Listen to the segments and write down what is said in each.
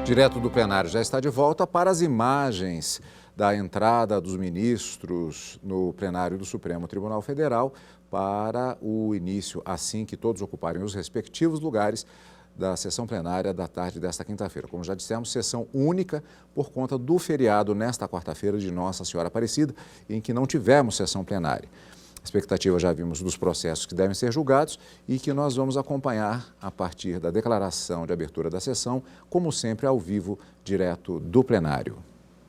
Direto do plenário já está de volta para as imagens da entrada dos ministros no plenário do Supremo Tribunal Federal para o início, assim que todos ocuparem os respectivos lugares, da sessão plenária da tarde desta quinta-feira. Como já dissemos, sessão única por conta do feriado nesta quarta-feira de Nossa Senhora Aparecida, em que não tivemos sessão plenária. A expectativa, já vimos, dos processos que devem ser julgados e que nós vamos acompanhar a partir da declaração de abertura da sessão, como sempre, ao vivo, direto do plenário.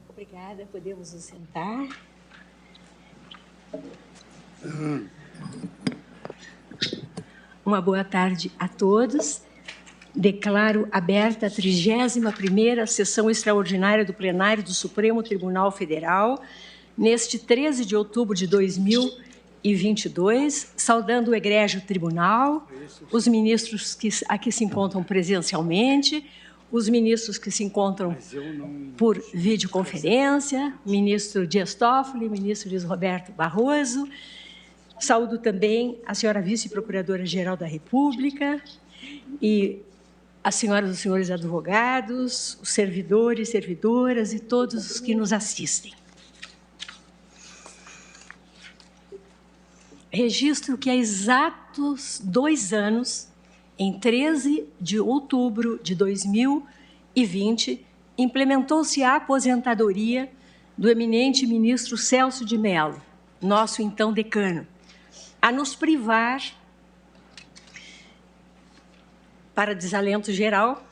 Obrigada, podemos nos sentar. Uma boa tarde a todos. Declaro aberta a 31ª sessão extraordinária do plenário do Supremo Tribunal Federal, neste 13 de outubro de 2022, saudando o egrégio tribunal, os ministros que aqui se encontram presencialmente, os ministros que se encontram por videoconferência, ministro Dias Toffoli, ministro Luiz Roberto Barroso. Saúdo também a senhora vice-procuradora-geral da República e as senhoras e os senhores advogados, os servidores, servidoras e todos os que nos assistem. Registro que há exatos 2 anos, em 13 de outubro de 2020, implementou-se a aposentadoria do eminente ministro Celso de Mello, nosso então decano, a nos privar, para desalento geral,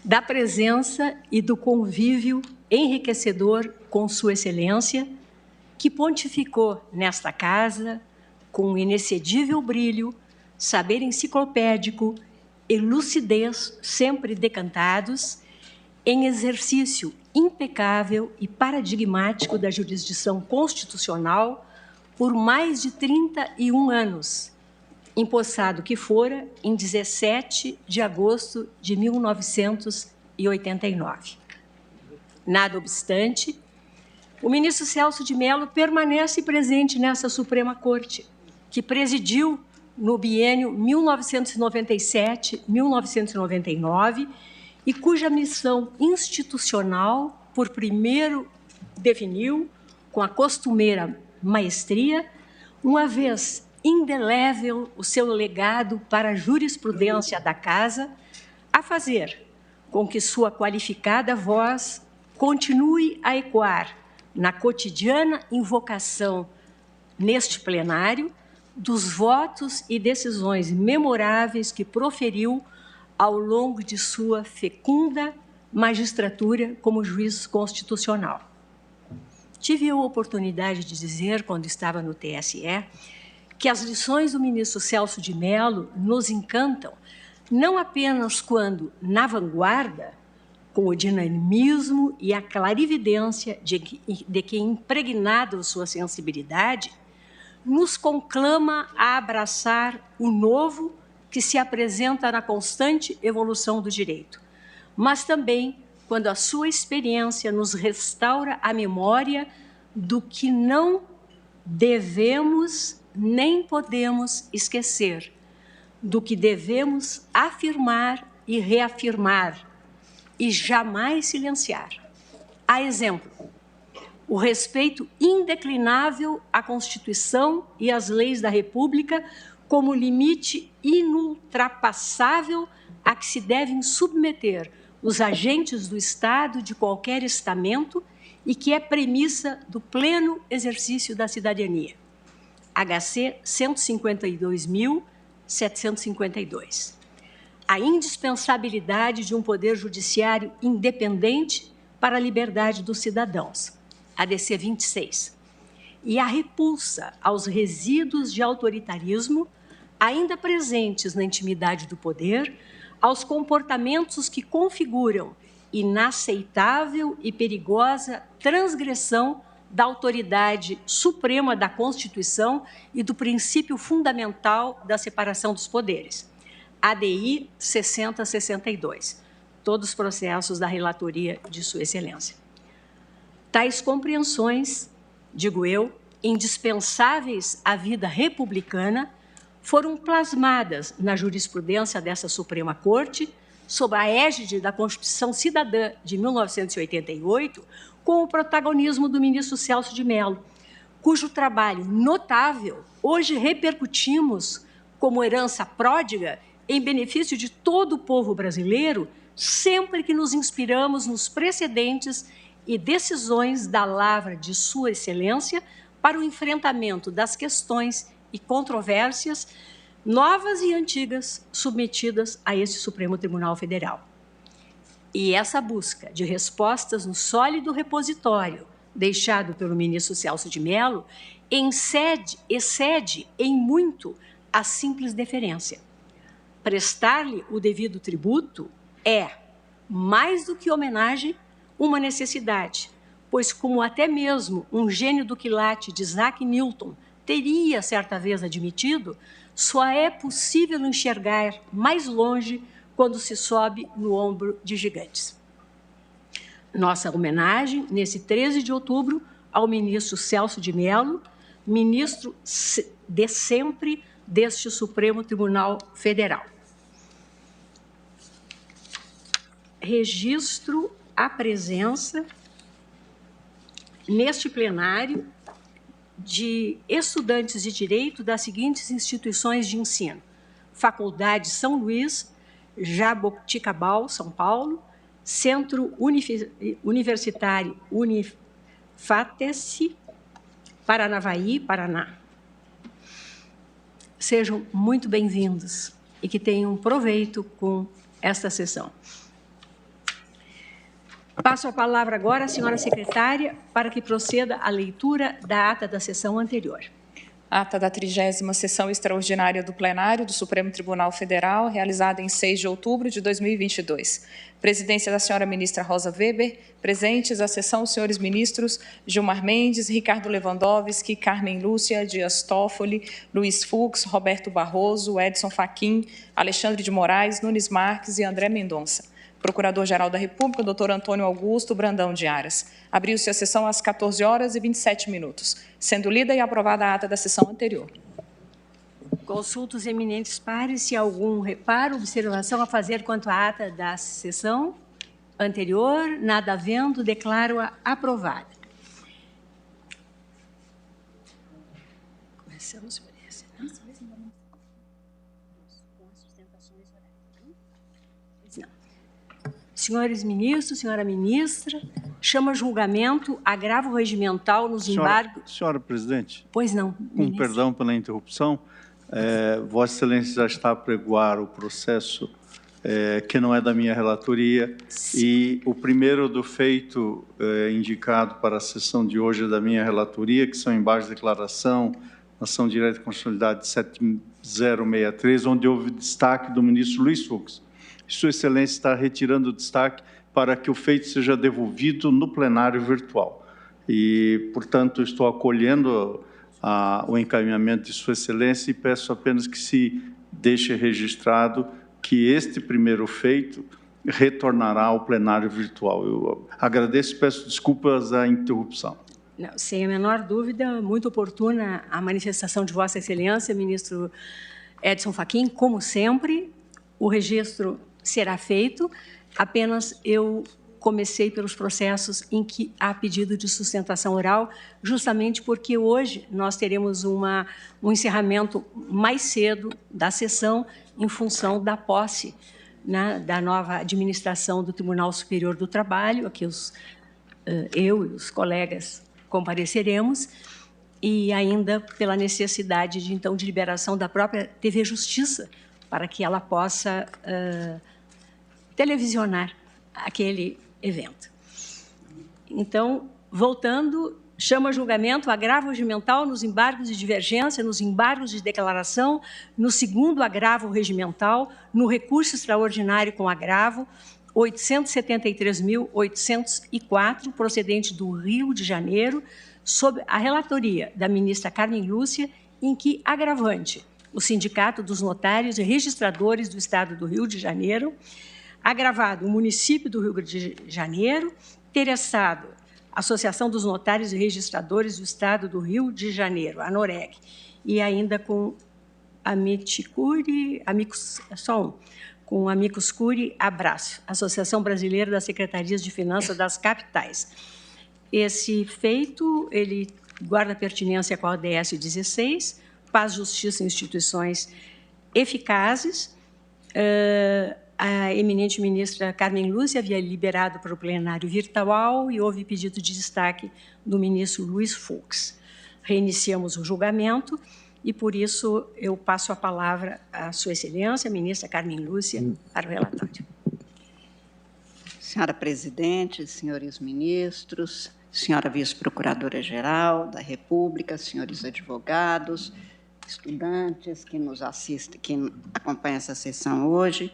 da presença e do convívio enriquecedor com Sua Excelência, que pontificou nesta casa, com inexcedível brilho, saber enciclopédico e lucidez sempre decantados, em exercício impecável e paradigmático da jurisdição constitucional por mais de 31 anos, empossado que fora em 17 de agosto de 1989. Nada obstante, o ministro Celso de Mello permanece presente nessa Suprema Corte, que presidiu no biênio 1997-1999 e cuja missão institucional, por primeiro, definiu, com a costumeira maestria, uma vez indelével o seu legado para a jurisprudência da Casa, a fazer com que sua qualificada voz continue a ecoar na cotidiana invocação neste plenário dos votos e decisões memoráveis que proferiu ao longo de sua fecunda magistratura como juiz constitucional. Tive a oportunidade de dizer, quando estava no TSE, que as lições do ministro Celso de Mello nos encantam, não apenas quando, na vanguarda, com o dinamismo e a clarividência de que impregnada sua sensibilidade, nos conclama a abraçar o novo que se apresenta na constante evolução do direito, mas também quando a sua experiência nos restaura a memória do que não devemos nem podemos esquecer, do que devemos afirmar e reafirmar, e jamais silenciar. A exemplo, o respeito indeclinável à Constituição e às leis da República como limite inultrapassável a que se devem submeter os agentes do Estado de qualquer estamento e que é premissa do pleno exercício da cidadania. HC 152.752. A indispensabilidade de um poder judiciário independente para a liberdade dos cidadãos, ADC 26, e a repulsa aos resíduos de autoritarismo ainda presentes na intimidade do poder, aos comportamentos que configuram inaceitável e perigosa transgressão da autoridade suprema da Constituição e do princípio fundamental da separação dos poderes. ADI 6062, todos os processos da relatoria de Sua Excelência. Tais compreensões, digo eu, indispensáveis à vida republicana, foram plasmadas na jurisprudência dessa Suprema Corte, sob a égide da Constituição Cidadã de 1988, com o protagonismo do ministro Celso de Mello, cujo trabalho notável hoje repercutimos como herança pródiga em benefício de todo o povo brasileiro, sempre que nos inspiramos nos precedentes e decisões da lavra de Sua Excelência para o enfrentamento das questões e controvérsias novas e antigas submetidas a este Supremo Tribunal Federal. E essa busca de respostas no sólido repositório deixado pelo ministro Celso de Mello excede em muito a simples deferência. Prestar-lhe o devido tributo é, mais do que homenagem, uma necessidade, pois, como até mesmo um gênio do quilate de Isaac Newton teria certa vez admitido, só é possível enxergar mais longe quando se sobe no ombro de gigantes. Nossa homenagem, nesse 13 de outubro, ao ministro Celso de Mello, ministro de sempre deste Supremo Tribunal Federal. Registro a presença neste plenário de estudantes de Direito das seguintes instituições de ensino: Faculdade São Luís, Jaboticabal, São Paulo, Centro Universitário Unifatesi, Paranavaí, Paraná. Sejam muito bem-vindos e que tenham proveito com esta sessão. Passo a palavra agora à senhora secretária para que proceda a leitura da ata da sessão anterior. Ata da 30ª Sessão Extraordinária do Plenário do Supremo Tribunal Federal, realizada em 6 de outubro de 2022. Presidência da senhora ministra Rosa Weber. Presentes à sessão os senhores ministros Gilmar Mendes, Ricardo Lewandowski, Carmen Lúcia, Dias Toffoli, Luiz Fux, Roberto Barroso, Edson Fachin, Alexandre de Moraes, Nunes Marques e André Mendonça. Procurador-Geral da República, Dr. Antônio Augusto Brandão de Aras. Abriu-se a sessão às 14h27, sendo lida e aprovada a ata da sessão anterior. Consulto os eminentes pares se há algum reparo, observação a fazer quanto à ata da sessão anterior. Nada havendo, declaro-a aprovada. Começamos por essa. Senhores ministros, senhora ministra, chama julgamento, agravo regimental nos embargos... Senhora presidente. Pois não, com perdão pela interrupção, Vossa Excelência já está a pregoar o processo que não é da minha relatoria. Sim. E o primeiro do feito indicado para a sessão de hoje é da minha relatoria, que são embargos de declaração, ação direta e constitucionalidade 7063, onde houve destaque do ministro Luiz Fux. Sua Excelência está retirando o destaque para que o feito seja devolvido no plenário virtual. E, portanto, estou acolhendo o encaminhamento de Sua Excelência e peço apenas que se deixe registrado que este primeiro feito retornará ao plenário virtual. Eu agradeço e peço desculpas à interrupção. Não, sem a menor dúvida, muito oportuna a manifestação de Vossa Excelência, ministro Edson Fachin, como sempre. O registro será feito, apenas eu comecei pelos processos em que há pedido de sustentação oral, justamente porque hoje nós teremos um encerramento mais cedo da sessão em função da posse, né, da nova administração do Tribunal Superior do Trabalho, a que eu e os colegas compareceremos, e ainda pela necessidade de, então, de liberação da própria TV Justiça, para que ela possa televisionar aquele evento. Então, voltando, chama a julgamento agravo regimental nos embargos de divergência, nos embargos de declaração, no segundo agravo regimental, no recurso extraordinário com agravo 873.804, procedente do Rio de Janeiro, sob a relatoria da ministra Carmen Lúcia, em que agravante o Sindicato dos Notários e Registradores do Estado do Rio de Janeiro, agravado o município do Rio de Janeiro, interessado a Associação dos Notários e Registradores do Estado do Rio de Janeiro, a ANOREG, e ainda com a Miticuri, só um, com o amicus curiae Abraço, Associação Brasileira das Secretarias de Finanças das Capitais. Esse feito, ele guarda pertinência com a ODS 16, Paz, Justiça e Instituições Eficazes. A eminente ministra Carmen Lúcia havia liberado para o plenário virtual e houve pedido de destaque do ministro Luiz Fux. Reiniciamos o julgamento e, por isso, eu passo a palavra à Sua Excelência, ministra Carmen Lúcia, para o relatório. Senhora Presidente, senhores ministros, senhora Vice-Procuradora-Geral da República, senhores advogados, estudantes que nos assistem, que acompanham essa sessão hoje,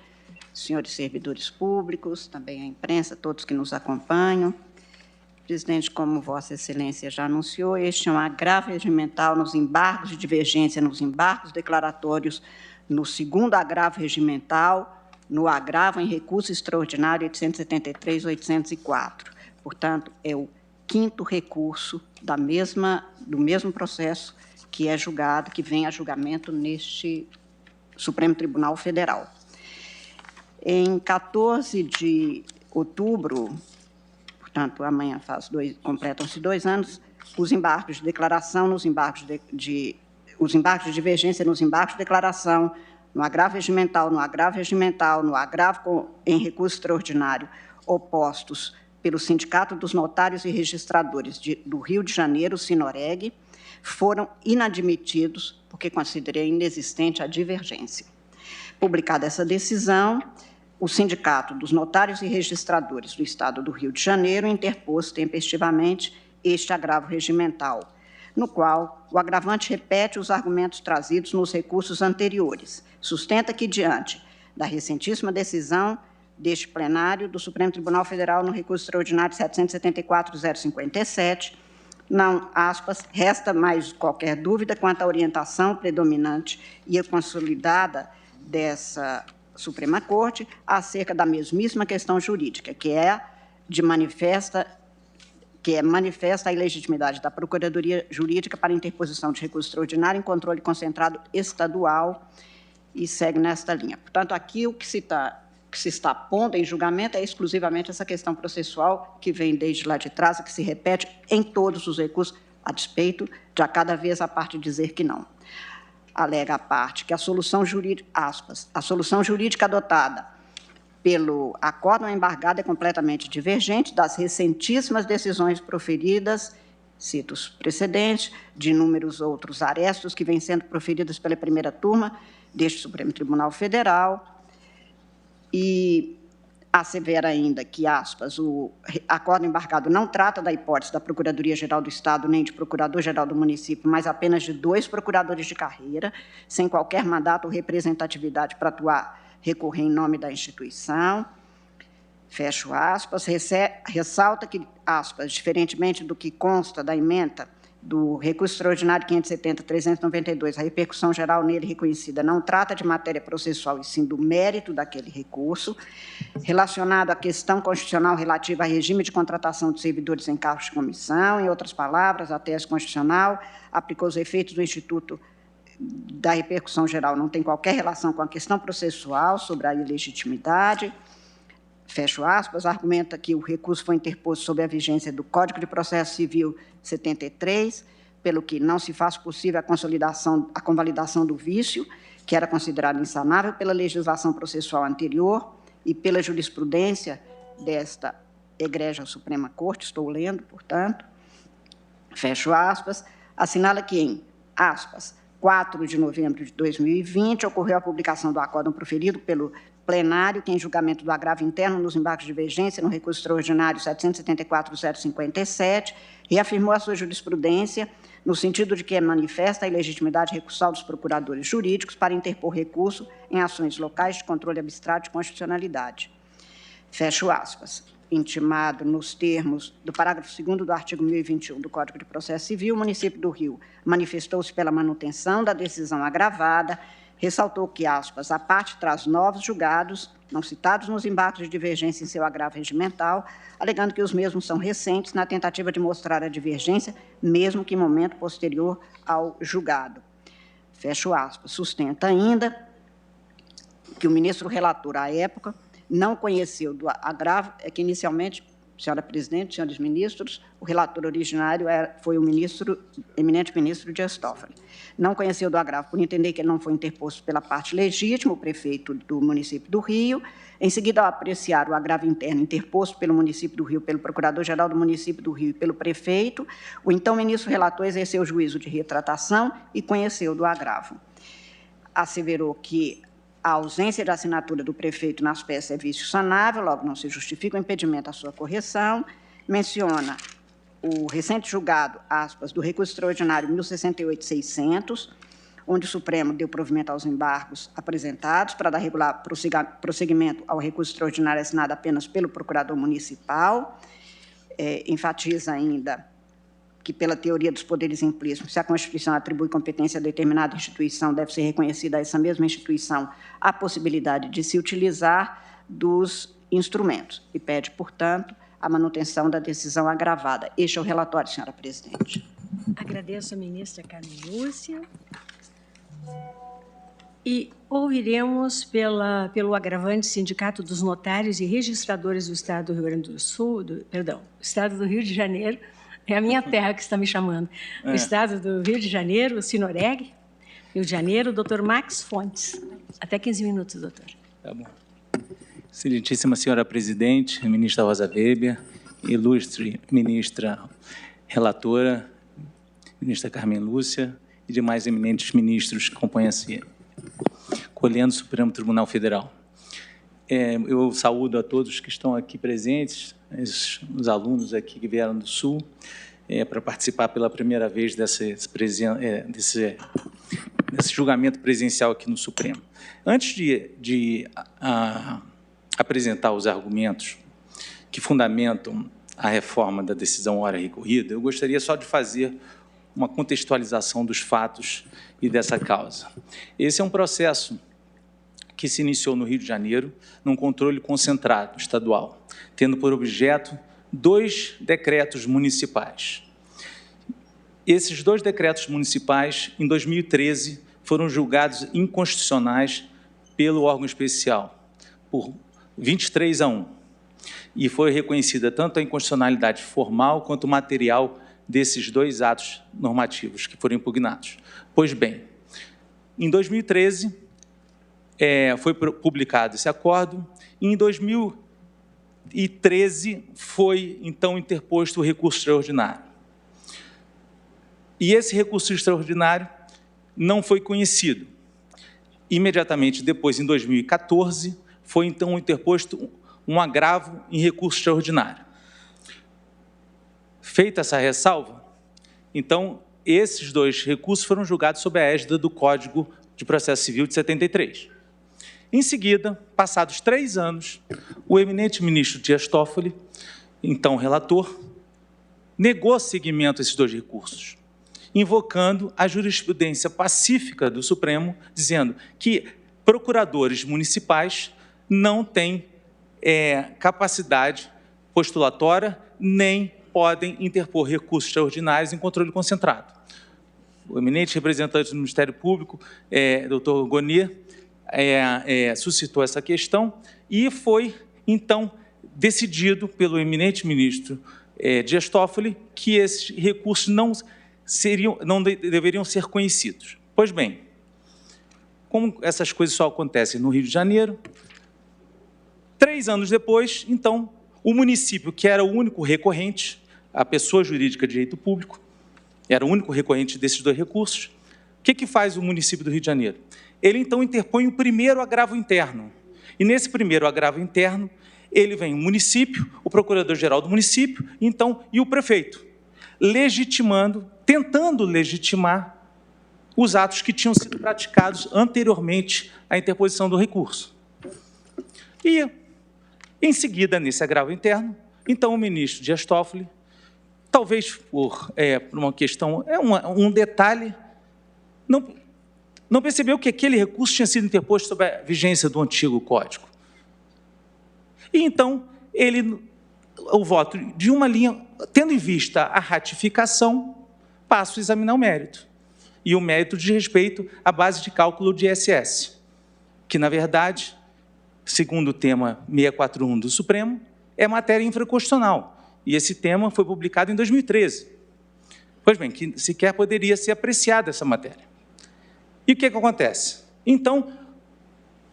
senhores servidores públicos, também a imprensa, todos que nos acompanham. Presidente, como Vossa Excelência já anunciou, este é um agravo regimental nos embargos de divergência, nos embargos declaratórios, no segundo agravo regimental, no agravo em recurso extraordinário 873-804. Portanto, é o quinto recurso do mesmo processo que é julgado, que vem a julgamento neste Supremo Tribunal Federal. Em 14 de outubro, portanto, amanhã completam-se 2 anos, os embargos de declaração, os embargos de divergência nos embargos de declaração, no agravo regimental, no agravo em recurso extraordinário, opostos pelo Sindicato dos Notários e Registradores do Rio de Janeiro, Sinoreg, foram inadmitidos, porque considerei inexistente a divergência. Publicada essa decisão, o Sindicato dos Notários e Registradores do Estado do Rio de Janeiro interpôs tempestivamente este agravo regimental, no qual o agravante repete os argumentos trazidos nos recursos anteriores. Sustenta que, diante da recentíssima decisão deste plenário do Supremo Tribunal Federal no recurso extraordinário 774.057, não, aspas, resta mais qualquer dúvida quanto à orientação predominante e consolidada dessa Suprema Corte acerca da mesmíssima questão jurídica, que é manifesta a ilegitimidade da Procuradoria Jurídica para interposição de recurso extraordinário em controle concentrado estadual, e segue nesta linha. Portanto, aqui o que se está pondo em julgamento é exclusivamente essa questão processual que vem desde lá de trás e que se repete em todos os recursos, a despeito de a cada vez a parte dizer que não. Alega a parte que a solução jurídica, aspas, a solução jurídica adotada pelo acórdão embargado é completamente divergente das recentíssimas decisões proferidas, cito os precedentes, de inúmeros outros arestos que vêm sendo proferidos pela primeira turma deste Supremo Tribunal Federal, e assevera ainda que, aspas, o acórdão embargado não trata da hipótese da Procuradoria-Geral do Estado nem de Procurador-Geral do Município, mas apenas de 2 procuradores de carreira, sem qualquer mandato ou representatividade para atuar, recorrer em nome da instituição. Fecho aspas. Ressalta que, aspas, diferentemente do que consta da ementa do recurso extraordinário 570.392, a repercussão geral nele reconhecida não trata de matéria processual, e sim do mérito daquele recurso, relacionado à questão constitucional relativa ao regime de contratação de servidores em cargos de comissão. Em outras palavras, a tese constitucional aplicou os efeitos do Instituto da repercussão geral, não tem qualquer relação com a questão processual sobre a ilegitimidade. Fecho aspas, argumenta que o recurso foi interposto sob a vigência do Código de Processo Civil 73, pelo que não se faz possível a convalidação do vício, que era considerado insanável pela legislação processual anterior e pela jurisprudência desta egrégia Suprema Corte, estou lendo, portanto. Fecho aspas, assinala que em, aspas, 4 de novembro de 2020, ocorreu a publicação do acórdão proferido pelo plenário, que em julgamento do agravo interno nos embargos de divergência no recurso extraordinário 774.057, reafirmou a sua jurisprudência no sentido de que é manifesta a ilegitimidade recursal dos procuradores jurídicos para interpor recurso em ações locais de controle abstrato de constitucionalidade. Fecho aspas. Intimado nos termos do parágrafo 2º do artigo 1021 do Código de Processo Civil, o município do Rio manifestou-se pela manutenção da decisão agravada, ressaltou que, aspas, a parte traz novos julgados, não citados nos embargos de divergência em seu agravo regimental, alegando que os mesmos são recentes na tentativa de mostrar a divergência, mesmo que em momento posterior ao julgado. Fecho aspas. Sustenta ainda que o ministro relator, à época, não conheceu do agravo, é que, inicialmente, senhora presidente, senhores ministros, o relator originário foi o eminente ministro Dias Toffoli. Não conheceu do agravo por entender que ele não foi interposto pela parte legítima, o prefeito do município do Rio. Em seguida, ao apreciar o agravo interno interposto pelo município do Rio, pelo procurador-geral do município do Rio e pelo prefeito, o então ministro relator exerceu o juízo de retratação e conheceu do agravo. Asseverou que a ausência de assinatura do prefeito nas peças é vício sanável, logo não se justifica o impedimento à sua correção. Menciona o recente julgado, aspas, do recurso extraordinário 1068-600, onde o Supremo deu provimento aos embargos apresentados para dar regular prosseguimento ao recurso extraordinário assinado apenas pelo procurador municipal. Enfatiza ainda que, pela teoria dos poderes implícitos, se a Constituição atribui competência a determinada instituição, deve ser reconhecida a essa mesma instituição a possibilidade de se utilizar dos instrumentos e pede, portanto, a manutenção da decisão agravada. Este é o relatório, senhora presidente. Agradeço a ministra Carmen Lúcia. E ouviremos pelo agravante Sindicato dos Notários e Registradores do Estado do Rio Grande do Sul, Estado do Rio de Janeiro, é a minha terra que está me chamando, o Estado do Rio de Janeiro, o Sinoreg, Rio de Janeiro, o doutor Max Fontes. Até 15 minutos, doutor. Tá bom. Excelentíssima senhora presidente, ministra Rosa Weber, ilustre ministra relatora, ministra Carmen Lúcia e demais eminentes ministros que acompanham esse colhendo o Supremo Tribunal Federal. Eu saúdo a todos que estão aqui presentes, os alunos aqui que vieram do Sul, para participar pela primeira vez desse julgamento presencial aqui no Supremo. Antes de apresentar os argumentos que fundamentam a reforma da decisão hora recorrida, eu gostaria só de fazer uma contextualização dos fatos e dessa causa. Esse é um processo que se iniciou no Rio de Janeiro, num controle concentrado estadual, tendo por objeto 2 decretos municipais. Esses 2 decretos municipais, em 2013, foram julgados inconstitucionais pelo órgão especial, por 23-1, e foi reconhecida tanto a inconstitucionalidade formal quanto material desses 2 atos normativos que foram impugnados. Pois bem, em 2013, foi publicado esse acordo, e em 2013 foi, então, interposto o recurso extraordinário. E esse recurso extraordinário não foi conhecido. Imediatamente depois, em 2014, foi, então, interposto um agravo em recurso extraordinário. Feita essa ressalva, então, esses 2 recursos foram julgados sob a égide do Código de Processo Civil de 73. Em seguida, passados 3 anos, o eminente ministro Dias Toffoli, então relator, negou seguimento a esses 2 recursos, invocando a jurisprudência pacífica do Supremo, dizendo que procuradores municipais não têm capacidade postulatória, nem podem interpor recursos extraordinários em controle concentrado. O eminente representante do Ministério Público, doutor Gonier, suscitou essa questão e foi, então, decidido pelo eminente ministro Dias Toffoli que esses recursos não deveriam ser conhecidos. Pois bem, como essas coisas só acontecem no Rio de Janeiro, 3 anos depois, então, o município, que era o único recorrente, a pessoa jurídica de direito público, era o único recorrente desses 2 recursos, o que faz o município do Rio de Janeiro? Ele, então, interpõe o primeiro agravo interno. E, nesse primeiro agravo interno, ele vem o município, o procurador-geral do município, então, e o prefeito, legitimando, tentando legitimar os atos que tinham sido praticados anteriormente à interposição do recurso. E, em seguida, nesse agravo interno, então, o ministro Dias Toffoli, talvez por uma questão, um detalhe, não percebeu que aquele recurso tinha sido interposto sob a vigência do antigo Código. E, então, o voto de uma linha, tendo em vista a ratificação, passa a examinar o mérito. E o mérito diz respeito à base de cálculo de ISS, que, na verdade, segundo o tema 641 do Supremo, é matéria infraconstitucional. E esse tema foi publicado em 2013. Pois bem, que sequer poderia ser apreciada essa matéria. E o que acontece? Então,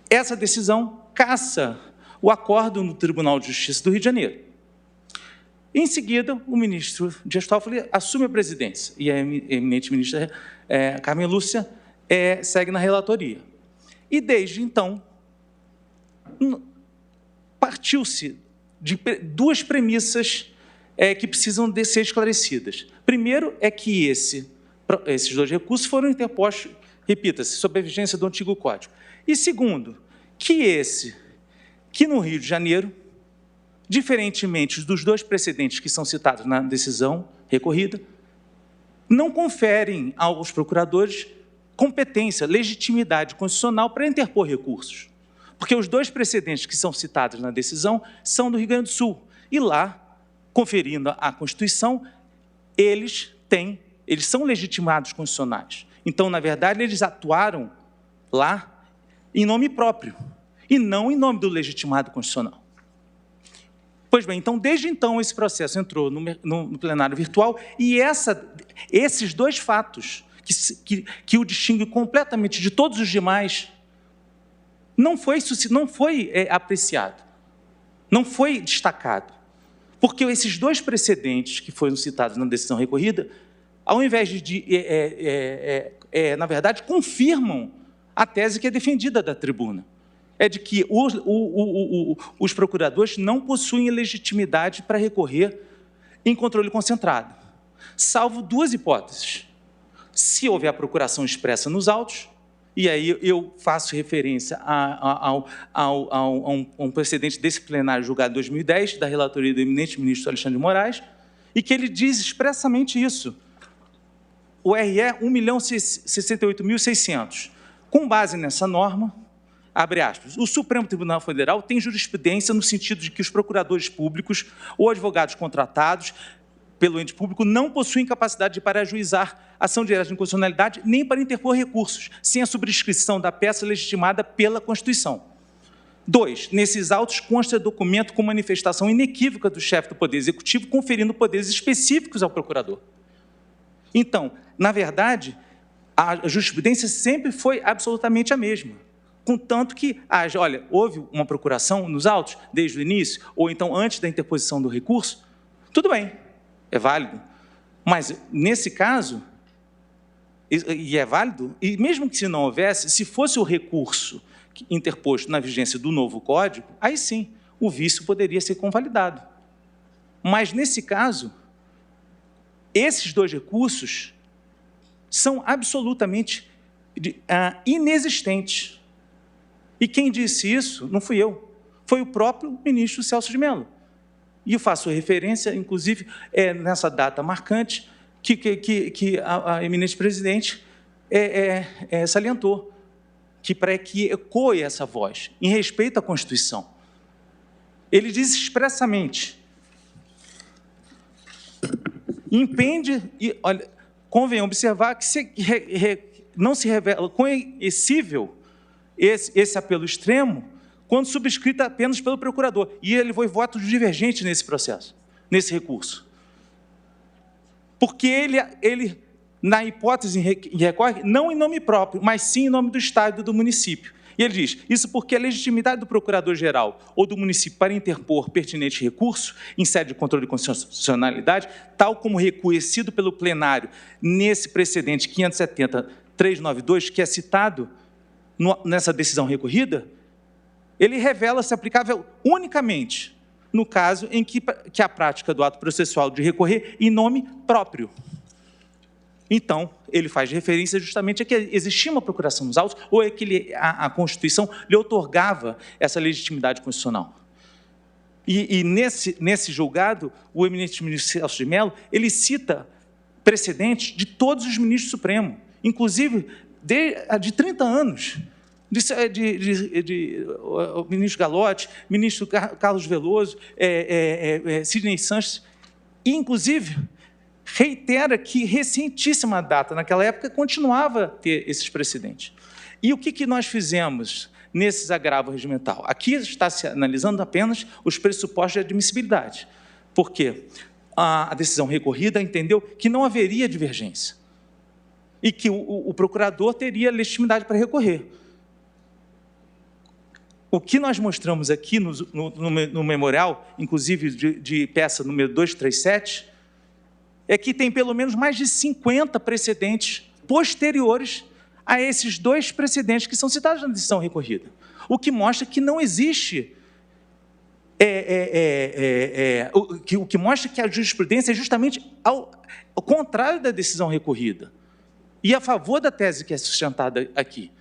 essa decisão caça o acordo no Tribunal de Justiça do Rio de Janeiro. Em seguida, o ministro Dias Toffoli assume a presidência e a eminente ministra Carmen Lúcia segue na relatoria. E, desde então, partiu-se de duas premissas que precisam de ser esclarecidas. Primeiro é que esses dois recursos foram interpostos, repita-se, sob a vigência do antigo Código. E segundo, que no Rio de Janeiro, diferentemente dos dois precedentes que são citados na decisão recorrida, não conferem aos procuradores competência, legitimidade constitucional para interpor recursos. Porque os dois precedentes que são citados na decisão são do Rio Grande do Sul. E lá, conferindo a Constituição, eles são legitimados constitucionais. Então, na verdade, eles atuaram lá em nome próprio e não em nome do legitimado constitucional. Pois bem, então, desde então, esse processo entrou no plenário virtual e esses dois fatos, que o distinguem completamente de todos os demais, não foi apreciado, não foi destacado. Porque esses dois precedentes que foram citados na decisão recorrida, ao invés na verdade, confirmam a tese que é defendida da tribuna. É de que os procuradores não possuem legitimidade para recorrer em controle concentrado, salvo duas hipóteses. Se houver a procuração expressa nos autos, e aí eu faço referência a um precedente desse plenário julgado em 2010, da relatoria do eminente ministro Alexandre de Moraes, e que ele diz expressamente isso. O RE 1.068.600. Com base nessa norma, abre aspas, o Supremo Tribunal Federal tem jurisprudência no sentido de que os procuradores públicos ou advogados contratados pelo ente público não possuem capacidade para ajuizar ação direta de inconstitucionalidade nem para interpor recursos, sem a subscrição da peça legitimada pela Constituição. 2. Nesses autos consta documento com manifestação inequívoca do chefe do Poder Executivo, conferindo poderes específicos ao procurador. Então, na verdade, a jurisprudência sempre foi absolutamente a mesma. Contanto que, olha, houve uma procuração nos autos desde o início, ou então antes da interposição do recurso, tudo bem, é válido. Mas, nesse caso, e é válido, e mesmo que se não houvesse, se fosse o recurso interposto na vigência do novo Código, aí sim, o vício poderia ser convalidado. Mas, nesse caso, esses dois recursos são absolutamente inexistentes. E quem disse isso não fui eu, foi o próprio ministro Celso de Mello. E eu faço referência, inclusive, nessa data marcante, que a eminente presidente salientou, para que ecoe essa voz, em respeito à Constituição. Ele diz expressamente, impende, e olha, convém observar que não se revela conhecível esse apelo extremo quando subscrito apenas pelo procurador. E ele foi voto divergente nesse processo, nesse recurso. Porque ele na hipótese, recorre não em nome próprio, mas sim em nome do Estado e do município. E ele diz, isso porque a legitimidade do procurador-geral ou do município para interpor pertinente recurso em sede de controle de constitucionalidade, tal como reconhecido pelo plenário nesse precedente 570.392, que é citado nessa decisão recorrida, ele revela-se aplicável unicamente no caso em que a prática do ato processual de recorrer em nome próprio. Então, ele faz referência justamente a que existia uma procuração nos autos ou é que a Constituição lhe outorgava essa legitimidade constitucional. E nesse julgado, o eminente ministro Celso de Mello, ele cita precedentes de todos os ministros do Supremo, inclusive de 30 anos, o ministro Galotti, ministro Carlos Veloso, Sidney Sanches, e, inclusive, reitera que, recentíssima data, naquela época, continuava a ter esses precedentes. E o que nós fizemos nesses agravos regimental. Aqui está se analisando apenas os pressupostos de admissibilidade, porque a decisão recorrida entendeu que não haveria divergência e que o procurador teria legitimidade para recorrer. O que nós mostramos aqui no memorial, inclusive de peça número 237, é que tem pelo menos mais de 50 precedentes posteriores a esses 2 precedentes que são citados na decisão recorrida, o que mostra que não existe, o que mostra que a jurisprudência é justamente ao contrário da decisão recorrida e a favor da tese que é sustentada aqui.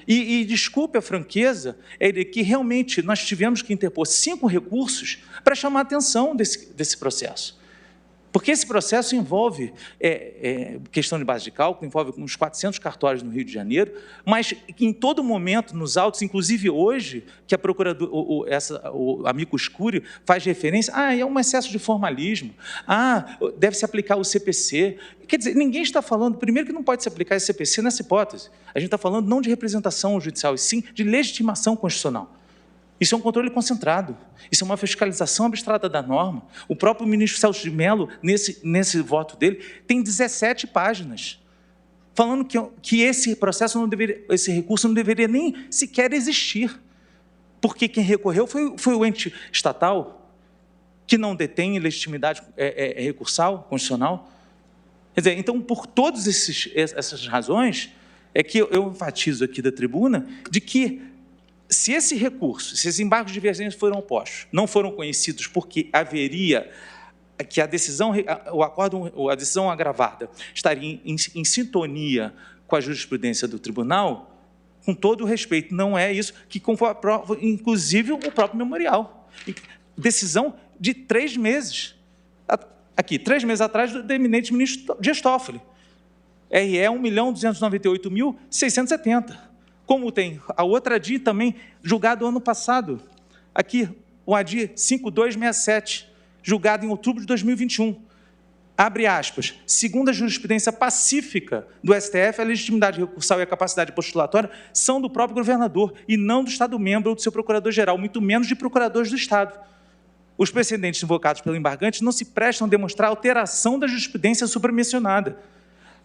E desculpe a franqueza, é de que realmente nós tivemos que interpor 5 recursos para chamar a atenção desse processo. Porque esse processo envolve questão de base de cálculo, envolve uns 400 cartórios no Rio de Janeiro, mas em todo momento, nos autos, inclusive hoje, que a procuradora, o amicus curiae faz referência, é um excesso de formalismo, deve-se aplicar o CPC. Quer dizer, ninguém está falando, primeiro que não pode se aplicar esse CPC nessa hipótese. A gente está falando não de representação judicial, e sim de legitimação constitucional. Isso é um controle concentrado, isso é uma fiscalização abstrata da norma. O próprio ministro Celso de Mello, nesse voto dele, tem 17 páginas, falando que esse processo não deveria, esse recurso não deveria nem sequer existir, porque quem recorreu foi o ente estatal, que não detém legitimidade recursal, constitucional. Quer dizer, então, por todas essas razões, é que eu enfatizo aqui da tribuna, de que se esse recurso, se esses embargos de divergência foram opostos, não foram conhecidos porque haveria que a decisão, a decisão agravada estaria em sintonia com a jurisprudência do tribunal, com todo o respeito, não é isso que comprova, inclusive, o próprio memorial. Decisão de 3 meses. Aqui, 3 meses atrás, do eminente ministro Dias Toffoli. RE 1.298.670. Como tem a outra ADI também, julgado ano passado. Aqui, o ADI 5267, julgado em outubro de 2021. Abre aspas, segundo a jurisprudência pacífica do STF, a legitimidade recursal e a capacidade postulatória são do próprio governador e não do Estado-membro ou do seu procurador-geral, muito menos de procuradores do Estado. Os precedentes invocados pelo embargante não se prestam a demonstrar alteração da jurisprudência supramencionada.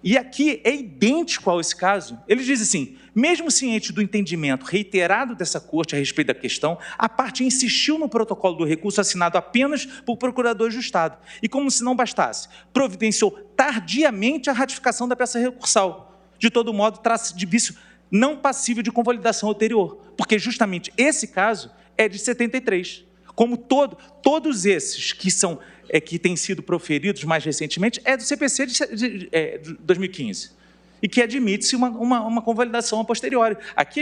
E aqui é idêntico a esse caso. Ele diz assim, mesmo ciente do entendimento reiterado dessa corte a respeito da questão, a parte insistiu no protocolo do recurso assinado apenas por procuradores do Estado. E como se não bastasse, providenciou tardiamente a ratificação da peça recursal. De todo modo, trata-se de vício não passível de convalidação ulterior, porque justamente esse caso é de 73. Como todos esses que têm sido proferidos mais recentemente, é do CPC de 2015, e que admite-se uma convalidação a posteriori. Aqui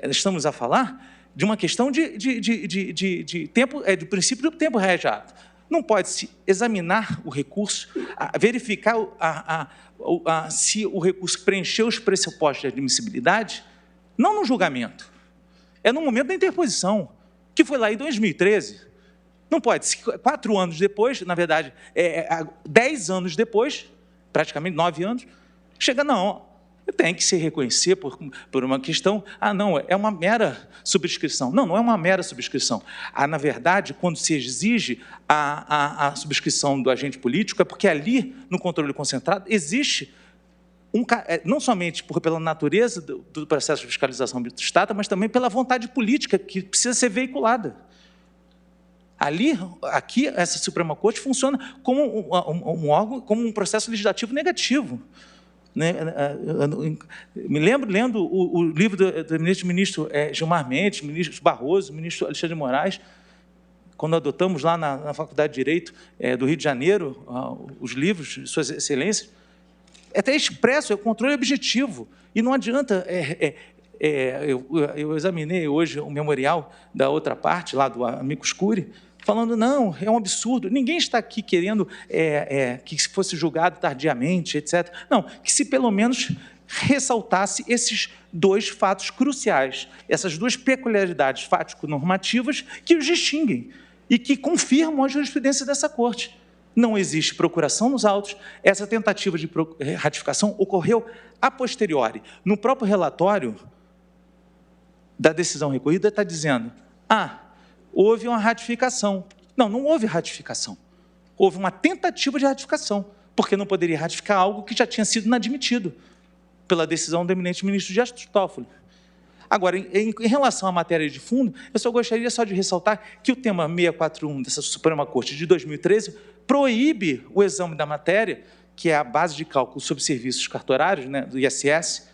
estamos a falar de uma questão de tempo, do princípio do tempo reagiado. Não pode-se examinar o recurso, verificar se o recurso preencheu os pressupostos de admissibilidade, não no julgamento, é no momento da interposição, que foi lá em 2013. Não pode, 4 anos depois, na verdade, 10 anos depois, praticamente 9 anos, chega, não, tem que se reconhecer por uma questão, não, é uma mera subscrição. Não, não é uma mera subscrição. Na verdade, quando se exige a subscrição do agente político, é porque ali, no controle concentrado, existe, não somente pela natureza do processo de fiscalização do Estado, mas também pela vontade política que precisa ser veiculada. Aqui, essa Suprema Corte funciona como um órgão, como um processo legislativo negativo. Me lembro lendo o livro do ministro Gilmar Mendes, ministro Barroso, ministro Alexandre de Moraes, quando adotamos lá na Faculdade de Direito do Rio de Janeiro, os livros de Suas Excelências, até expresso, é o controle objetivo. E não adianta... eu examinei hoje o memorial da outra parte, lá do amicus curiae, falando, não, é um absurdo, ninguém está aqui querendo que fosse julgado tardiamente, etc. Não, que se pelo menos ressaltasse esses 2 fatos cruciais, essas 2 peculiaridades fático-normativas que os distinguem e que confirmam a jurisprudência dessa Corte. Não existe procuração nos autos, essa tentativa de ratificação ocorreu a posteriori. No próprio relatório da decisão recorrida está dizendo: houve uma ratificação. Não, não houve ratificação. Houve uma tentativa de ratificação, porque não poderia ratificar algo que já tinha sido inadmitido pela decisão do eminente ministro Dias Toffoli. Agora, em relação à matéria de fundo, eu só gostaria de ressaltar que o tema 641 dessa Suprema Corte de 2013 proíbe o exame da matéria, que é a base de cálculo sobre serviços cartorários, né, do ISS.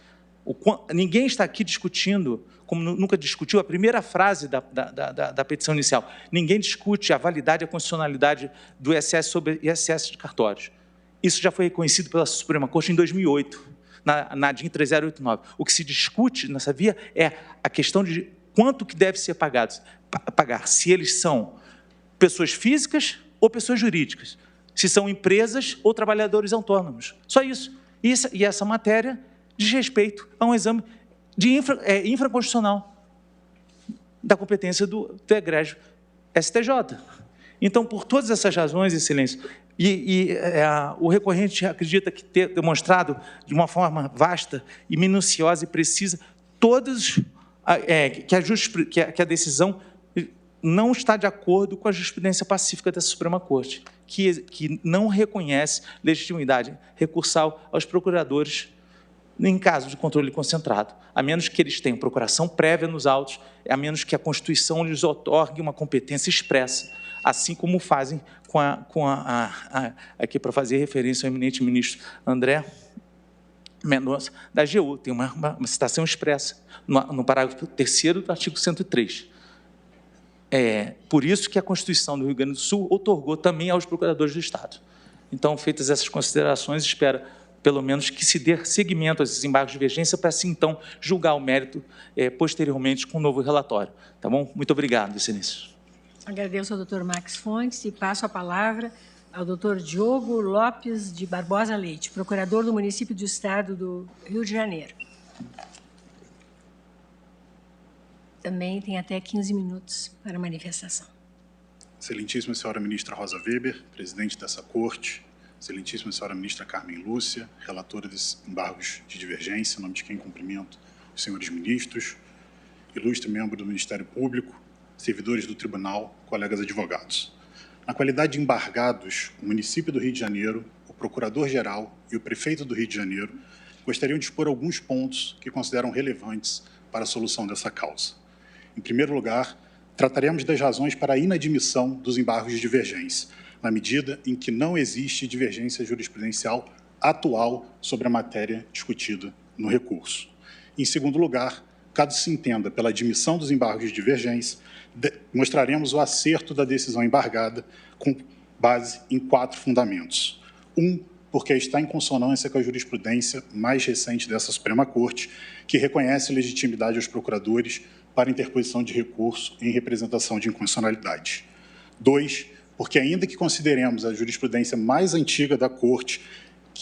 Ninguém está aqui discutindo, como nunca discutiu, a primeira frase da petição inicial. Ninguém discute a validade e a constitucionalidade do ISS sobre ISS de cartórios. Isso já foi reconhecido pela Suprema Corte em 2008. Na DIN 3089. O que se discute nessa via é a questão de quanto que deve ser pagar, se eles são pessoas físicas ou pessoas jurídicas, se são empresas ou trabalhadores autônomos. Só isso. E essa matéria diz respeito a um exame de infraconstitucional da competência do egrégio STJ. Então, por todas essas razões, Excelência, o recorrente acredita que ter demonstrado de uma forma vasta e minuciosa e precisa que a decisão não está de acordo com a jurisprudência pacífica da Suprema Corte, que não reconhece legitimidade recursal aos procuradores em caso de controle concentrado, a menos que eles tenham procuração prévia nos autos, a menos que a Constituição lhes otorgue uma competência expressa, assim como fazem aqui para fazer referência ao eminente ministro André Mendonça, da AGU, tem uma citação expressa no parágrafo 3º do artigo 103. Por isso que a Constituição do Rio Grande do Sul otorgou também aos procuradores do Estado. Então, feitas essas considerações, espero, pelo menos, que se dê seguimento a esses embargos de divergência para, assim, então, julgar o mérito posteriormente com um novo relatório. Tá bom? Muito obrigado, Excelência. Agradeço ao doutor Max Fontes e passo a palavra ao doutor Diogo Lopes de Barbosa Leite, procurador do município do Estado do Rio de Janeiro. Também tem até 15 minutos para manifestação. Excelentíssima senhora ministra Rosa Weber, presidente dessa corte, excelentíssima senhora ministra Carmen Lúcia, relatora dos embargos de divergência, em nome de quem cumprimento os senhores ministros, ilustre membro do Ministério Público, servidores do Tribunal, colegas advogados. Na qualidade de embargados, o município do Rio de Janeiro, o Procurador-Geral e o Prefeito do Rio de Janeiro gostariam de expor alguns pontos que consideram relevantes para a solução dessa causa. Em primeiro lugar, trataremos das razões para a inadmissão dos embargos de divergência, na medida em que não existe divergência jurisprudencial atual sobre a matéria discutida no recurso. Em segundo lugar, caso se entenda pela admissão dos embargos de divergência, mostraremos o acerto da decisão embargada com base em 4 fundamentos. Porque está em consonância com a jurisprudência mais recente dessa Suprema Corte, que reconhece legitimidade aos procuradores para interposição de recurso em representação de inconstitucionalidade. 2, porque ainda que consideremos a jurisprudência mais antiga da Corte,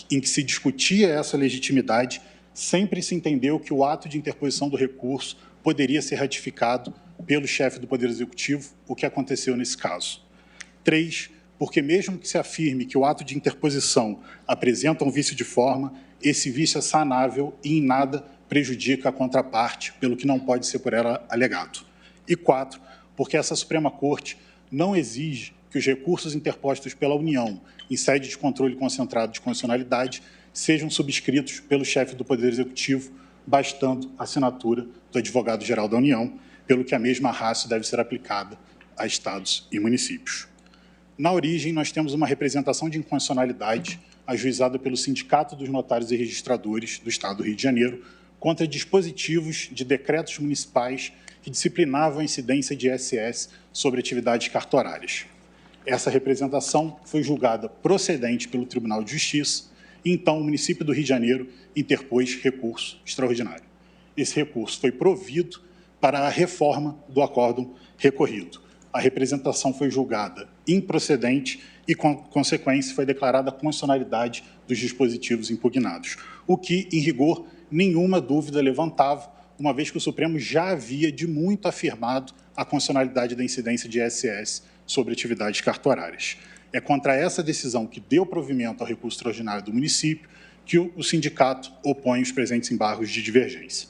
em que se discutia essa legitimidade, sempre se entendeu que o ato de interposição do recurso poderia ser ratificado pelo chefe do Poder Executivo, o que aconteceu nesse caso. 3, porque mesmo que se afirme que o ato de interposição apresenta um vício de forma, esse vício é sanável e em nada prejudica a contraparte, pelo que não pode ser por ela alegado. E 4, porque essa Suprema Corte não exige que os recursos interpostos pela União em sede de controle concentrado de constitucionalidade sejam subscritos pelo chefe do Poder Executivo, bastando a assinatura do advogado-geral da União, pelo que a mesma ratio deve ser aplicada a estados e municípios. Na origem, nós temos uma representação de inconstitucionalidade ajuizada pelo Sindicato dos Notários e Registradores do Estado do Rio de Janeiro contra dispositivos de decretos municipais que disciplinavam a incidência de ISS sobre atividades cartorárias. Essa representação foi julgada procedente pelo Tribunal de Justiça e, então, o município do Rio de Janeiro interpôs recurso extraordinário. Esse recurso foi provido para a reforma do acórdão recorrido. A representação foi julgada improcedente e, com consequência, foi declarada a constitucionalidade dos dispositivos impugnados, o que, em rigor, nenhuma dúvida levantava, uma vez que o Supremo já havia de muito afirmado a constitucionalidade da incidência de ISS sobre atividades cartorárias. É contra essa decisão que deu provimento ao recurso extraordinário do município que o sindicato opõe os presentes embargos de divergência.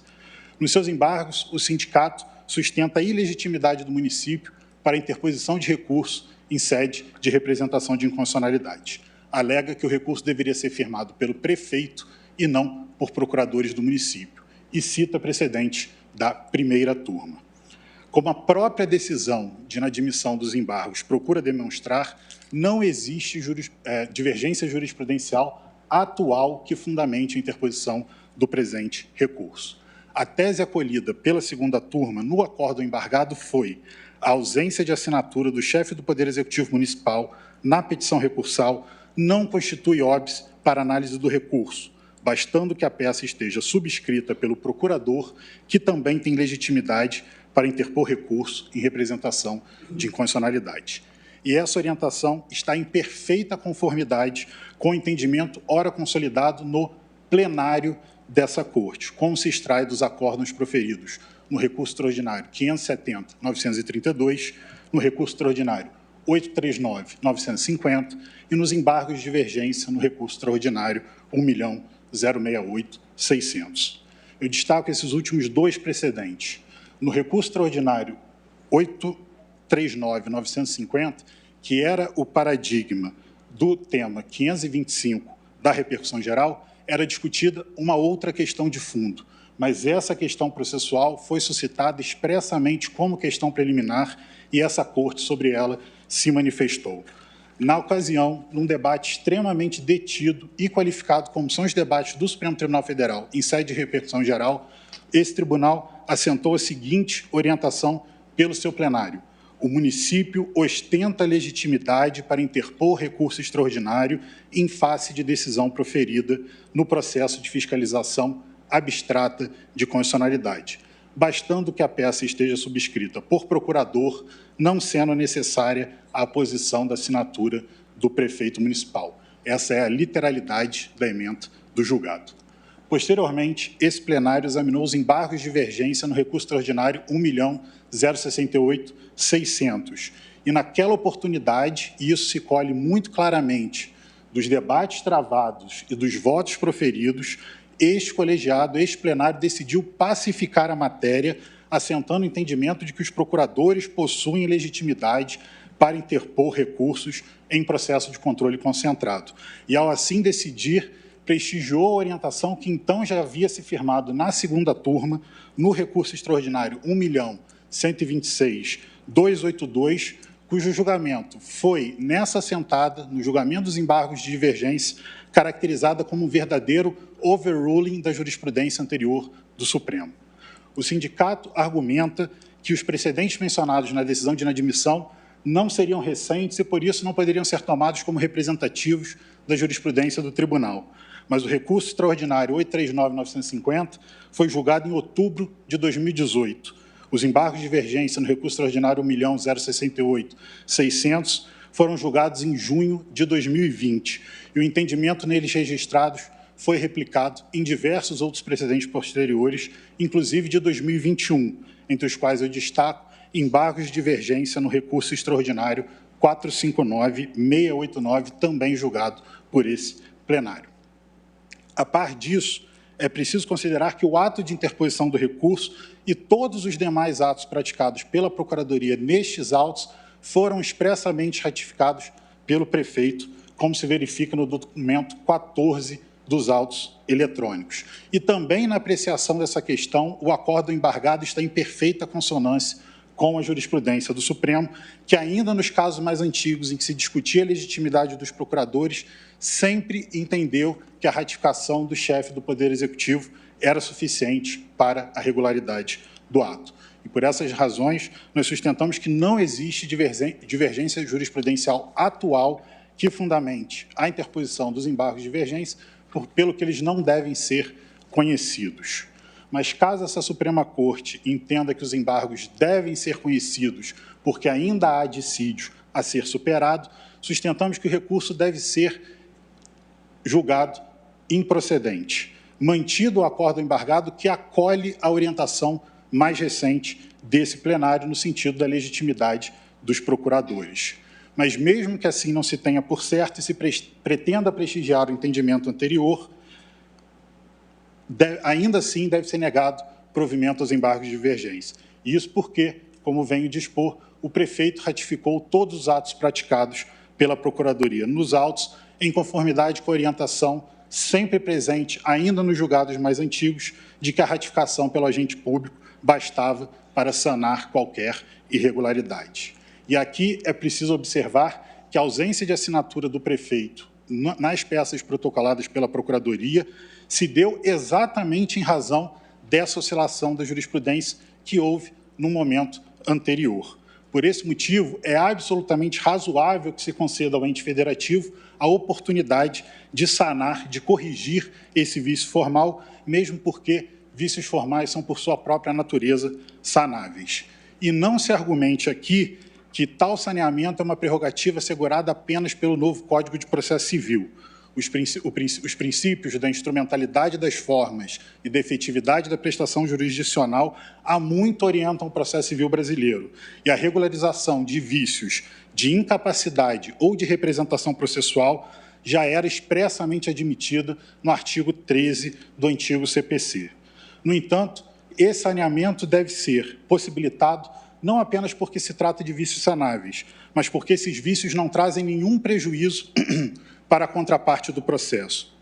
Nos seus embargos, o sindicato sustenta a ilegitimidade do município para a interposição de recurso em sede de representação de inconstitucionalidade. Alega que o recurso deveria ser firmado pelo prefeito e não por procuradores do município, e cita precedentes da primeira turma. Como a própria decisão de inadmissão dos embargos procura demonstrar, não existe divergência jurisprudencial atual que fundamente a interposição do presente recurso. A tese acolhida pela segunda turma no acordo embargado foi a ausência de assinatura do chefe do Poder Executivo Municipal na petição recursal não constitui óbice para análise do recurso, bastando que a peça esteja subscrita pelo procurador, que também tem legitimidade para interpor recurso em representação de inconstitucionalidade. E essa orientação está em perfeita conformidade com o entendimento ora consolidado no plenário dessa Corte, como se extrai dos acórdãos proferidos no recurso extraordinário 570.932, no recurso extraordinário 839.950 e nos embargos de divergência no recurso extraordinário 1.068.600. Eu destaco esses últimos dois precedentes. No recurso extraordinário 839.950, que era o paradigma do tema 525 da repercussão geral, era discutida uma outra questão de fundo, mas essa questão processual foi suscitada expressamente como questão preliminar e essa Corte sobre ela se manifestou. Na ocasião, num debate extremamente detido e qualificado, como são os debates do Supremo Tribunal Federal em sede de repercussão geral, esse tribunal assentou a seguinte orientação pelo seu plenário: o município ostenta legitimidade para interpor recurso extraordinário em face de decisão proferida no processo de fiscalização abstrata de constitucionalidade, bastando que a peça esteja subscrita por procurador, não sendo necessária a aposição da assinatura do prefeito municipal. Essa é a literalidade da ementa do julgado. Posteriormente, esse plenário examinou os embargos de divergência no recurso extraordinário 1.068.600. E naquela oportunidade, e isso se colhe muito claramente dos debates travados e dos votos proferidos, este colegiado, este plenário decidiu pacificar a matéria, assentando o entendimento de que os procuradores possuem legitimidade para interpor recursos em processo de controle concentrado. E, ao assim decidir, prestigiou a orientação que então já havia se firmado na segunda turma, no recurso extraordinário 1.126.282, cujo julgamento foi, nessa assentada, no julgamento dos embargos de divergência, caracterizada como um verdadeiro overruling da jurisprudência anterior do Supremo. O sindicato argumenta que os precedentes mencionados na decisão de inadmissão não seriam recentes e, por isso, não poderiam ser tomados como representativos da jurisprudência do tribunal. Mas o recurso extraordinário 839.950 foi julgado em outubro de 2018. Os embargos de divergência no recurso extraordinário 1.068.600 foram julgados em junho de 2020. E o entendimento neles registrados foi replicado em diversos outros precedentes posteriores, inclusive de 2021, entre os quais eu destaco embargos de divergência no recurso extraordinário 459.689, também julgado por esse plenário. A par disso, é preciso considerar que o ato de interposição do recurso e todos os demais atos praticados pela Procuradoria nestes autos foram expressamente ratificados pelo prefeito, como se verifica no documento 14 dos autos eletrônicos. E também na apreciação dessa questão, o acordo embargado está em perfeita consonância com a jurisprudência do Supremo, que ainda nos casos mais antigos em que se discutia a legitimidade dos procuradores, sempre entendeu que a ratificação do chefe do Poder Executivo era suficiente para a regularidade do ato. E por essas razões, nós sustentamos que não existe divergência jurisprudencial atual que fundamente a interposição dos embargos de divergência, pelo que eles não devem ser conhecidos. Mas caso essa Suprema Corte entenda que os embargos devem ser conhecidos porque ainda há dissídio a ser superado, sustentamos que o recurso deve ser julgado improcedente, mantido o acordo embargado que acolhe a orientação mais recente desse plenário no sentido da legitimidade dos procuradores. Mas mesmo que assim não se tenha por certo e se pretenda prestigiar o entendimento anterior, ainda assim deve ser negado provimento aos embargos de divergência. Isso porque, como venho de expor, o prefeito ratificou todos os atos praticados pela Procuradoria nos autos, em conformidade com a orientação sempre presente, ainda nos julgados mais antigos, de que a ratificação pelo agente público bastava para sanar qualquer irregularidade. E aqui é preciso observar que a ausência de assinatura do prefeito nas peças protocoladas pela Procuradoria se deu exatamente em razão dessa oscilação da jurisprudência que houve no momento anterior. Por esse motivo, é absolutamente razoável que se conceda ao ente federativo a oportunidade de sanar, de corrigir esse vício formal, mesmo porque vícios formais são, por sua própria natureza, sanáveis. E não se argumente aqui que tal saneamento é uma prerrogativa assegurada apenas pelo novo Código de Processo Civil. Os princípios da instrumentalidade das formas e da efetividade da prestação jurisdicional há muito orientam o processo civil brasileiro. E a regularização de vícios de incapacidade ou de representação processual já era expressamente admitida no artigo 13 do antigo CPC. No entanto, esse saneamento deve ser possibilitado não apenas porque se trata de vícios sanáveis, mas porque esses vícios não trazem nenhum prejuízo para a contraparte do processo.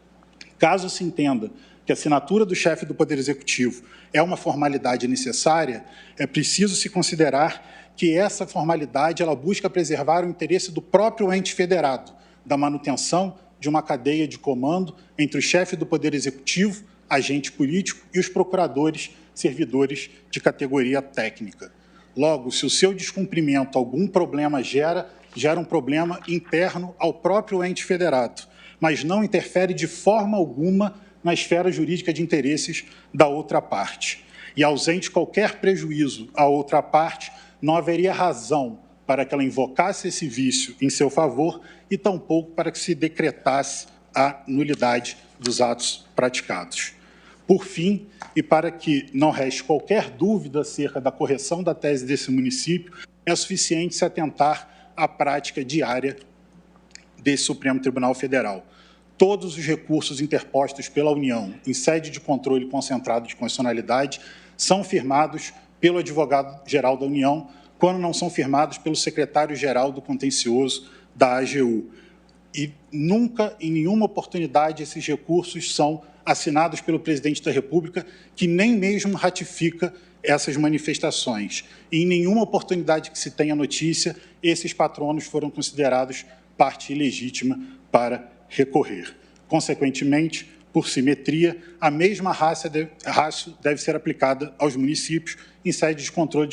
Caso se entenda que a assinatura do chefe do Poder Executivo é uma formalidade necessária, é preciso se considerar que essa formalidade ela busca preservar o interesse do próprio ente federado, da manutenção de uma cadeia de comando entre o chefe do Poder Executivo, agente político, e os procuradores, servidores de categoria técnica. Logo, se o seu descumprimento algum problema gera um problema interno ao próprio ente federado, mas não interfere de forma alguma na esfera jurídica de interesses da outra parte. E ausente qualquer prejuízo à outra parte, não haveria razão para que ela invocasse esse vício em seu favor e tampouco para que se decretasse a nulidade dos atos praticados. Por fim, e para que não reste qualquer dúvida acerca da correção da tese desse município, é suficiente se atentar à prática diária desse Supremo Tribunal Federal. Todos os recursos interpostos pela União em sede de controle concentrado de constitucionalidade são firmados pelo advogado-geral da União, quando não são firmados pelo secretário-geral do contencioso da AGU. E nunca, em nenhuma oportunidade, esses recursos são assinados pelo presidente da República, que nem mesmo ratifica essas manifestações. E em nenhuma oportunidade que se tenha notícia, esses patronos foram considerados parte ilegítima para recorrer. Consequentemente, por simetria, a mesma rácio deve ser aplicada aos municípios em sede de controle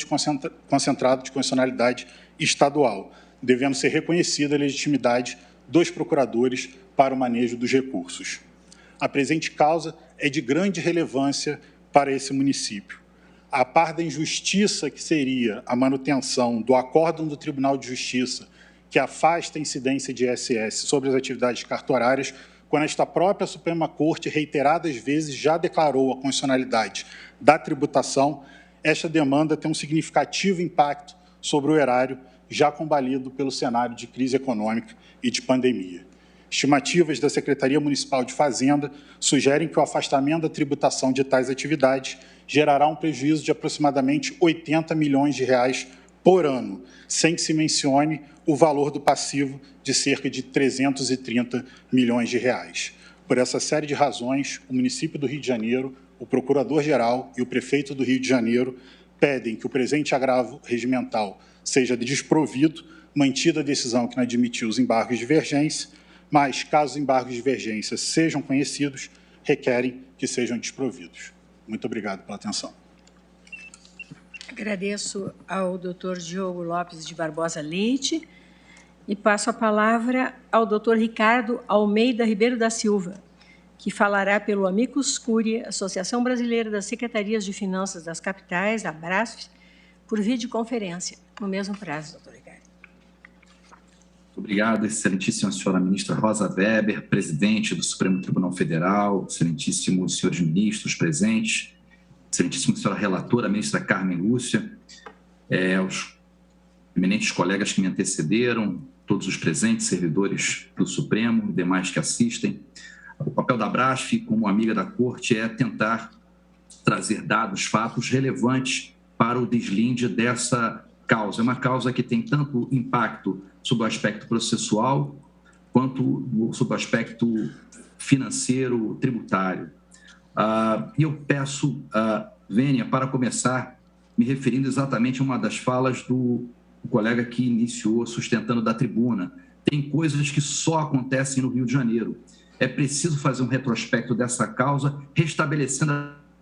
concentrado de constitucionalidade estadual, devendo ser reconhecida a legitimidade dos procuradores para o manejo dos recursos. A presente causa é de grande relevância para esse município. A par da injustiça que seria a manutenção do acórdão do Tribunal de Justiça, que afasta a incidência de ISS sobre as atividades cartorárias, quando esta própria Suprema Corte reiteradas vezes já declarou a constitucionalidade da tributação, esta demanda tem um significativo impacto sobre o erário já combalido pelo cenário de crise econômica e de pandemia. Estimativas da Secretaria Municipal de Fazenda sugerem que o afastamento da tributação de tais atividades gerará um prejuízo de aproximadamente 80 milhões de reais por ano, sem que se mencione o valor do passivo de cerca de 330 milhões de reais. Por essa série de razões, o município do Rio de Janeiro, o Procurador-Geral e o Prefeito do Rio de Janeiro pedem que o presente agravo regimental seja desprovido, mantida a decisão que não admitiu os embargos de divergência, mas, caso os embargos de divergência sejam conhecidos, requerem que sejam desprovidos. Muito obrigado pela atenção. Agradeço ao doutor Diogo Lopes de Barbosa Leite e passo a palavra ao doutor Ricardo Almeida Ribeiro da Silva, que falará pelo Amicus Curiae, Associação Brasileira das Secretarias de Finanças das Capitais, a ABRASF, por videoconferência, no mesmo prazo, doutor Ricardo. Muito obrigado, excelentíssima senhora ministra Rosa Weber, presidente do Supremo Tribunal Federal, excelentíssimos senhores ministros presentes, excelentíssima senhora relatora, ministra Carmen Lúcia, os eminentes colegas que me antecederam, todos os presentes, servidores do Supremo e demais que assistem. O papel da ABRASF, como amiga da Corte, é tentar trazer dados, fatos relevantes para o deslinde dessa causa. É uma causa que tem tanto impacto sob o aspecto processual quanto sob o aspecto financeiro, tributário. E eu peço, Vênia, para começar, me referindo exatamente a uma das falas do colega que iniciou sustentando da tribuna. Tem coisas que só acontecem no Rio de Janeiro. É preciso fazer um retrospecto dessa causa, restabelecendo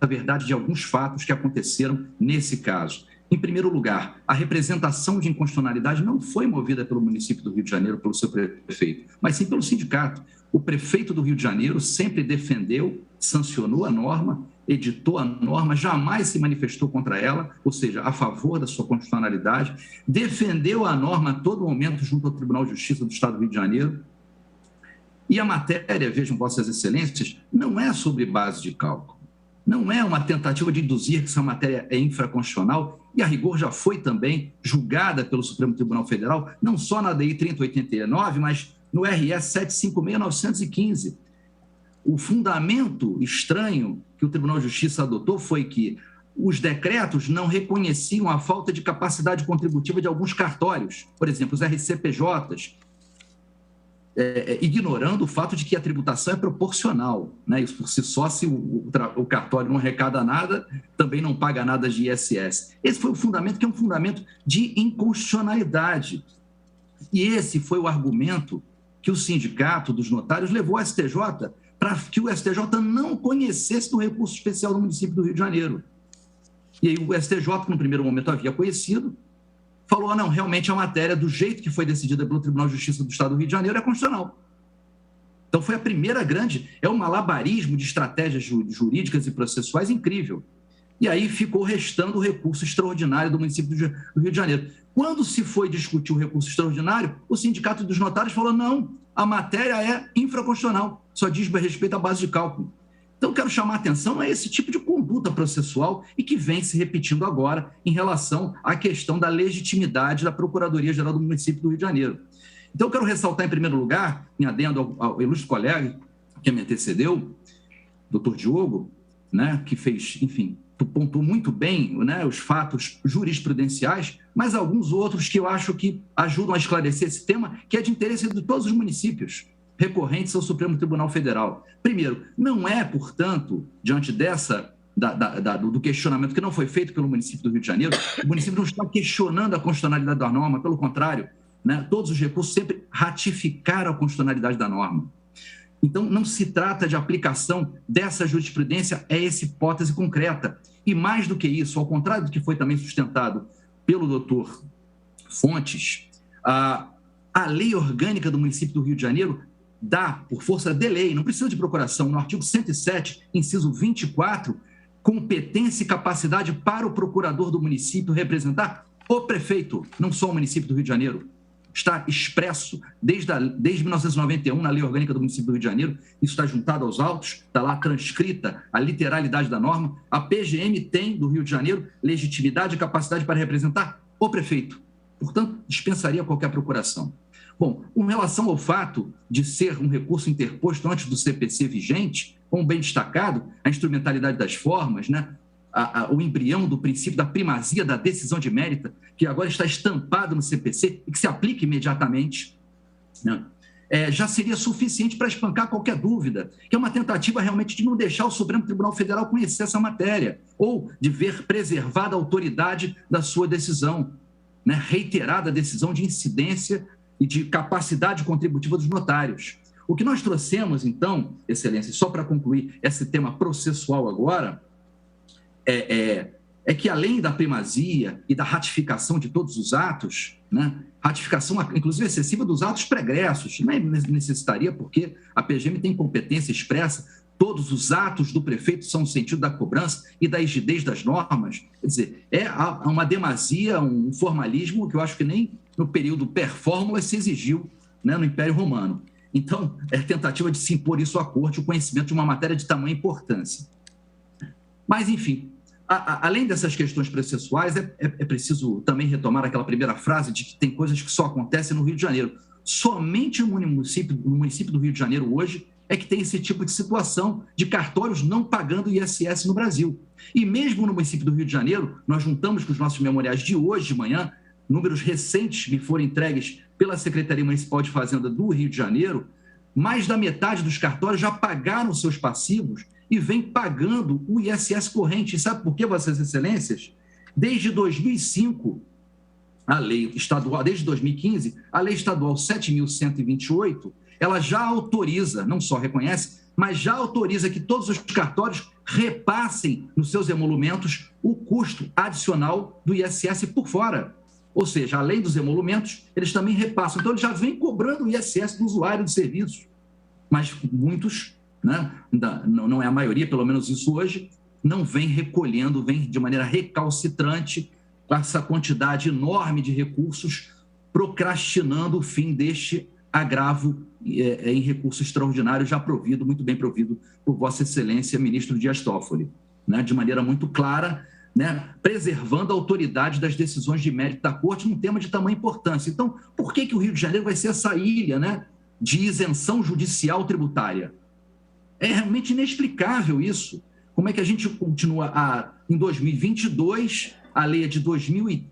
a verdade de alguns fatos que aconteceram nesse caso. Em primeiro lugar, a representação de inconstitucionalidade não foi movida pelo município do Rio de Janeiro, pelo seu prefeito, mas sim pelo sindicato. O prefeito do Rio de Janeiro sempre defendeu, sancionou a norma, editou a norma, jamais se manifestou contra ela, ou seja, a favor da sua constitucionalidade, defendeu a norma a todo momento junto ao Tribunal de Justiça do Estado do Rio de Janeiro. E a matéria, vejam Vossas Excelências, não é sobre base de cálculo. Não é uma tentativa de induzir que essa matéria é infraconstitucional e, a rigor, já foi também julgada pelo Supremo Tribunal Federal, não só na DI 3089, mas no RS 756/915. O fundamento estranho que o Tribunal de Justiça adotou foi que os decretos não reconheciam a falta de capacidade contributiva de alguns cartórios, por exemplo, os RCPJs, ignorando o fato de que a tributação é proporcional, né? Isso por si só, se o cartório não arrecada nada, também não paga nada de ISS. Esse foi o fundamento, que é um fundamento de inconstitucionalidade. E esse foi o argumento que o sindicato dos notários levou ao STJ para que o STJ não conhecesse do recurso especial do município do Rio de Janeiro. E aí o STJ, que no primeiro momento havia conhecido, falou, não, realmente a matéria, do jeito que foi decidida pelo Tribunal de Justiça do Estado do Rio de Janeiro, é constitucional. Então foi a primeira grande, é um malabarismo de estratégias jurídicas e processuais incrível. E aí ficou restando o recurso extraordinário do município do Rio de Janeiro. Quando se foi discutir o recurso extraordinário, o Sindicato dos Notários falou, não, a matéria é infraconstitucional, só diz respeito à base de cálculo. Então, quero chamar a atenção a esse tipo de conduta processual e que vem se repetindo agora em relação à questão da legitimidade da Procuradoria-Geral do município do Rio de Janeiro. Então, eu quero ressaltar, em primeiro lugar, em adendo ao ilustre colega que me antecedeu, doutor Diogo, né, que fez, enfim, pontuou muito bem, né, os fatos jurisprudenciais, mas alguns outros que eu acho que ajudam a esclarecer esse tema, que é de interesse de todos os municípios recorrentes ao Supremo Tribunal Federal. Primeiro, não é, portanto, diante dessa, do questionamento que não foi feito pelo município do Rio de Janeiro, o município não está questionando a constitucionalidade da norma, pelo contrário, né, todos os recursos sempre ratificaram a constitucionalidade da norma. Então, não se trata de aplicação dessa jurisprudência a essa hipótese concreta. E mais do que isso, ao contrário do que foi também sustentado pelo doutor Fontes, a lei orgânica do município do Rio de Janeiro dá, por força de lei, não precisa de procuração, no artigo 107, inciso 24, competência e capacidade para o procurador do município representar o prefeito, não só o município do Rio de Janeiro. Está expresso desde 1991 na lei orgânica do município do Rio de Janeiro, isso está juntado aos autos, está lá transcrita a literalidade da norma. A PGM tem, do Rio de Janeiro, legitimidade e capacidade para representar o prefeito. Portanto, dispensaria qualquer procuração. Bom, com relação ao fato de ser um recurso interposto antes do CPC vigente, como bem destacado, a instrumentalidade das formas, né? O embrião do princípio da primazia da decisão de mérito, que agora está estampado no CPC e que se aplica imediatamente, né? Já seria suficiente para espancar qualquer dúvida, que é uma tentativa realmente de não deixar o Supremo Tribunal Federal conhecer essa matéria, ou de ver preservada a autoridade da sua decisão, né? Reiterada a decisão de incidência e de capacidade contributiva dos notários. O que nós trouxemos, então, Excelência, só para concluir esse tema processual agora, é que além da primazia e da ratificação de todos os atos, né, ratificação, inclusive excessiva, dos atos pregressos, nem necessitaria, porque a PGM tem competência expressa, todos os atos do prefeito são no sentido da cobrança e da rigidez das normas. Quer dizer, é uma demasia, um formalismo que eu acho que nem no período per-fórmula se exigiu, né, no Império Romano. Então, é tentativa de se impor isso à corte, o conhecimento de uma matéria de tamanha importância. Mas, enfim, além dessas questões processuais, é preciso também retomar aquela primeira frase de que tem coisas que só acontecem no Rio de Janeiro. Somente no município do Rio de Janeiro hoje é que tem esse tipo de situação de cartórios não pagando ISS no Brasil. E mesmo no município do Rio de Janeiro, nós juntamos com os nossos memoriais de hoje de manhã, números recentes que foram entregues pela Secretaria Municipal de Fazenda do Rio de Janeiro, mais da metade dos cartórios já pagaram seus passivos e vem pagando o ISS corrente. E sabe por quê, Vossas Excelências? Desde 2005, a lei estadual, desde 2015, a lei estadual 7.128, ela já autoriza, não só reconhece, mas já autoriza que todos os cartórios repassem nos seus emolumentos o custo adicional do ISS por fora. Ou seja, além dos emolumentos, eles também repassam. Então, eles já vêm cobrando o ISS do usuário de serviços. Mas muitos, né, não é a maioria, pelo menos isso hoje, não vem recolhendo, vem de maneira recalcitrante essa quantidade enorme de recursos, procrastinando o fim deste agravo em recurso extraordinário já provido, muito bem provido por Vossa Excelência, ministro Dias Toffoli, né, de maneira muito clara, né, preservando a autoridade das decisões de mérito da Corte num tema de tamanha importância. Então, por que o Rio de Janeiro vai ser essa ilha, né, de isenção judicial tributária? É realmente inexplicável isso. Como é que a gente continua em 2022, a lei é de 2000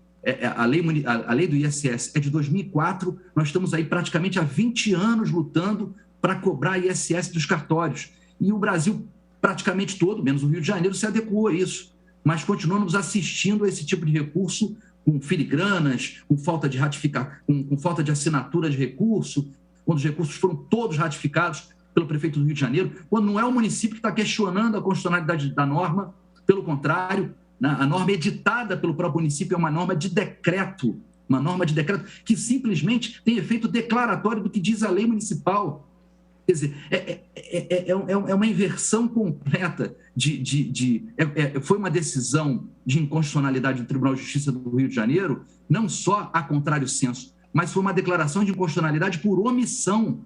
a lei do ISS é de 2004, nós estamos aí praticamente há 20 anos lutando para cobrar ISS dos cartórios. E o Brasil praticamente todo, menos o Rio de Janeiro, se adequou a isso. Mas continuamos assistindo a esse tipo de recurso com filigranas, com falta de ratificação, com falta de assinatura de recurso, quando os recursos foram todos ratificados pelo prefeito do Rio de Janeiro, quando não é o município que está questionando a constitucionalidade da norma, pelo contrário, a norma editada pelo próprio município é uma norma de decreto que simplesmente tem efeito declaratório do que diz a lei municipal. Quer dizer, é uma inversão completa foi uma decisão de inconstitucionalidade do Tribunal de Justiça do Rio de Janeiro, não só a contrário senso, mas foi uma declaração de inconstitucionalidade por omissão.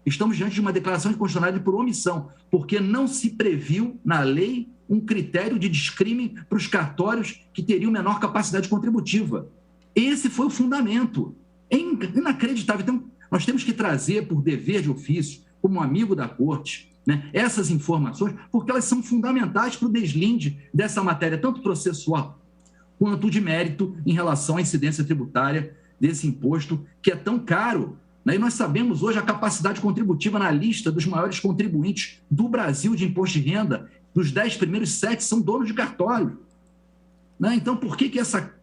Estamos diante de uma declaração de inconstitucionalidade por omissão, porque não se previu na lei um critério de descrime para os cartórios que teriam menor capacidade contributiva. Esse foi o fundamento. É inacreditável. Então, nós temos que trazer, por dever de ofício, como amigo da Corte, né, essas informações, porque elas são fundamentais para o deslinde dessa matéria, tanto processual quanto de mérito, em relação à incidência tributária desse imposto, que é tão caro. E nós sabemos hoje a capacidade contributiva na lista dos maiores contribuintes do Brasil de imposto de renda, dos 10 primeiros 7 são donos de cartório. Então, por que essa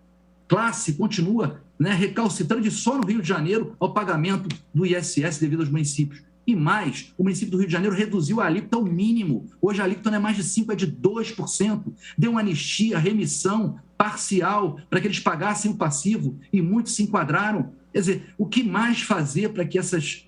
classe continua, né, recalcitrante só no Rio de Janeiro ao pagamento do ISS devido aos municípios? E mais, o município do Rio de Janeiro reduziu a alíquota ao mínimo. Hoje a alíquota não é mais de 5%, é de 2%. Deu anistia, remissão parcial para que eles pagassem o passivo e muitos se enquadraram. Quer dizer, o que mais fazer para que essas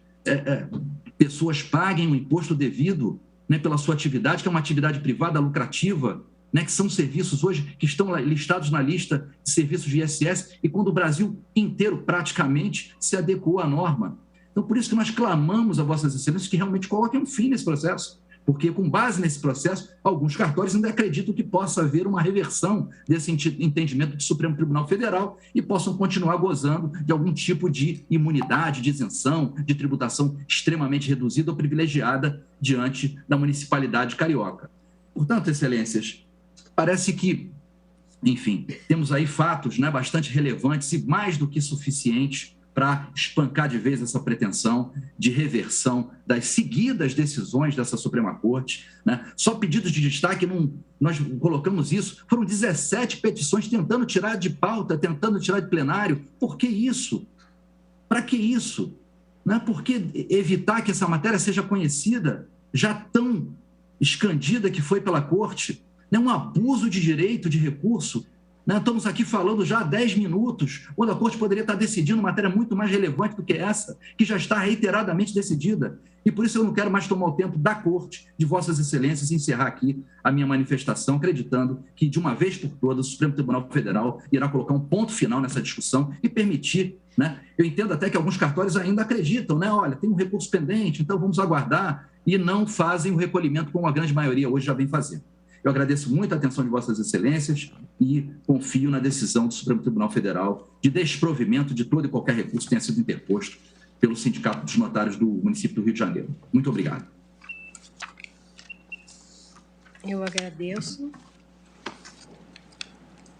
pessoas paguem o imposto devido, né, pela sua atividade, que é uma atividade privada lucrativa, né, que são serviços hoje que estão listados na lista de serviços de ISS e quando o Brasil inteiro praticamente se adequou à norma. Então, por isso que nós clamamos a Vossas Excelências que realmente coloquem um fim nesse processo, porque com base nesse processo, alguns cartórios ainda acreditam que possa haver uma reversão desse entendimento do Supremo Tribunal Federal e possam continuar gozando de algum tipo de imunidade, de isenção, de tributação extremamente reduzida ou privilegiada diante da municipalidade carioca. Portanto, Excelências, parece que, enfim, temos aí fatos, né, bastante relevantes e mais do que suficientes para espancar de vez essa pretensão de reversão das seguidas decisões dessa Suprema Corte, né? Só pedidos de destaque, nós colocamos isso, foram 17 petições tentando tirar de pauta, tentando tirar de plenário. Por que isso? Para que isso? Né? Por que evitar que essa matéria seja conhecida, já tão escandida que foi pela Corte? É um abuso de direito, de recurso. Estamos aqui falando já há 10 minutos, quando a Corte poderia estar decidindo uma matéria muito mais relevante do que essa, que já está reiteradamente decidida. E por isso eu não quero mais tomar o tempo da Corte, de Vossas Excelências, e encerrar aqui a minha manifestação, acreditando que, de uma vez por todas, o Supremo Tribunal Federal irá colocar um ponto final nessa discussão e permitir, né? Eu entendo até que alguns cartórios ainda acreditam, né? Olha, tem um recurso pendente, então vamos aguardar, e não fazem o recolhimento como a grande maioria hoje já vem fazendo. Eu agradeço muito a atenção de Vossas Excelências e confio na decisão do Supremo Tribunal Federal de desprovimento de todo e qualquer recurso que tenha sido interposto pelo Sindicato dos Notários do município do Rio de Janeiro. Muito obrigado. Eu agradeço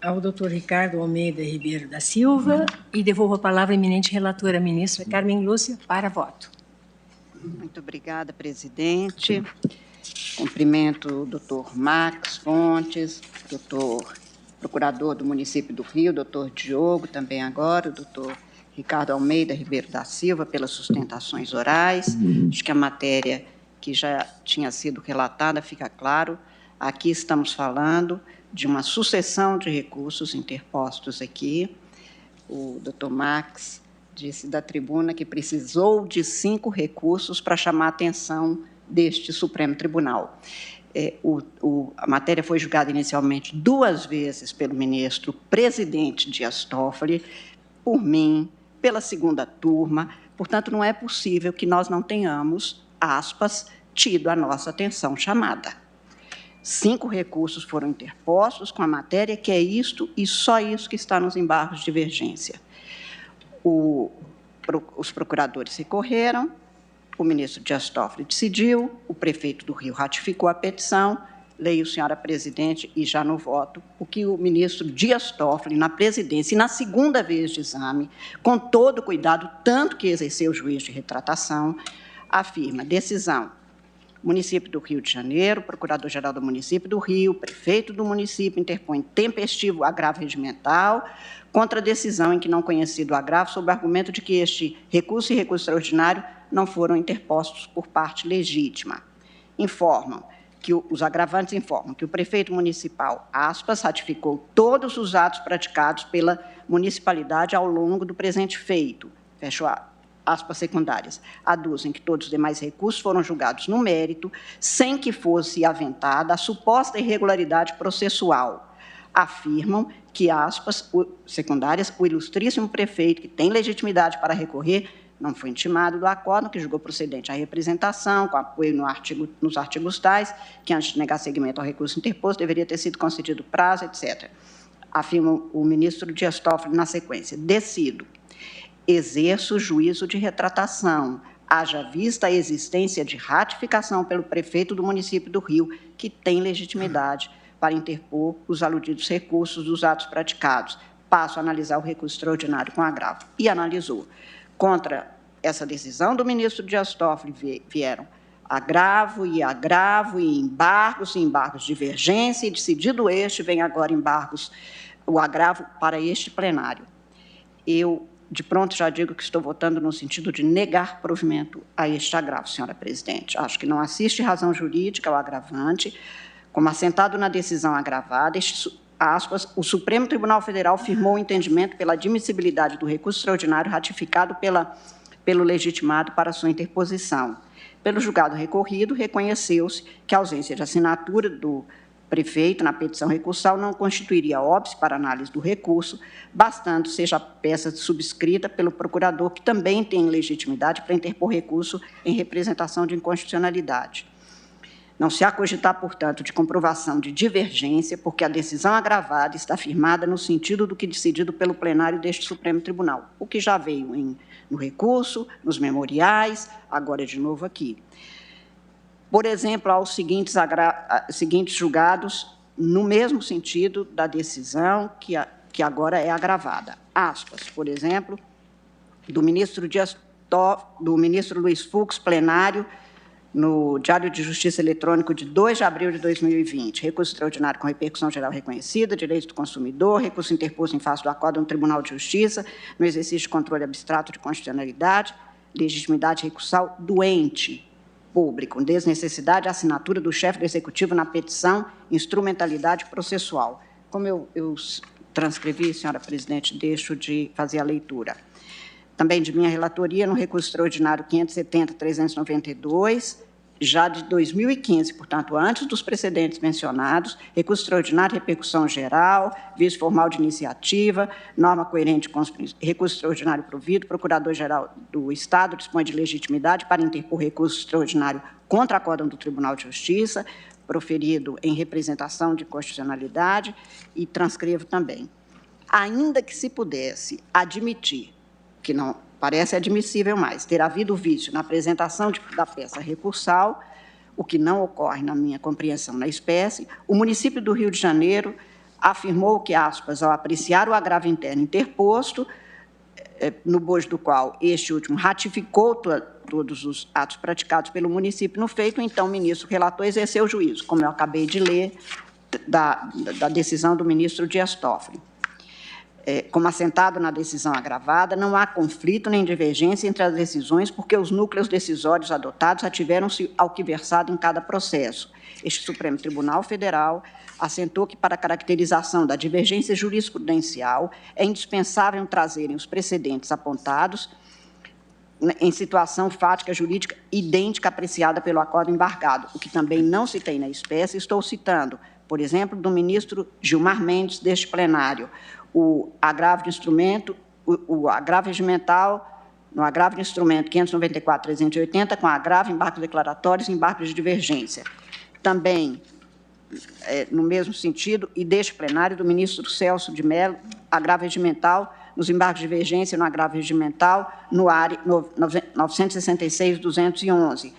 ao doutor Ricardo Almeida Ribeiro da Silva e devolvo a palavra à eminente relatora, ministra Carmen Lúcia, para voto. Muito obrigada, presidente. Cumprimento o doutor Max Fontes, doutor procurador do município do Rio, doutor Diogo, também agora, o doutor Ricardo Almeida Ribeiro da Silva, pelas sustentações orais. Acho que a matéria que já tinha sido relatada fica claro. Aqui estamos falando de uma sucessão de recursos interpostos aqui. O doutor Max disse da tribuna que precisou de 5 recursos para chamar a atenção deste Supremo Tribunal. A matéria foi julgada inicialmente 2 vezes pelo ministro presidente Dias Toffoli, por mim, pela segunda turma, portanto, não é possível que nós não tenhamos, aspas, tido a nossa atenção chamada. 5 recursos foram interpostos com a matéria, que é isto e só isso que está nos embargos de divergência. Os procuradores recorreram, o ministro Dias Toffoli decidiu, o prefeito do Rio ratificou a petição, leio, senhora presidente, e já no voto, o que o ministro Dias Toffoli, na presidência e na segunda vez de exame, com todo cuidado, tanto que exerceu o juiz de retratação, afirma: decisão, município do Rio de Janeiro, procurador-geral do município do Rio, prefeito do município interpõe tempestivo agravo regimental contra a decisão em que não conhecido o agravo, sob o argumento de que este recurso e recurso extraordinário não foram interpostos por parte legítima. Os agravantes informam que o prefeito municipal, aspas, ratificou todos os atos praticados pela municipalidade ao longo do presente feito, fecho aspas secundárias, aduzem que todos os demais recursos foram julgados no mérito, sem que fosse aventada a suposta irregularidade processual. Afirmam que, aspas secundárias, o ilustríssimo prefeito, que tem legitimidade para recorrer, não foi intimado do acórdão, que julgou procedente a representação, com apoio nos artigos tais, que antes de negar seguimento ao recurso interposto, deveria ter sido concedido prazo, etc. Afirma o ministro Dias Toffoli na sequência: decido, exerço o juízo de retratação, haja vista a existência de ratificação pelo prefeito do município do Rio, que tem legitimidade para interpor os aludidos recursos dos atos praticados. Passo a analisar o recurso extraordinário com agravo. E analisou. Contra essa decisão do ministro Dias Toffoli vieram agravo e embargos de divergência, e decidido este, vem agora o agravo para este plenário. Eu, de pronto, já digo que estou votando no sentido de negar provimento a este agravo, senhora presidente. Acho que não assiste razão jurídica ao agravante, como assentado na decisão agravada, aspas, o Supremo Tribunal Federal firmou o entendimento pela admissibilidade do recurso extraordinário ratificado pelo legitimado para sua interposição. Pelo julgado recorrido, reconheceu-se que a ausência de assinatura do prefeito na petição recursal não constituiria óbice para análise do recurso, bastando seja a peça subscrita pelo procurador, que também tem legitimidade para interpor recurso em representação de inconstitucionalidade. Não se há cogitar, portanto, de comprovação de divergência, porque a decisão agravada está firmada no sentido do que decidido pelo plenário deste Supremo Tribunal, o que já veio no recurso, nos memoriais, agora de novo aqui. Por exemplo, aos seguintes julgados, no mesmo sentido da decisão que agora é agravada. Aspas, por exemplo, do ministro Luiz Fux, plenário, no Diário de Justiça Eletrônico de 2 de abril de 2020, recurso extraordinário com repercussão geral reconhecida, direito do consumidor, recurso interposto em face do acórdão no Tribunal de Justiça, no exercício de controle abstrato de constitucionalidade, legitimidade recursal doente, público, desnecessidade, assinatura do chefe do Executivo na petição, instrumentalidade processual. Como eu transcrevi, senhora presidente, deixo de fazer a leitura. Também de minha relatoria, no recurso extraordinário 570.392, já de 2015, portanto, antes dos precedentes mencionados, recurso extraordinário, repercussão geral, vício formal de iniciativa, norma coerente com os recurso extraordinário provido, procurador-geral do Estado dispõe de legitimidade para interpor recurso extraordinário contra acórdão do Tribunal de Justiça, proferido em representação de constitucionalidade, e transcrevo também. Ainda que se pudesse admitir, que não parece admissível mais, ter havido vício na apresentação da peça recursal, o que não ocorre na minha compreensão na espécie, o município do Rio de Janeiro afirmou que, aspas, ao apreciar o agravo interno interposto, no bojo do qual este último ratificou todos os atos praticados pelo município no feito, então o ministro relator exerceu o juízo, como eu acabei de ler da decisão do ministro Dias Toffoli. Como assentado na decisão agravada, não há conflito nem divergência entre as decisões, porque os núcleos decisórios adotados ativeram-se ao que versado em cada processo. Este Supremo Tribunal Federal assentou que, para a caracterização da divergência jurisprudencial, é indispensável trazerem os precedentes apontados em situação fática jurídica idêntica apreciada pelo acordo embargado, o que também não se tem na espécie. Estou citando, por exemplo, do ministro Gilmar Mendes, deste plenário, o agravo de instrumento, o agravo regimental, no agravo de instrumento 594.380, com agravo, embargos declaratórios e embargos de divergência. Também, no mesmo sentido, e deste plenário, do ministro Celso de Mello, agravo regimental, nos embargos de divergência no agravo regimental, no ARE 966.211,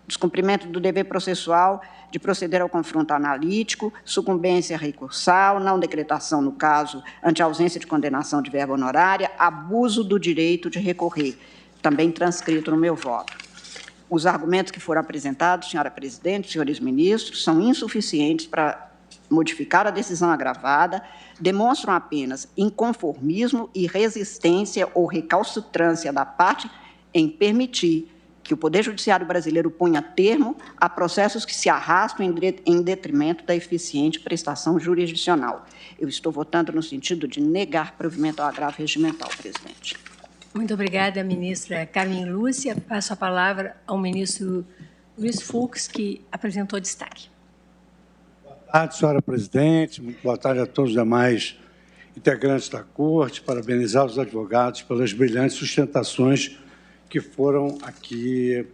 descumprimento do dever processual de proceder ao confronto analítico, sucumbência recursal, não decretação no caso ante ausência de condenação de verba honorária, abuso do direito de recorrer, também transcrito no meu voto. Os argumentos que foram apresentados, senhora presidente, senhores ministros, são insuficientes para modificar a decisão agravada, demonstram apenas inconformismo e resistência ou recalcitrância da parte em permitir que o Poder Judiciário brasileiro ponha termo a processos que se arrastam em detrimento da eficiente prestação jurisdicional. Eu estou votando no sentido de negar provimento ao agravo regimental, presidente. Muito obrigada, ministra Carmen Lúcia. Passo a palavra ao ministro Luiz Fux, que apresentou destaque. Boa tarde, senhora presidente. Muito boa tarde a todos os demais integrantes da Corte. Parabenizar os advogados pelas brilhantes sustentações que foram aqui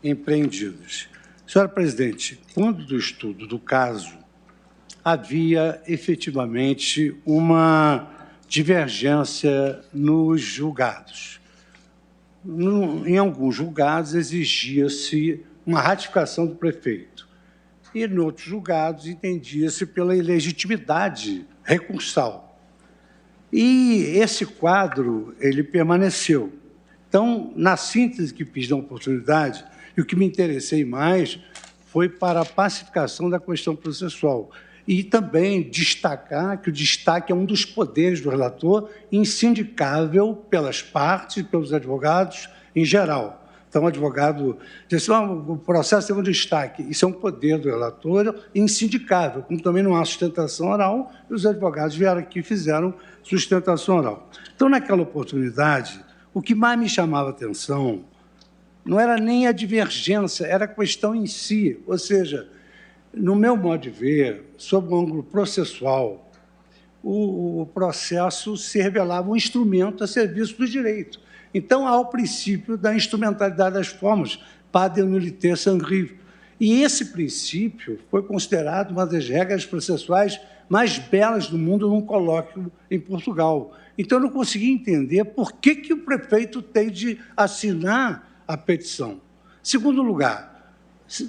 empreendidos. Senhora presidente, quando do estudo do caso, havia efetivamente uma divergência nos julgados. Em alguns julgados exigia-se uma ratificação do prefeito e, em outros julgados, entendia-se pela ilegitimidade recursal. E esse quadro ele permaneceu. Então, na síntese que fiz da oportunidade, e o que me interessei mais foi para a pacificação da questão processual. E também destacar que o destaque é um dos poderes do relator, insindicável pelas partes e pelos advogados em geral. Então, o advogado diz assim, o processo tem um destaque. Isso é um poder do relator insindicável, como também não há sustentação oral, e os advogados vieram aqui e fizeram sustentação oral. Então, naquela oportunidade, o que mais me chamava a atenção não era nem a divergência, era a questão em si. Ou seja, no meu modo de ver, sob o ângulo processual, o processo se revelava um instrumento a serviço do direito. Então, há o princípio da instrumentalidade das formas, pas de nullité sans griffe. E esse princípio foi considerado uma das regras processuais mais belas do mundo num colóquio em Portugal. Então, eu não consegui entender por que o prefeito tem de assinar a petição. Segundo lugar,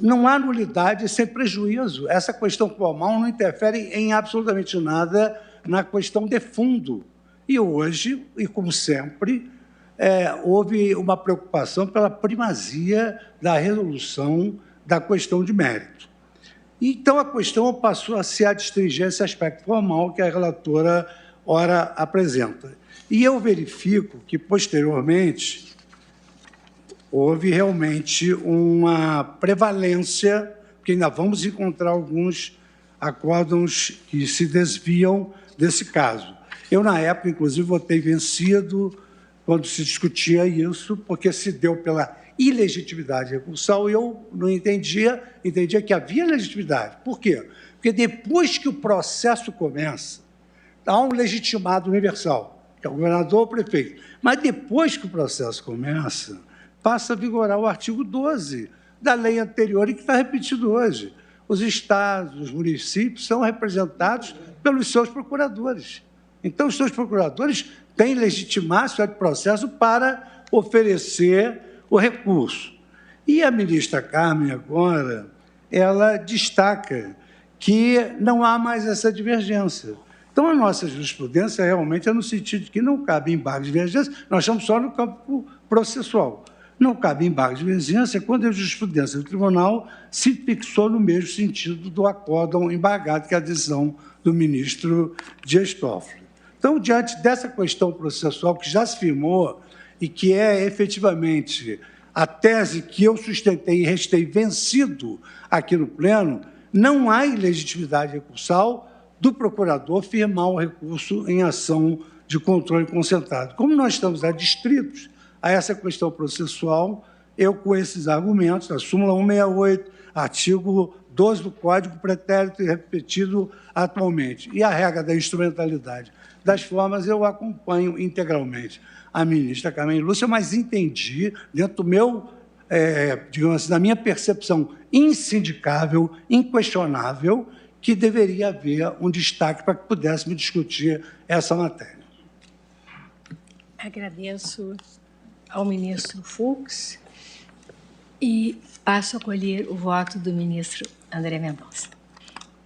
não há nulidade sem prejuízo. Essa questão formal não interfere em absolutamente nada na questão de fundo. E hoje, e como sempre, houve uma preocupação pela primazia da resolução da questão de mérito. Então, a questão passou a se adstringir esse aspecto formal que a relatora ora apresenta. E eu verifico que, posteriormente, houve realmente uma prevalência, porque ainda vamos encontrar alguns acórdãos que se desviam desse caso. Eu, na época, inclusive, votei vencido quando se discutia isso, porque se deu pela ilegitimidade recursal, e eu não entendia que havia legitimidade. Por quê? Porque depois que o processo começa, há um legitimado universal, que é o governador ou o prefeito. Mas depois que o processo começa, passa a vigorar o artigo 12 da lei anterior, e que está repetido hoje. Os estados, os municípios são representados pelos seus procuradores. Então, os seus procuradores têm legitimácia de processo para oferecer o recurso. E a ministra Carmen, agora, ela destaca que não há mais essa divergência. Então, a nossa jurisprudência realmente é no sentido de que não cabe embargo de divergência, nós estamos só no campo processual. Não cabe embargo de divergência quando a jurisprudência do tribunal se fixou no mesmo sentido do acórdão embargado, que é a decisão do ministro Dias Toffoli. Então, diante dessa questão processual que já se firmou e que é efetivamente a tese que eu sustentei e restei vencido aqui no pleno, não há ilegitimidade recursal do procurador firmar o recurso em ação de controle concentrado. Como nós estamos adstritos a essa questão processual, eu, com esses argumentos, a súmula 168, artigo 12 do Código, pretérito e repetido atualmente, e a regra da instrumentalidade das formas, eu acompanho integralmente a ministra Carmen Lúcia, mas entendi, dentro do meu, digamos assim, da minha percepção insindicável, inquestionável, que deveria haver um destaque para que pudéssemos discutir essa matéria. Agradeço ao ministro Fux e passo a colher o voto do ministro André Mendonça.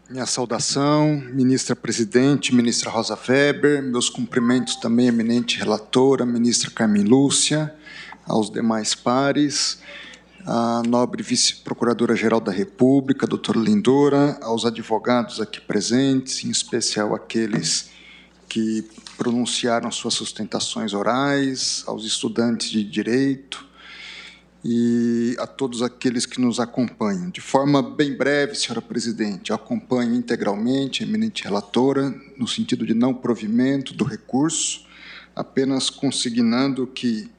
Minha saudação, ministra presidente, ministra Rosa Weber, meus cumprimentos também à eminente relatora, ministra Carmen Lúcia, aos demais pares, à nobre vice-procuradora-geral da República, doutora Lindora, aos advogados aqui presentes, em especial aqueles que pronunciaram suas sustentações orais, aos estudantes de Direito e a todos aqueles que nos acompanham. De forma bem breve, senhora presidente, eu acompanho integralmente a eminente relatora, no sentido de não provimento do recurso, apenas consignando que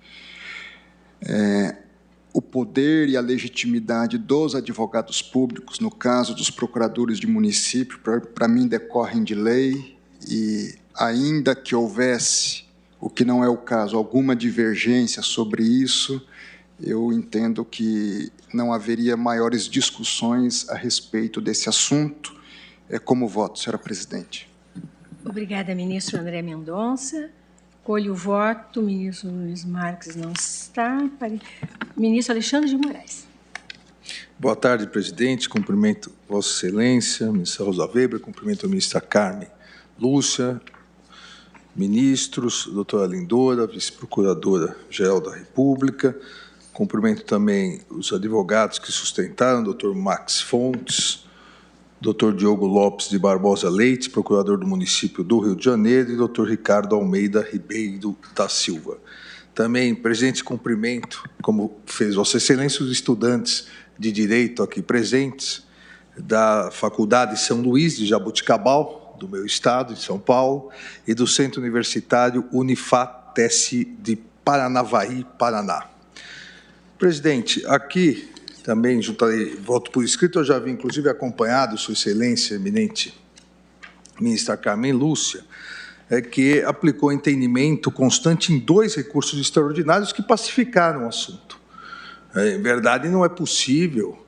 o poder e a legitimidade dos advogados públicos, no caso dos procuradores de município, para mim decorrem de lei, e ainda que houvesse, o que não é o caso, alguma divergência sobre isso, eu entendo que não haveria maiores discussões a respeito desse assunto. Como voto, senhora presidente. Obrigada, ministro André Mendonça. Colho o voto, o ministro Luiz Marques não está. Ministro Alexandre de Moraes. Boa tarde, presidente. Cumprimento Vossa Excelência, ministra Rosa Weber, cumprimento a ministra Carmen Lúcia, ministros, doutora Lindora, vice-procuradora-geral da República, cumprimento também os advogados que sustentaram, doutor Max Fontes, doutor Diogo Lopes de Barbosa Leite, procurador do município do Rio de Janeiro, e doutor Ricardo Almeida Ribeiro da Silva. Também, presidente, cumprimento, como fez Vossa Excelência, os estudantes de Direito aqui presentes, da Faculdade São Luís de Jaboticabal, do meu estado, de São Paulo, e do Centro Universitário Unifatesc de Paranavaí, Paraná. Presidente, aqui também juntarei voto por escrito, eu já havia inclusive acompanhado Sua Excelência, eminente ministra Carmen Lúcia, que aplicou entendimento constante em 2 recursos extraordinários que pacificaram o assunto. Em verdade, não é possível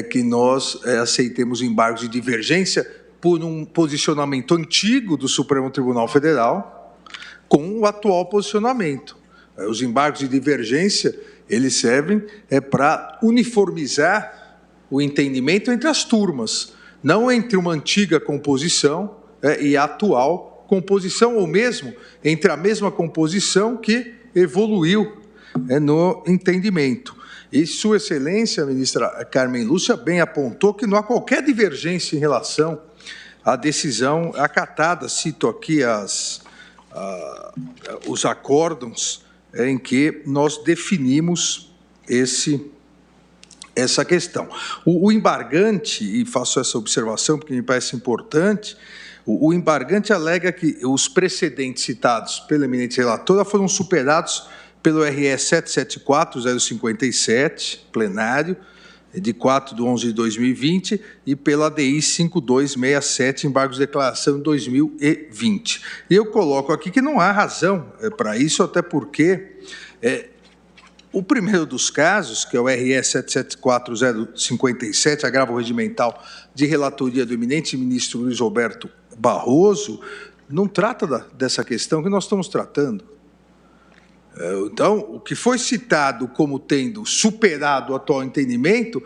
que nós aceitemos embargos de divergência por um posicionamento antigo do Supremo Tribunal Federal com o atual posicionamento. Os embargos de divergência, eles servem para uniformizar o entendimento entre as turmas, não entre uma antiga composição e a atual composição, ou mesmo entre a mesma composição que evoluiu no entendimento. E Sua Excelência, a ministra Carmen Lúcia, bem apontou que não há qualquer divergência em relação à decisão acatada, cito aqui os acórdãos em que nós definimos essa questão. O embargante, e faço essa observação porque me parece importante, o embargante alega que os precedentes citados pela eminente relatora foram superados pelo RE 774057, plenário, de 4/11/2020, e pela DI 5267, embargos de declaração de 2020. E eu coloco aqui que não há razão para isso, até porque o primeiro dos casos, que é o RE 774057, agravo regimental de relatoria do eminente ministro Luiz Roberto Barroso, não trata dessa questão que nós estamos tratando. Então, o que foi citado como tendo superado o atual entendimento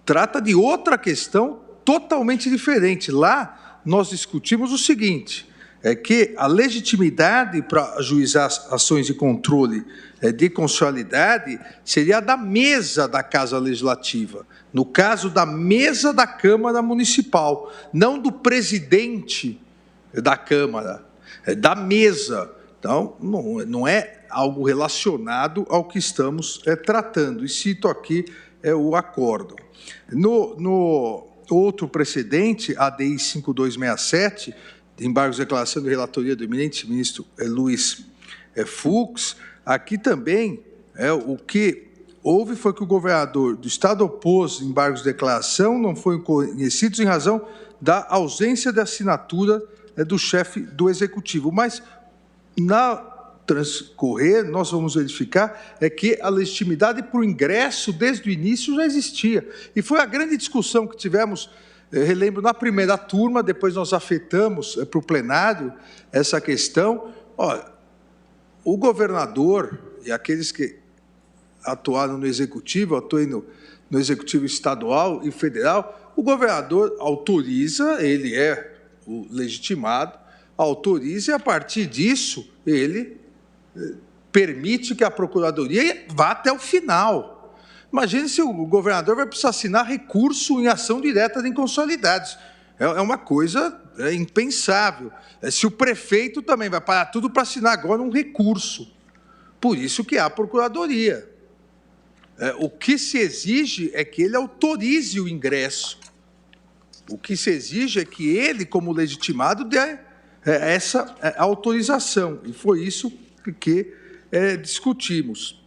trata de outra questão totalmente diferente. Lá, nós discutimos o seguinte, é que a legitimidade para ajuizar ações de controle de constitucionalidade seria a da mesa da Casa Legislativa, no caso da mesa da Câmara Municipal, não do presidente da Câmara, é da mesa. Então, não é algo relacionado ao que estamos tratando. E cito aqui o acórdão. No outro precedente, a DI 5267, de embargos de declaração de relatoria do eminente ministro Luiz Fux, aqui também o que houve foi que o governador do Estado opôs embargos de declaração, não foram conhecidos em razão da ausência de assinatura do chefe do Executivo. Mas, na transcorrer, nós vamos verificar que a legitimidade para o ingresso, desde o início, já existia. E foi a grande discussão que tivemos, relembro, na primeira turma, depois nós afetamos para o plenário essa questão. Olha, o governador e aqueles que atuaram no Executivo, atuei no Executivo estadual e federal, o governador autoriza, ele é o legitimado, autoriza e, a partir disso, ele permite que a Procuradoria vá até o final. Imagine se o governador vai precisar assinar recurso em ação direta de inconstitucionalidades. É uma coisa impensável. Se o prefeito também vai parar tudo para assinar agora um recurso. Por isso que há a Procuradoria. O que se exige é que ele autorize o ingresso. O que se exige é que ele, como legitimado, dê essa autorização. E foi isso que discutimos.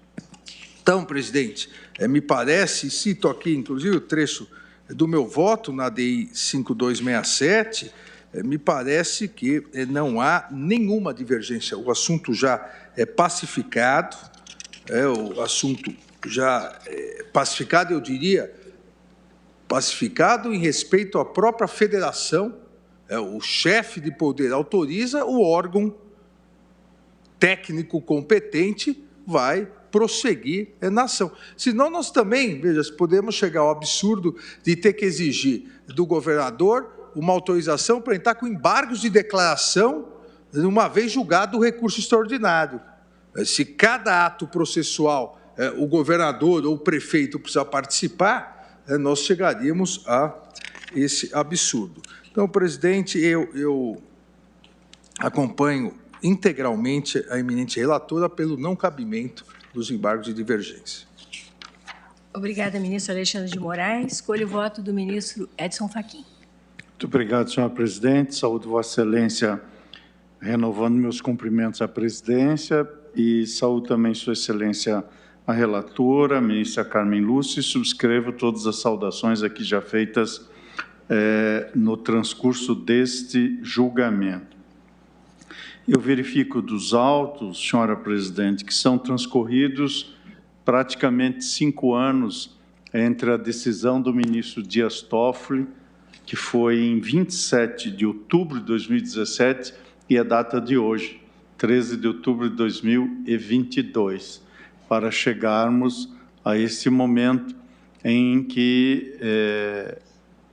Então, presidente, me parece, cito aqui, inclusive, o trecho do meu voto na DI 5267, me parece que não há nenhuma divergência. O assunto já é pacificado, o assunto já pacificado, eu diria, pacificado em respeito à própria federação. O chefe de poder autoriza, o órgão técnico competente vai prosseguir na ação. Senão nós também, veja, podemos chegar ao absurdo de ter que exigir do governador uma autorização para entrar com embargos de declaração, uma vez julgado o recurso extraordinário. Se cada ato processual o governador ou o prefeito precisar participar, nós chegaríamos a esse absurdo. Então, presidente, eu acompanho integralmente a eminente relatora pelo não cabimento dos embargos de divergência. Obrigada, ministro Alexandre de Moraes. Escolho o voto do ministro Edson Fachin. Muito obrigado, senhora presidente. Saúdo Vossa Excelência, renovando meus cumprimentos à presidência, e saúdo também Sua Excelência, a relatora, a ministra Carmen Lúcia, e subscrevo todas as saudações aqui já feitas no transcurso deste julgamento. Eu verifico dos autos, senhora presidente, que são transcorridos praticamente 5 anos entre a decisão do ministro Dias Toffoli, que foi em 27 de outubro de 2017, e a data de hoje, 13 de outubro de 2022, para chegarmos a esse momento em que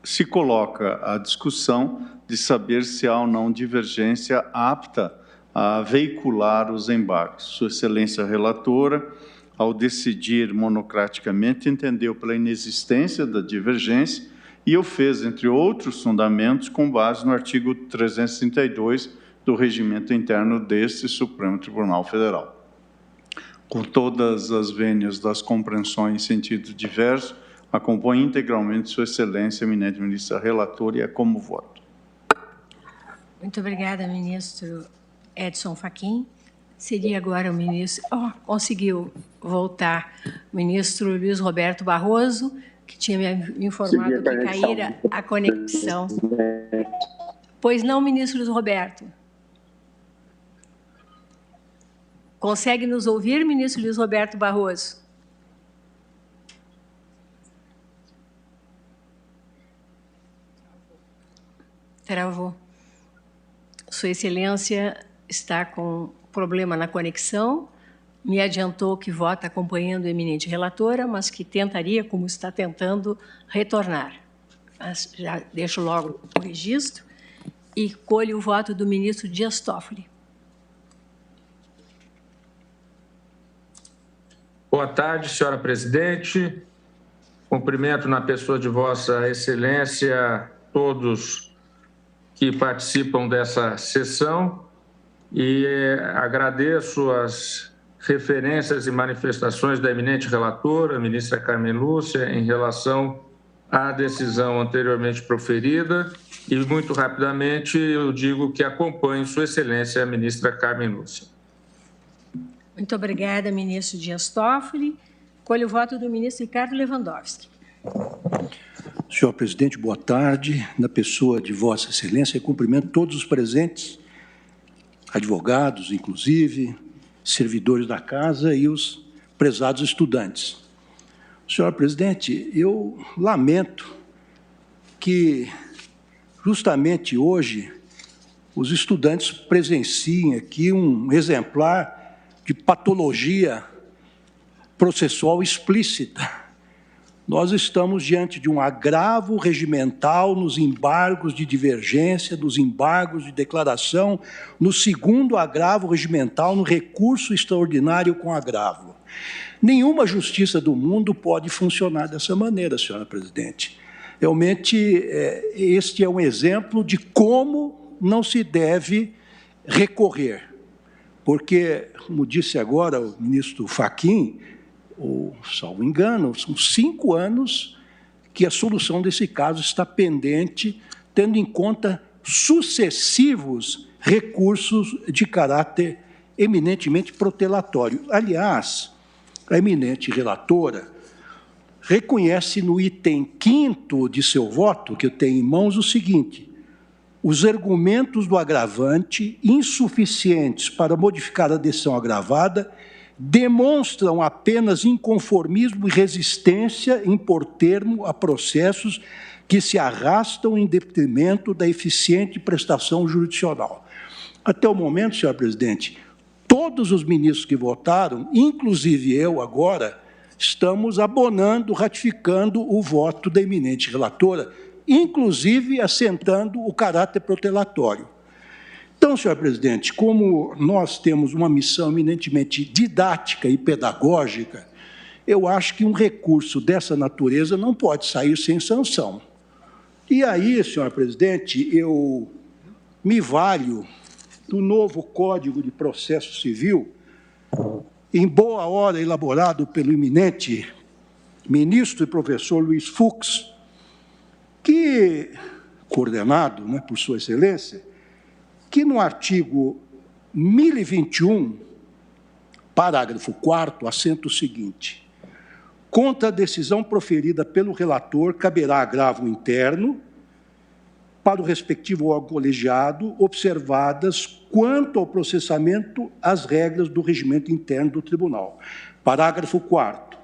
se coloca a discussão de saber se há ou não divergência apta a veicular os embargos. Sua Excelência relatora, ao decidir monocraticamente, entendeu pela inexistência da divergência e o fez, entre outros fundamentos, com base no artigo 332 do Regimento Interno deste Supremo Tribunal Federal. Com todas as vênias das compreensões em sentido diverso, acompanho integralmente Sua Excelência, eminente ministra relatora, e é como voto. Muito obrigada, ministro Edson Fachin. Seria agora o ministro... conseguiu voltar. O ministro Luiz Roberto Barroso, que tinha me informado que caíra a conexão. Pois não, ministro Luiz Roberto? Consegue nos ouvir, ministro Luiz Roberto Barroso? Travou. Sua Excelência está com problema na conexão. me adiantou que vota acompanhando a eminente relatora, mas que tentaria, como está tentando, retornar. Mas já deixo logo o registro e colho o voto do ministro Dias Toffoli. Boa tarde, senhora presidente. Cumprimento na pessoa de Vossa Excelência todos que participam dessa sessão e agradeço as referências e manifestações da eminente relatora, a ministra Carmen Lúcia, em relação à decisão anteriormente proferida e, muito rapidamente, eu digo que acompanho Sua Excelência, a ministra Carmen Lúcia. Muito obrigada, ministro Dias Toffoli. Colho o voto do ministro Ricardo Lewandowski. Senhor presidente, boa tarde. Na pessoa de Vossa Excelência, cumprimento todos os presentes, advogados, inclusive, servidores da casa e os prezados estudantes. Senhor presidente, eu lamento que, justamente hoje, os estudantes presenciem aqui um exemplar de patologia processual explícita. Nós estamos diante de um agravo regimental nos embargos de divergência, nos embargos de declaração, no segundo agravo regimental, no recurso extraordinário com agravo. Nenhuma justiça do mundo pode funcionar dessa maneira, senhora presidente. Realmente, este é um exemplo de como não se deve recorrer. Porque, como disse agora o ministro Fachin, ou, salvo engano, são 5 anos que a solução desse caso está pendente, tendo em conta sucessivos recursos de caráter eminentemente protelatório. Aliás, a eminente relatora reconhece no item 5º de seu voto, que eu tenho em mãos, o seguinte: os argumentos do agravante, insuficientes para modificar a decisão agravada, demonstram apenas inconformismo e resistência em pôr termo a processos que se arrastam em detrimento da eficiente prestação jurisdicional. Até o momento, senhor presidente, todos os ministros que votaram, inclusive eu agora, estamos abonando, ratificando o voto da eminente relatora, inclusive assentando o caráter protelatório. Então, senhor presidente, como nós temos uma missão eminentemente didática e pedagógica, eu acho que um recurso dessa natureza não pode sair sem sanção. E aí, senhor presidente, eu me valho do novo Código de Processo Civil, em boa hora elaborado pelo eminente ministro e professor Luiz Fux, que, coordenado, né, por Sua Excelência, que no artigo 1021, parágrafo 4º, assenta o seguinte: contra a decisão proferida pelo relator, caberá agravo interno para o respectivo órgão colegiado, observadas, quanto ao processamento, as regras do regimento interno do tribunal. Parágrafo 4º.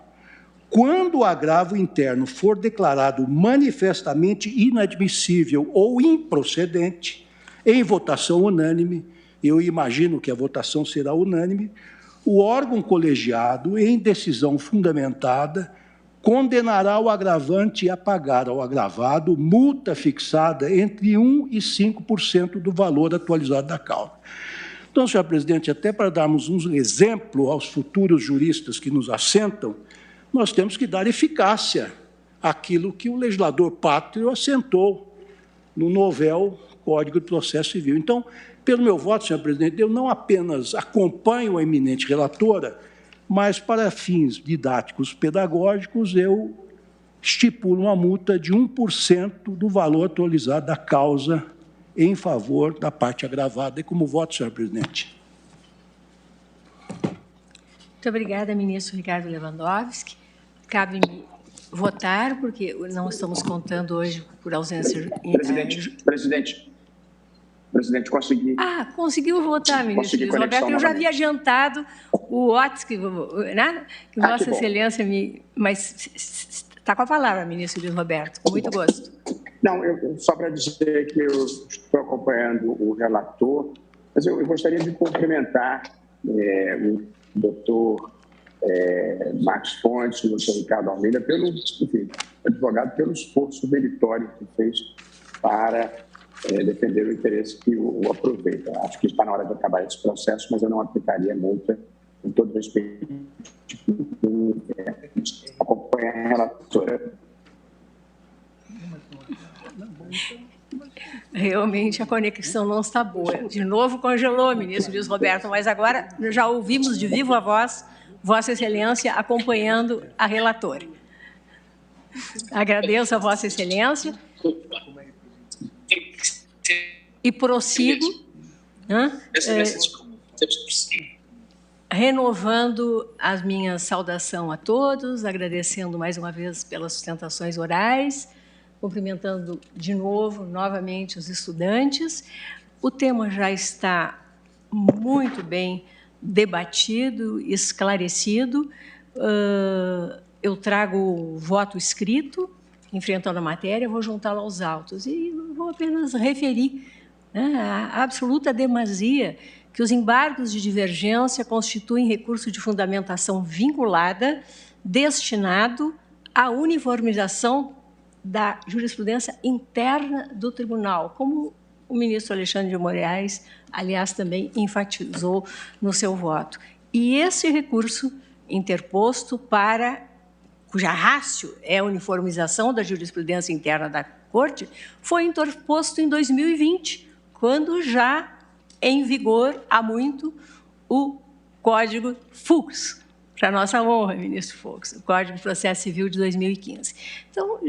Quando o agravo interno for declarado manifestamente inadmissível ou improcedente, em votação unânime, eu imagino que a votação será unânime, o órgão colegiado, em decisão fundamentada, condenará o agravante a pagar ao agravado multa fixada entre 1% e 5% do valor atualizado da causa. Então, senhor presidente, até para darmos um exemplo aos futuros juristas que nos assentam, nós temos que dar eficácia àquilo que o legislador pátrio assentou no novel Código de Processo Civil. Então, pelo meu voto, senhor presidente, eu não apenas acompanho a eminente relatora, mas, para fins didáticos pedagógicos, eu estipulo uma multa de 1% do valor atualizado da causa em favor da parte agravada. E como voto, senhor presidente. Muito obrigada, ministro Ricardo Lewandowski. Cabe-me votar, porque não estamos contando hoje por ausência... Presidente, consegui. Ah, conseguiu votar, ministro Luiz Roberto. Eu já havia adiantado o ótimo, né, que Vossa Excelência me... Mas está com a palavra, ministro Luiz Roberto, com muito gosto. Não, só para dizer que eu estou acompanhando o relator, mas eu gostaria de cumprimentar o doutor Marcos Fontes, o doutor Ricardo Almeida, advogado pelo esforço meritório que fez para defender o interesse que o aproveita. Acho que está na hora de acabar esse processo, mas eu não aplicaria multa, com todo respeito, acompanha a relatora. Realmente a conexão não está boa. De novo congelou, ministro Luiz Roberto, mas agora já ouvimos de viva voz Vossa Excelência acompanhando a relatora. Agradeço a Vossa Excelência e prossigo, renovando a minha saudação a todos, agradecendo mais uma vez pelas sustentações orais, cumprimentando de novo, novamente, os estudantes. O tema já está muito bem debatido, esclarecido. Eu trago o voto escrito, enfrentando a matéria, vou juntá-lo aos autos e vou apenas referir a absoluta demasia que os embargos de divergência constituem recurso de fundamentação vinculada destinado à uniformização da jurisprudência interna do tribunal, como o ministro Alexandre de Moraes, aliás, também enfatizou no seu voto. E esse recurso interposto cuja rácio é a uniformização da jurisprudência interna da Corte, foi interposto em 2020, quando já em vigor há muito o Código Fux, para nossa honra, ministro Fux, o Código de Processo Civil de 2015. Então,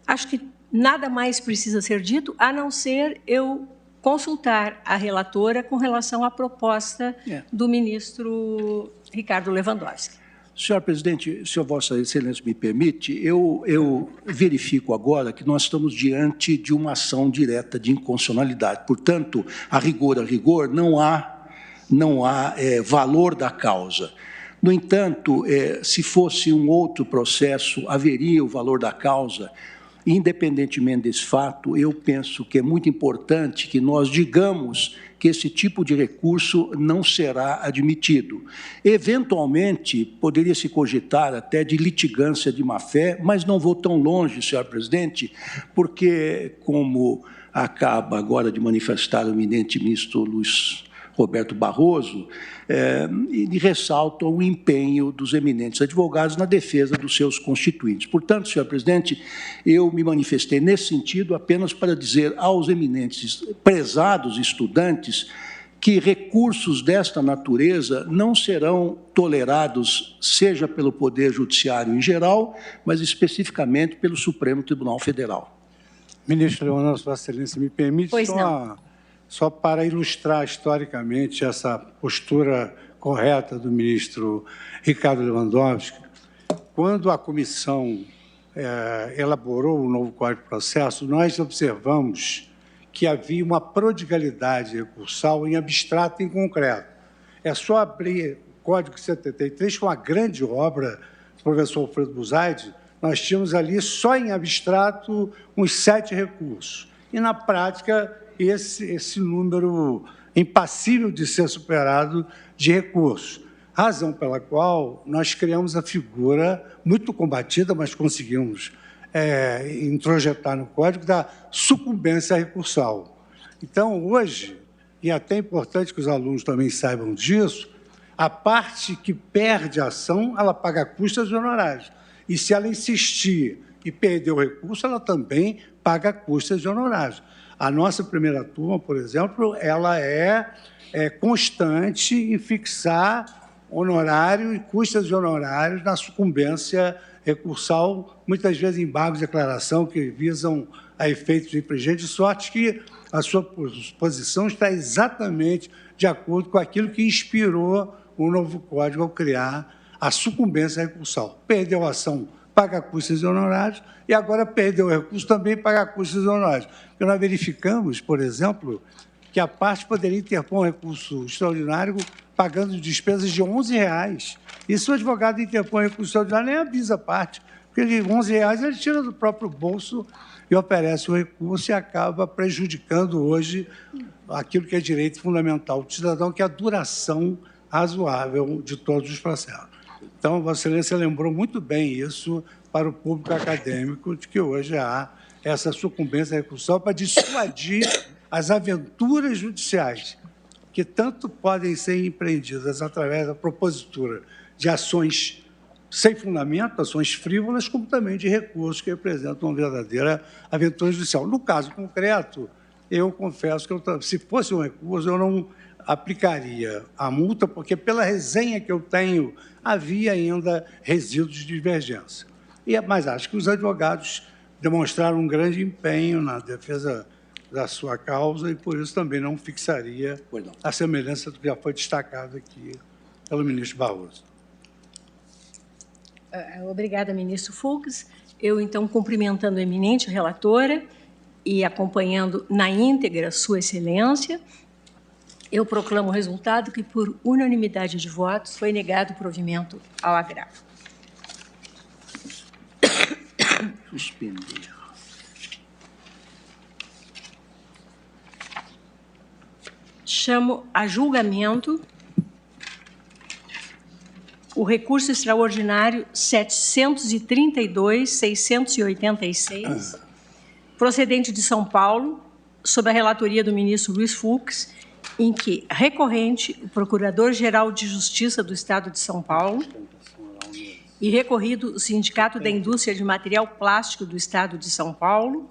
acho que nada mais precisa ser dito, a não ser eu consultar a relatora com relação à proposta do ministro Ricardo Lewandowski. Senhor presidente, se Vossa Excelência me permite, eu verifico agora que nós estamos diante de uma ação direta de inconstitucionalidade. Portanto, a rigor, não há valor da causa. No entanto, se fosse um outro processo, haveria o valor da causa. Independentemente desse fato, eu penso que é muito importante que nós digamos que esse tipo de recurso não será admitido. Eventualmente, poderia se cogitar até de litigância de má-fé, mas não vou tão longe, senhor presidente, porque, como acaba agora de manifestar o eminente ministro Luiz Roberto Barroso, e ressaltam o empenho dos eminentes advogados na defesa dos seus constituintes. Portanto, senhor presidente, eu me manifestei nesse sentido apenas para dizer aos eminentes prezados estudantes que recursos desta natureza não serão tolerados, seja pelo Poder Judiciário em geral, mas especificamente pelo Supremo Tribunal Federal. Ministro Leonardo, Vossa Excelência, me permite só para ilustrar historicamente essa postura correta do ministro Ricardo Lewandowski. Quando a comissão elaborou o novo Código de Processo, nós observamos que havia uma prodigalidade recursal em abstrato e em concreto. É só abrir o Código 73, que é uma grande obra do professor Alfredo Buzaide, nós tínhamos ali só em abstrato uns 7 recursos. E, na prática, esse número impassível de ser superado de recursos. Razão pela qual nós criamos a figura muito combatida, mas conseguimos introjetar no Código da sucumbência recursal. Então, hoje, e é até importante que os alunos também saibam disso, a parte que perde a ação, ela paga custas e honorários. E se ela insistir e perder o recurso, ela também paga custas e honorários. A nossa primeira turma, por exemplo, ela é constante em fixar honorário e custas de honorários na sucumbência recursal, muitas vezes embargos de declaração que visam a efeitos infringentes, de sorte que a sua posição está exatamente de acordo com aquilo que inspirou o novo Código ao criar a sucumbência recursal. Perdeu a ação, paga custas e honorários, e agora perdeu o recurso, também paga custas e honorários. Porque nós verificamos, por exemplo, que a parte poderia interpor um recurso extraordinário pagando despesas de R$ 11. E se o advogado interpõe recurso extraordinário, nem avisa a parte, Porque ele, R$11 ele tira do próprio bolso e oferece o recurso e acaba prejudicando hoje aquilo que é direito fundamental do cidadão, que é a duração razoável de todos os processos. Então, Vossa Excelência lembrou muito bem isso para o público acadêmico, de que hoje há essa sucumbência recursal para dissuadir as aventuras judiciais, que tanto podem ser empreendidas através da propositura de ações sem fundamento, ações frívolas, como também de recursos que representam uma verdadeira aventura judicial. No caso concreto, eu confesso que, se fosse um recurso, eu não aplicaria a multa, porque, pela resenha que eu tenho, havia ainda resíduos de divergência. Mas acho que os advogados demonstraram um grande empenho na defesa da sua causa e, por isso, também não fixaria a semelhança do que já foi destacado aqui pelo ministro Barroso. Obrigada, ministro Fux. Eu, então, cumprimentando a eminente relatora e acompanhando na íntegra Sua Excelência, eu proclamo o resultado que, por unanimidade de votos, foi negado o provimento ao agravo. Suspender. Chamo a julgamento o recurso extraordinário 732.686, procedente de São Paulo, sob a relatoria do ministro Luiz Fux, em que, recorrente, o Procurador-Geral de Justiça do Estado de São Paulo e recorrido o Sindicato da Indústria de Material Plástico do Estado de São Paulo,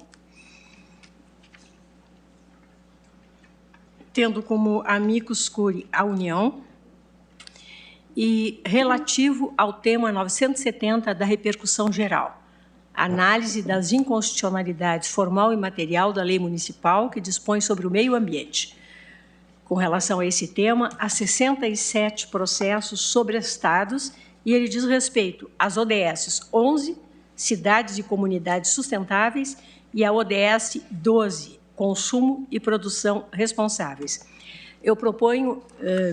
tendo como amicus curiae a União, e relativo ao tema 970 da repercussão geral, análise das inconstitucionalidades formal e material da lei municipal que dispõe sobre o meio ambiente. Com relação a esse tema, há 67 processos sobrestados e ele diz respeito às ODS 11, Cidades e Comunidades Sustentáveis, e a ODS 12, Consumo e Produção Responsáveis. Eu proponho,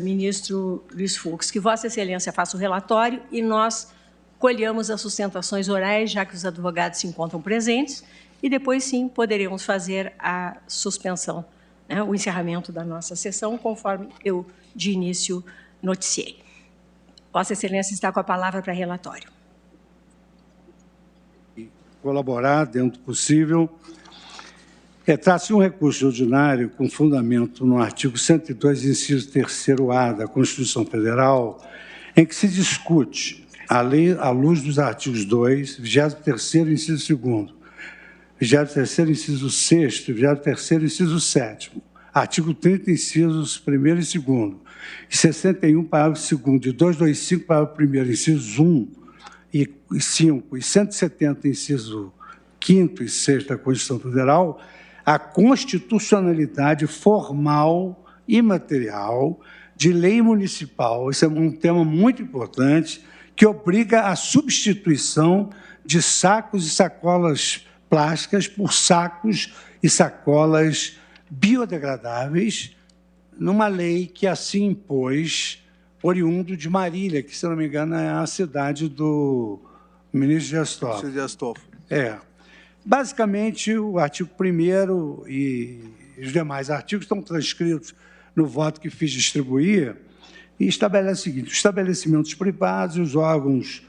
ministro Luiz Fux, que Vossa Excelência faça o relatório e nós colhamos as sustentações orais, já que os advogados se encontram presentes, e depois, sim, poderemos fazer a suspensão, né, o encerramento da nossa sessão, conforme eu, de início, noticiei. Vossa Excelência está com a palavra para relatório. Colaborar, dentro do possível. Trata-se um recurso ordinário com fundamento no artigo 102, inciso 3º-A da Constituição Federal, em que se discute, à luz dos artigos 2, 23º, inciso 2º, 23º, inciso 6º, 23º, inciso 7º, artigo 30, incisos 1º e 2º, e 61, parágrafo 2º, e 225, parágrafo 1º, incisos 1 e 5, e 170, inciso 5º e 6º da Constituição Federal, a constitucionalidade formal e material de lei municipal. Esse é um tema muito importante, que obriga a substituição de sacos e sacolas plásticas por sacos e sacolas biodegradáveis, numa lei que assim impôs, oriundo de Marília, que, se não me engano, é a cidade do ministro Dias Toffoli. Basicamente, o artigo 1º e os demais artigos estão transcritos no voto que fiz distribuir e estabelece o seguinte: os estabelecimentos privados e os órgãos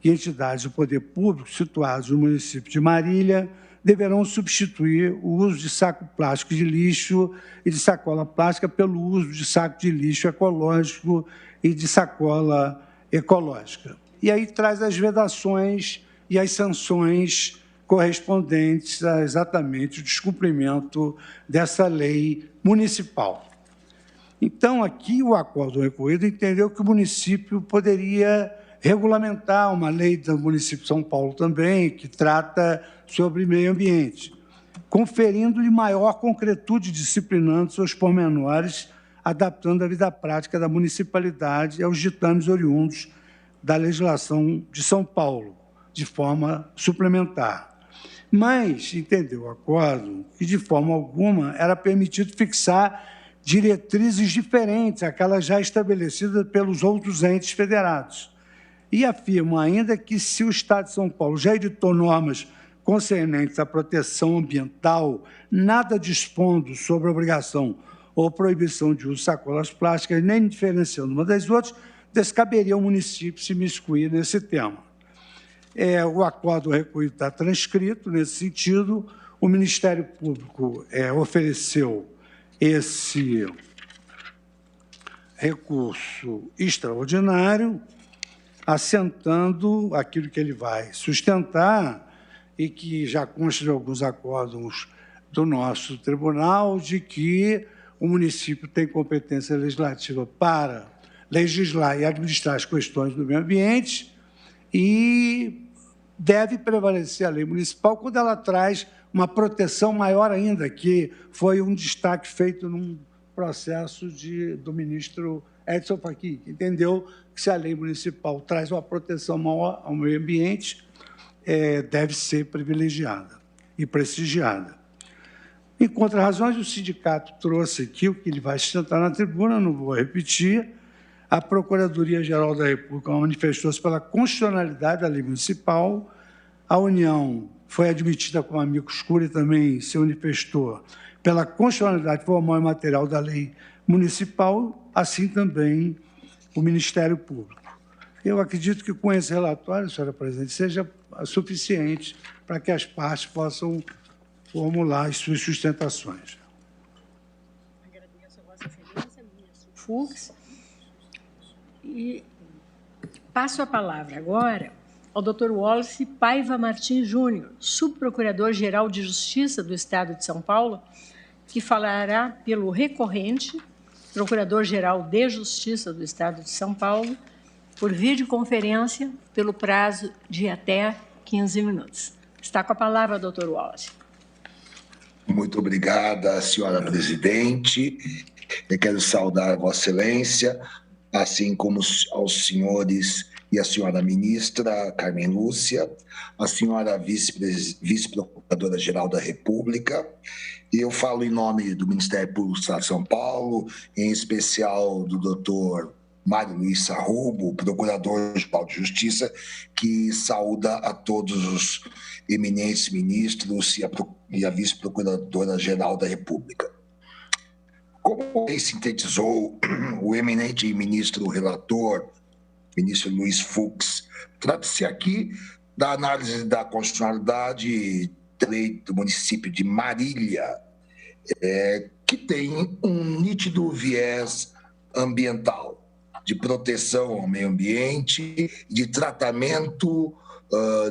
e entidades do poder público situados no município de Marília deverão substituir o uso de saco plástico de lixo e de sacola plástica pelo uso de saco de lixo ecológico e de sacola ecológica. E aí traz as vedações e as sanções correspondentes a exatamente o descumprimento dessa lei municipal. Então, aqui o acordo recorrido entendeu que o município poderia regulamentar uma lei do município de São Paulo também, que trata sobre meio ambiente, conferindo-lhe maior concretude disciplinando seus pormenores, adaptando a vida prática da municipalidade aos ditames oriundos da legislação de São Paulo, de forma suplementar. Mas entendeu o acordo que, de forma alguma, era permitido fixar diretrizes diferentes àquelas já estabelecidas pelos outros entes federados. E afirmam ainda que, se o Estado de São Paulo já editou normas concernentes à proteção ambiental, nada dispondo sobre a obrigação ou proibição de uso de sacolas plásticas, nem diferenciando uma das outras, descaberia ao município se miscuir nesse tema. O acordo recolhido está transcrito nesse sentido. O Ministério Público ofereceu esse recurso extraordinário, assentando aquilo que ele vai sustentar e que já consta de alguns acordos do nosso tribunal, de que o município tem competência legislativa para legislar e administrar as questões do meio ambiente e deve prevalecer a lei municipal quando ela traz uma proteção maior ainda, que foi um destaque feito num processo do ministro Edson Fachin, que entendeu que, se a lei municipal traz uma proteção maior ao meio ambiente, deve ser privilegiada e prestigiada. Em contrarrazões, o sindicato trouxe aqui o que ele vai sustentar na tribuna, não vou repetir. A Procuradoria-Geral da República manifestou-se pela constitucionalidade da lei municipal. A União foi admitida como amicus curiae e também se manifestou pela constitucionalidade formal e material da lei municipal, assim também o Ministério Público. Eu acredito que com esse relatório, senhora presidente, seja suficiente para que as partes possam formular as suas sustentações. Agradeço a Vossa Excelência, ministro Fux. E passo a palavra agora ao Dr. Wallace Paiva Martins Júnior, subprocurador-geral de Justiça do Estado de São Paulo, que falará pelo recorrente, procurador-geral de Justiça do Estado de São Paulo, por videoconferência, pelo prazo de até 15 minutos. Está com a palavra, Dr. Wallace. Muito obrigada, senhora presidente. Eu quero saudar a Vossa Excelência, assim como aos senhores e a senhora ministra Carmen Lúcia, a senhora vice-procuradora-geral da República. Eu falo em nome do Ministério Público do Estado de São Paulo, em especial do doutor Mário Luiz Sarrubo, procurador-geral de Justiça, que saúda a todos os eminentes ministros e a vice-procuradora-geral da República. Como bem sintetizou o eminente ministro relator, ministro Luiz Fux, trata-se aqui da análise da constitucionalidade da lei do município de Marília, que tem um nítido viés ambiental, de proteção ao meio ambiente, de tratamento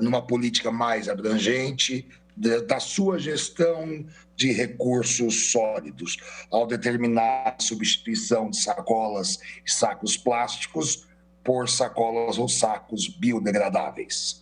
numa política mais abrangente da sua gestão de recursos sólidos, ao determinar a substituição de sacolas e sacos plásticos por sacolas ou sacos biodegradáveis.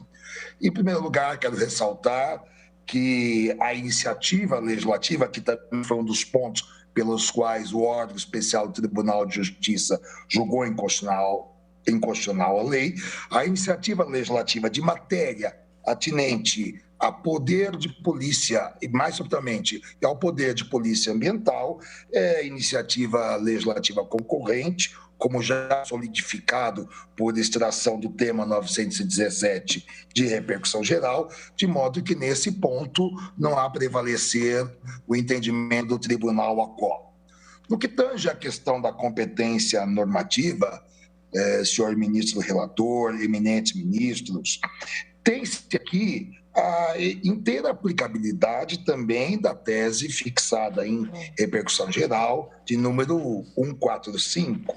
Em primeiro lugar, quero ressaltar que a iniciativa legislativa, que também foi um dos pontos pelos quais o órgão especial do Tribunal de Justiça julgou inconstitucional a lei, a iniciativa legislativa de matéria atinente a poder de polícia, e mais subtilmente ao poder de polícia ambiental, é iniciativa legislativa concorrente, como já solidificado por extração do tema 917 de repercussão geral, de modo que, nesse ponto, não há prevalecer o entendimento do tribunal a qual. No que tange à questão da competência normativa, senhor ministro relator, eminentes ministros, tem-se aqui a inteira aplicabilidade também da tese fixada em repercussão geral de número 145,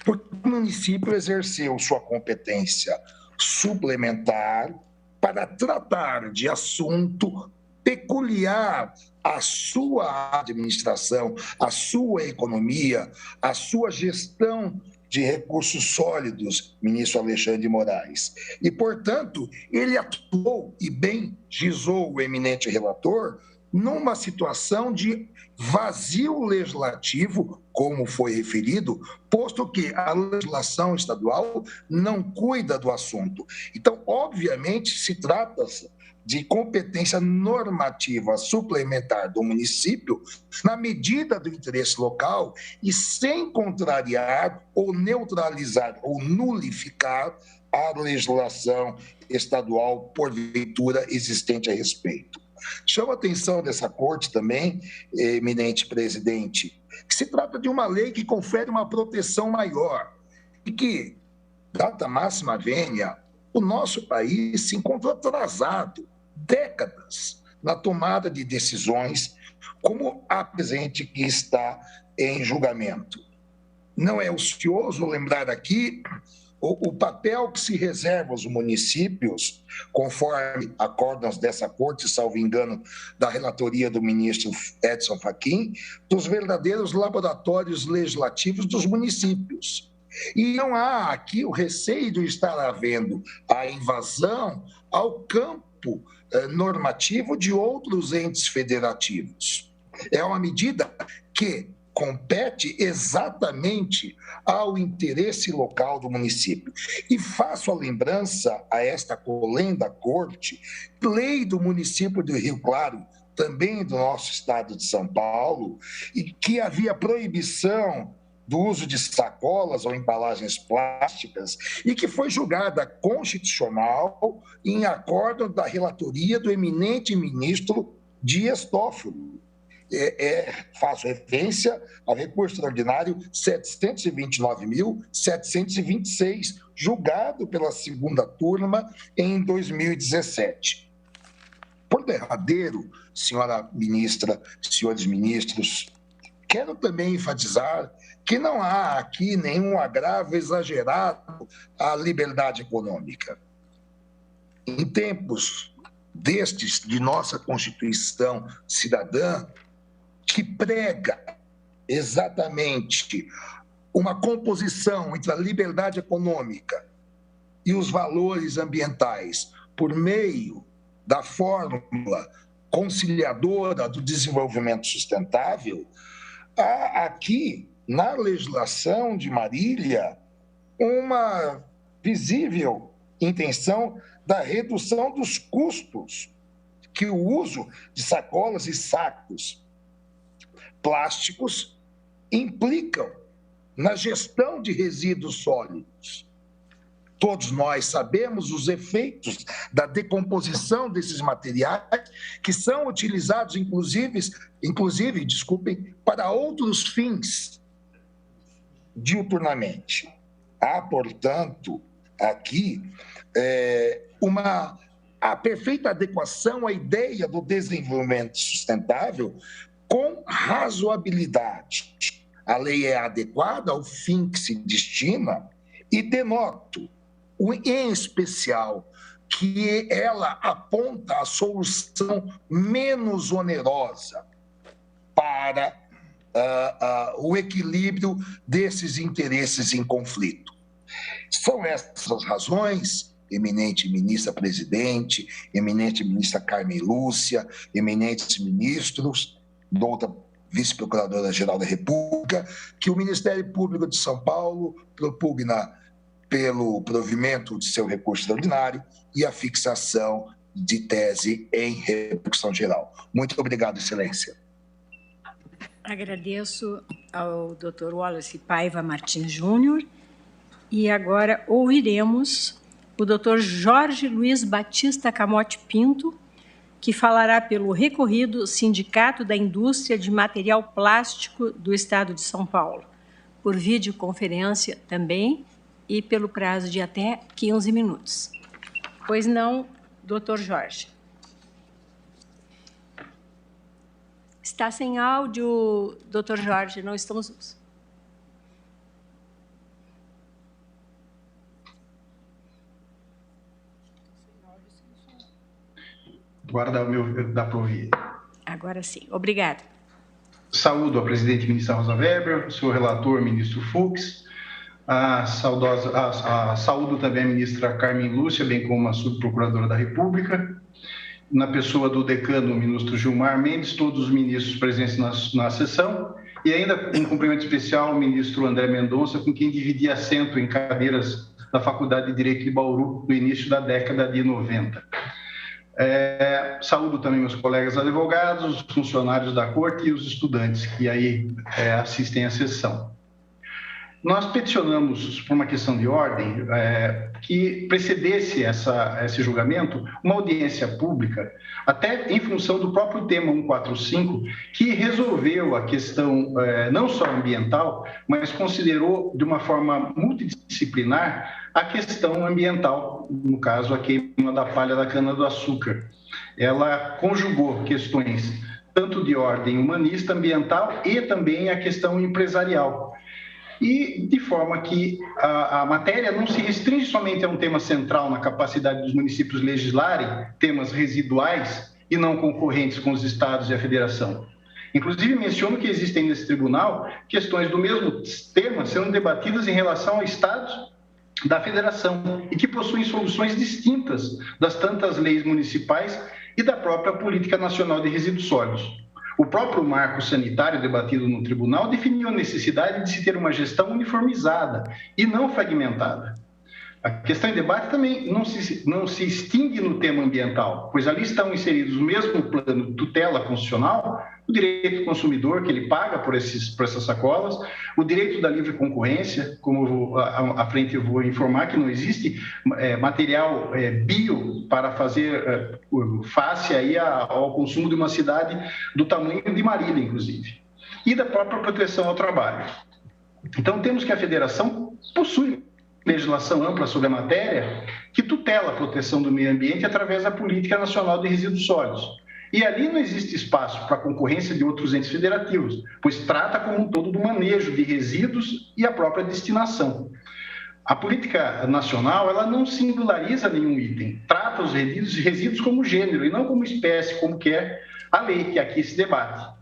porque o município exerceu sua competência suplementar para tratar de assunto peculiar à sua administração, à sua economia, à sua gestão de recursos sólidos, ministro Alexandre de Moraes. E, portanto, ele atuou, e bem gizou o eminente relator, numa situação de vazio legislativo, como foi referido, posto que a legislação estadual não cuida do assunto. Então, obviamente, se trata de competência normativa suplementar do município, na medida do interesse local e sem contrariar ou neutralizar ou nulificar a legislação estadual, porventura, existente a respeito. Chamo a atenção dessa corte também, eminente presidente, que se trata de uma lei que confere uma proteção maior e que, data máxima vênia, o nosso país se encontra atrasado décadas na tomada de decisões como a presente que está em julgamento. Não é ocioso lembrar aqui o papel que se reserva aos municípios, conforme acordos dessa corte, salvo engano, da relatoria do ministro Edson Fachin, dos verdadeiros laboratórios legislativos dos municípios. E não há aqui o receio de estar havendo a invasão ao campo normativo de outros entes federativos. É uma medida que compete exatamente ao interesse local do município. E faço a lembrança a esta colenda corte, lei do município do Rio Claro, também do nosso estado de São Paulo, e que havia proibição do uso de sacolas ou embalagens plásticas e que foi julgada constitucional em acordo da relatoria do eminente ministro Dias Toffoli. Faço referência ao recurso extraordinário 729.726, julgado pela segunda turma em 2017. Por derradeiro, senhora ministra, senhores ministros, quero também enfatizar que não há aqui nenhum agravo exagerado à liberdade econômica. Em tempos destes de nossa Constituição cidadã, que prega exatamente uma composição entre a liberdade econômica e os valores ambientais por meio da fórmula conciliadora do desenvolvimento sustentável, há aqui, na legislação de Marília, uma visível intenção da redução dos custos que o uso de sacolas e sacos plásticos implicam na gestão de resíduos sólidos. Todos nós sabemos os efeitos da decomposição desses materiais que são utilizados, inclusive, para outros fins diuturnamente. Há, portanto, aqui a perfeita adequação à ideia do desenvolvimento sustentável com razoabilidade. A lei é adequada ao fim que se destina e denoto, em especial, que ela aponta a solução menos onerosa para o equilíbrio desses interesses em conflito. São essas as razões, eminente ministra-presidente, eminente ministra Carmen Lúcia, eminentes ministros, doutora vice-procuradora-geral da República, que o Ministério Público de São Paulo propugna pelo provimento de seu recurso extraordinário e a fixação de tese em repercussão geral. Muito obrigado, Excelência. Agradeço ao Dr. Wallace Paiva Martins Júnior e agora ouviremos o Dr. Jorge Luiz Batista Camote Pinto, que falará pelo recorrido Sindicato da Indústria de Material Plástico do Estado de São Paulo, por videoconferência também e pelo prazo de até 15 minutos. Pois não, doutor Jorge? Está sem áudio, doutor Jorge, não estamos... Agora dá para ouvir. Agora sim. Obrigada. Saúdo a presidente ministra Rosa Weber, o senhor relator, ministro Fux, saúdo também a ministra Carmen Lúcia, bem como a subprocuradora da República, na pessoa do decano, o ministro Gilmar Mendes, todos os ministros presentes na sessão, e ainda um cumprimento especial ao ministro André Mendonça, com quem dividi assento em cadeiras da Faculdade de Direito de Bauru no início da década de 90. Saúdo também meus colegas advogados, os funcionários da Corte e os estudantes que aí assistem à sessão. Nós peticionamos, por uma questão de ordem, que precedesse esse julgamento uma audiência pública, até em função do próprio tema 145, que resolveu a questão não só ambiental, mas considerou de uma forma multidisciplinar a questão ambiental, no caso a queima da palha da cana-do-açúcar. Ela conjugou questões tanto de ordem humanista, ambiental e também a questão empresarial. E de forma que a matéria não se restringe somente a um tema central na capacidade dos municípios legislarem temas residuais e não concorrentes com os estados e a federação. Inclusive, menciono que existem nesse tribunal questões do mesmo tema sendo debatidas em relação a estados da federação e que possuem soluções distintas das tantas leis municipais e da própria Política Nacional de Resíduos Sólidos. O próprio marco sanitário debatido no tribunal definiu a necessidade de se ter uma gestão uniformizada e não fragmentada. A questão em debate também não se extingue no tema ambiental, pois ali estão inseridos o mesmo plano de tutela constitucional, o direito do consumidor, que ele paga por essas sacolas, o direito da livre concorrência, como à frente eu vou informar que não existe material bio para fazer face aí ao consumo de uma cidade do tamanho de Marília, inclusive, e da própria proteção ao trabalho. Então, temos que a federação possui legislação ampla sobre a matéria que tutela a proteção do meio ambiente através da Política Nacional de Resíduos Sólidos. E ali não existe espaço para a concorrência de outros entes federativos, pois trata como um todo do manejo de resíduos e a própria destinação. A política nacional, ela não singulariza nenhum item, trata os resíduos como gênero e não como espécie, como quer a lei que aqui se debate.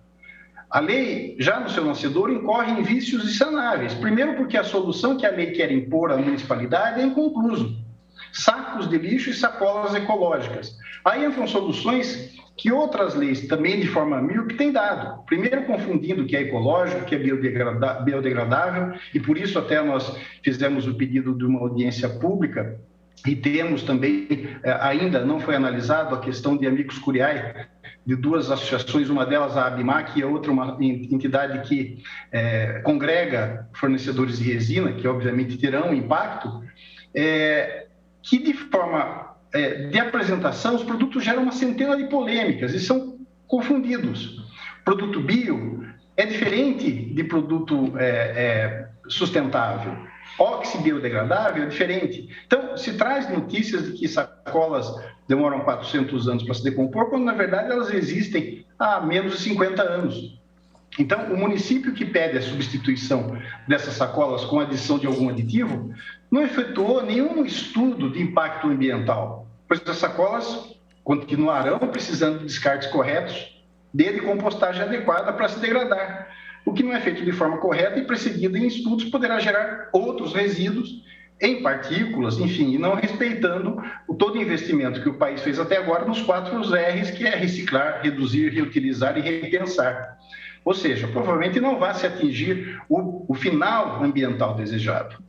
A lei, já no seu nascedor, incorre em vícios insanáveis. Primeiro porque a solução que a lei quer impor à municipalidade é inconcluso. Sacos de lixo e sacolas ecológicas. Aí entram soluções que outras leis, também de forma míope, têm dado. Primeiro confundindo o que é ecológico, o que é biodegradável, e por isso até nós fizemos o pedido de uma audiência pública, e temos também, ainda não foi analisado, a questão de amicus curiae, de duas associações, uma delas a ABIMAC e a outra uma entidade que congrega fornecedores de resina, que obviamente terão impacto, que de forma de apresentação, os produtos geram uma centena de polêmicas e são confundidos. Produto bio é diferente de produto sustentável. Oxibiodegradável é diferente. Então, se traz notícias de que sacolas demoram 400 anos para se decompor, quando, na verdade, elas existem há menos de 50 anos. Então, o município que pede a substituição dessas sacolas com adição de algum aditivo não efetuou nenhum estudo de impacto ambiental, pois as sacolas continuarão precisando de descartes corretos, de compostagem adequada para se degradar. O que não é feito de forma correta e precedida em estudos poderá gerar outros resíduos em partículas, enfim, e não respeitando todo o investimento que o país fez até agora nos 4 R's, que é reciclar, reduzir, reutilizar e repensar. Ou seja, provavelmente não vai se atingir o final ambiental desejado.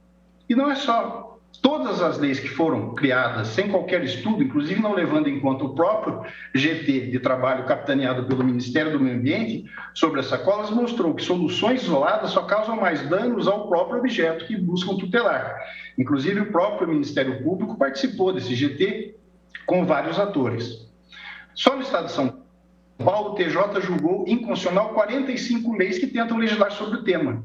E não é só. Todas as leis que foram criadas sem qualquer estudo, inclusive não levando em conta o próprio GT de trabalho capitaneado pelo Ministério do Meio Ambiente sobre as sacolas, mostrou que soluções isoladas só causam mais danos ao próprio objeto que buscam tutelar. Inclusive, o próprio Ministério Público participou desse GT com vários atores. Só no estado de São Paulo, o TJ julgou inconstitucional 45 leis que tentam legislar sobre o tema.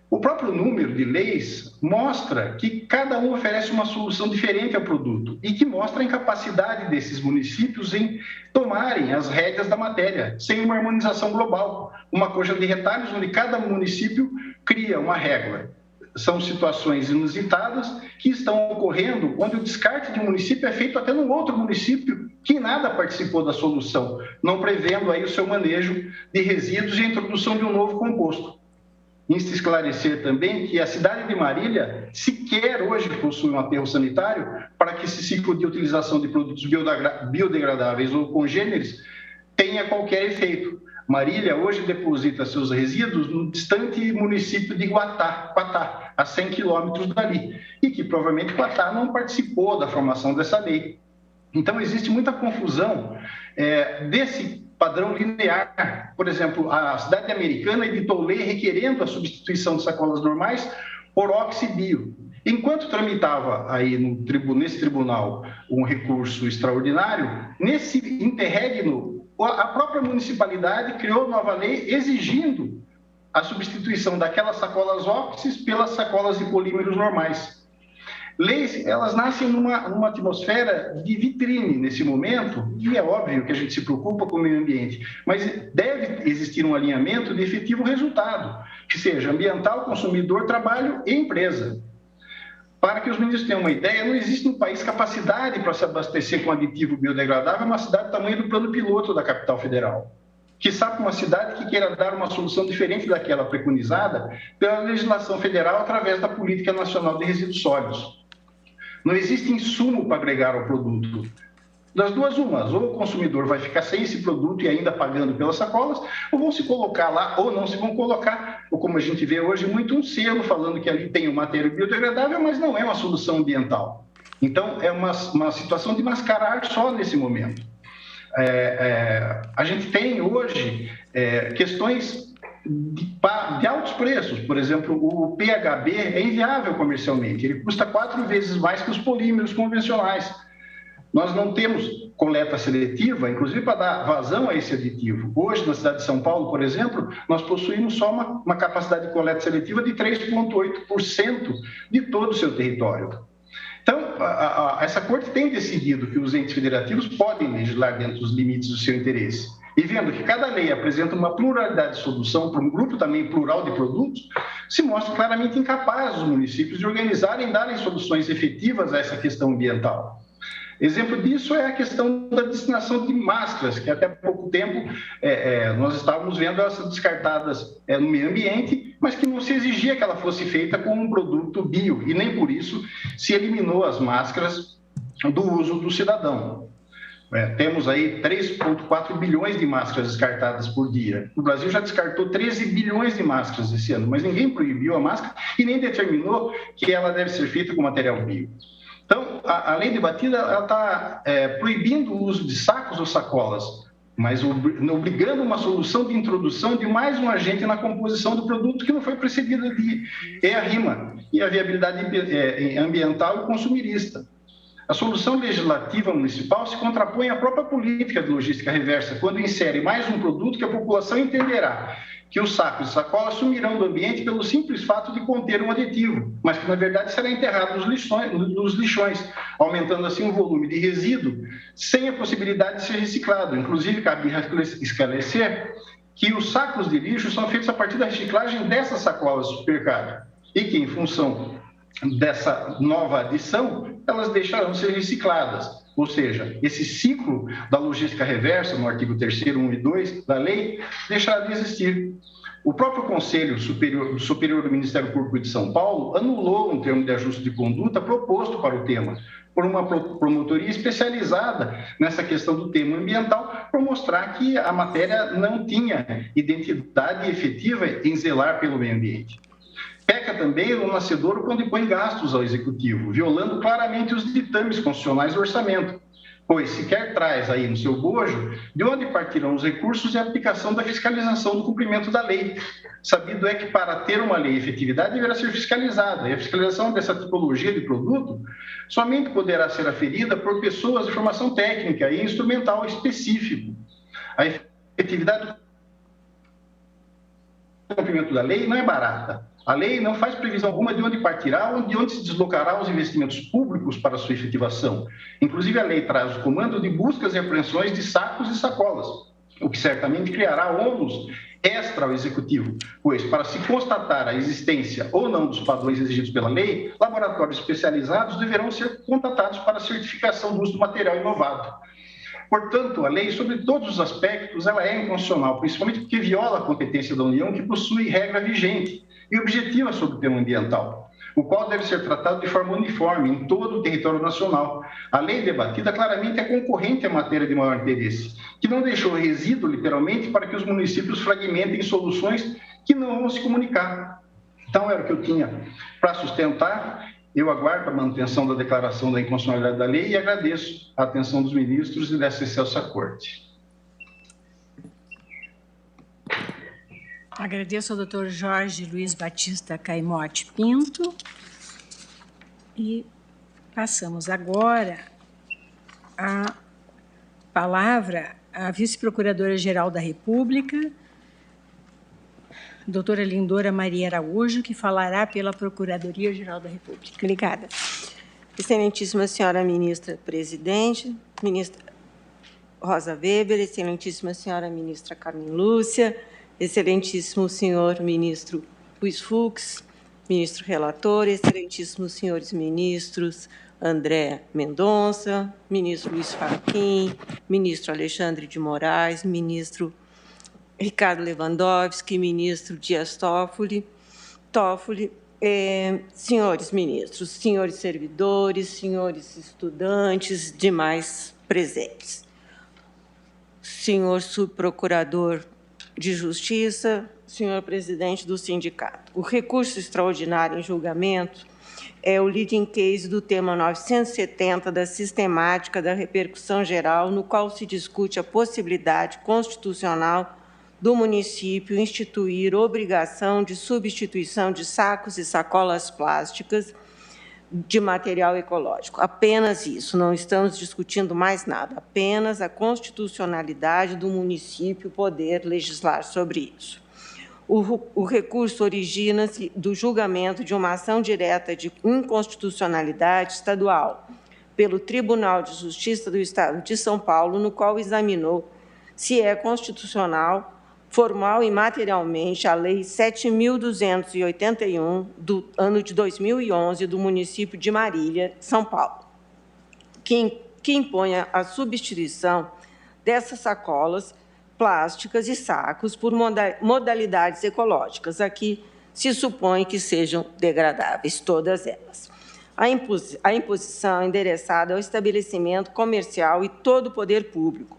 O próprio número de leis mostra que cada um oferece uma solução diferente ao produto e que mostra a incapacidade desses municípios em tomarem as rédeas da matéria, sem uma harmonização global, uma coxa de retalhos onde cada município cria uma regra. São situações inusitadas que estão ocorrendo onde o descarte de um município é feito até num outro município que nada participou da solução, não prevendo aí o seu manejo de resíduos e a introdução de um novo composto. esclarecer também que a cidade de Marília sequer hoje possui um aterro sanitário para que esse ciclo de utilização de produtos biodegradáveis ou congêneres tenha qualquer efeito. Marília hoje deposita seus resíduos no distante município de Quatá, a 100 quilômetros dali, e que provavelmente Quatá não participou da formação dessa lei. Então, existe muita confusão desse padrão linear. Por exemplo, a cidade americana editou lei requerendo a substituição de sacolas normais por oxibio. Enquanto tramitava aí nesse tribunal um recurso extraordinário, nesse interregno, a própria municipalidade criou nova lei exigindo a substituição daquelas sacolas óxis pelas sacolas de polímeros normais. Leis, elas nascem numa atmosfera de vitrine nesse momento, e é óbvio que a gente se preocupa com o meio ambiente, mas deve existir um alinhamento de efetivo resultado, que seja ambiental, consumidor, trabalho e empresa. Para que os ministros tenham uma ideia, não existe no país capacidade para se abastecer com aditivo biodegradável uma cidade do tamanho do plano piloto da capital federal. Quiçá para uma cidade que queira dar uma solução diferente daquela preconizada pela legislação federal através da Política Nacional de Resíduos Sólidos. Não existe insumo para agregar ao produto. Das duas umas, ou o consumidor vai ficar sem esse produto e ainda pagando pelas sacolas, ou vão se colocar lá, ou não se vão colocar, ou como a gente vê hoje muito, um selo falando que ali tem um material biodegradável, mas não é uma solução ambiental. Então, é uma situação de mascarar só nesse momento. A gente tem hoje questões de altos preços. Por exemplo, o PHB é inviável comercialmente, ele custa 4 vezes mais que os polímeros convencionais. Nós não temos coleta seletiva, inclusive para dar vazão a esse aditivo. Hoje, na cidade de São Paulo, por exemplo, nós possuímos só uma capacidade de coleta seletiva de 3,8% de todo o seu território. Então, essa Corte tem decidido que os entes federativos podem legislar dentro dos limites do seu interesse. E vendo que cada lei apresenta uma pluralidade de solução para um grupo também plural de produtos, se mostra claramente incapaz os municípios de organizarem e darem soluções efetivas a essa questão ambiental. Exemplo disso é a questão da destinação de máscaras, que até pouco tempo nós estávamos vendo elas descartadas no meio ambiente, mas que não se exigia que ela fosse feita com um produto bio, e nem por isso se eliminou as máscaras do uso do cidadão. Temos aí 3,4 bilhões de máscaras descartadas por dia. O Brasil já descartou 13 bilhões de máscaras esse ano, mas ninguém proibiu a máscara e nem determinou que ela deve ser feita com material bio. Então, a lei debatida está proibindo o uso de sacos ou sacolas, mas obrigando uma solução de introdução de mais um agente na composição do produto que não foi precedida de EARIMA e a viabilidade ambiental e consumirista. A solução legislativa municipal se contrapõe à própria política de logística reversa, quando insere mais um produto que a população entenderá que os sacos e sacolas sumirão do ambiente pelo simples fato de conter um aditivo, mas que, na verdade, será enterrado nos lixões, aumentando assim o volume de resíduo, sem a possibilidade de ser reciclado. Inclusive, cabe esclarecer que os sacos de lixo são feitos a partir da reciclagem dessas sacolas do supermercado e que, em função dessa nova adição, elas deixarão de ser recicladas. Ou seja, esse ciclo da logística reversa, no artigo 3º, 1 e 2 da lei, deixará de existir. O próprio Conselho Superior do Ministério Público de São Paulo anulou um termo de ajuste de conduta proposto para o tema, por uma promotoria especializada nessa questão do tema ambiental, para mostrar que a matéria não tinha identidade efetiva em zelar pelo meio ambiente. Peca também o nascedouro quando impõe gastos ao Executivo, violando claramente os ditames constitucionais do orçamento, pois sequer traz aí no seu bojo de onde partirão os recursos e a aplicação da fiscalização do cumprimento da lei. Sabido é que para ter uma lei efetividade deverá ser fiscalizada, e a fiscalização dessa tipologia de produto somente poderá ser aferida por pessoas de formação técnica e instrumental específico. A efetividade do cumprimento da lei não é barata. A lei não faz previsão alguma de onde partirá ou de onde se deslocará os investimentos públicos para sua efetivação. Inclusive, a lei traz o comando de buscas e apreensões de sacos e sacolas, o que certamente criará ônus extra ao Executivo, pois, para se constatar a existência ou não dos padrões exigidos pela lei, laboratórios especializados deverão ser contatados para a certificação do uso do material inovado. Portanto, a lei, sobre todos os aspectos, ela é inconstitucional, principalmente porque viola a competência da União, que possui regra vigente e objetiva sobre o tema ambiental, o qual deve ser tratado de forma uniforme em todo o território nacional. A lei debatida claramente é concorrente à matéria de maior interesse, que não deixou resíduo, literalmente, para que os municípios fragmentem soluções que não vão se comunicar. Então, era o que eu tinha para sustentar. Eu aguardo a manutenção da declaração da inconstitucionalidade da lei e agradeço a atenção dos ministros e dessa excelsa corte. Agradeço ao doutor Jorge Luiz Batista Caimote Pinto. E passamos agora a palavra à vice-procuradora-geral da República, doutora Lindora Maria Araújo, que falará pela Procuradoria-Geral da República. Obrigada. Excelentíssima senhora ministra-presidente, ministra Rosa Weber, excelentíssima senhora ministra Carmen Lúcia, excelentíssimo senhor ministro Luiz Fux, ministro relator, excelentíssimos senhores ministros André Mendonça, ministro Luiz Fachin, ministro Alexandre de Moraes, ministro Ricardo Lewandowski, ministro Dias Toffoli, senhores ministros, senhores servidores, senhores estudantes, demais presentes. Senhor subprocurador de Justiça, senhor presidente do sindicato. O recurso extraordinário em julgamento é o leading case do tema 970 da sistemática da repercussão geral, no qual se discute a possibilidade constitucional do município instituir obrigação de substituição de sacos e sacolas plásticas de material ecológico. Apenas isso, não estamos discutindo mais nada, apenas a constitucionalidade do município poder legislar sobre isso. O recurso origina-se do julgamento de uma ação direta de inconstitucionalidade estadual pelo Tribunal de Justiça do Estado de São Paulo, no qual examinou se é constitucional, formal e materialmente, a Lei 7.281, do ano de 2011, do município de Marília, São Paulo, que impõe a substituição dessas sacolas plásticas e sacos por modalidades ecológicas. Aqui se supõe que sejam degradáveis, todas elas. A imposição é endereçada ao estabelecimento comercial e todo o poder público,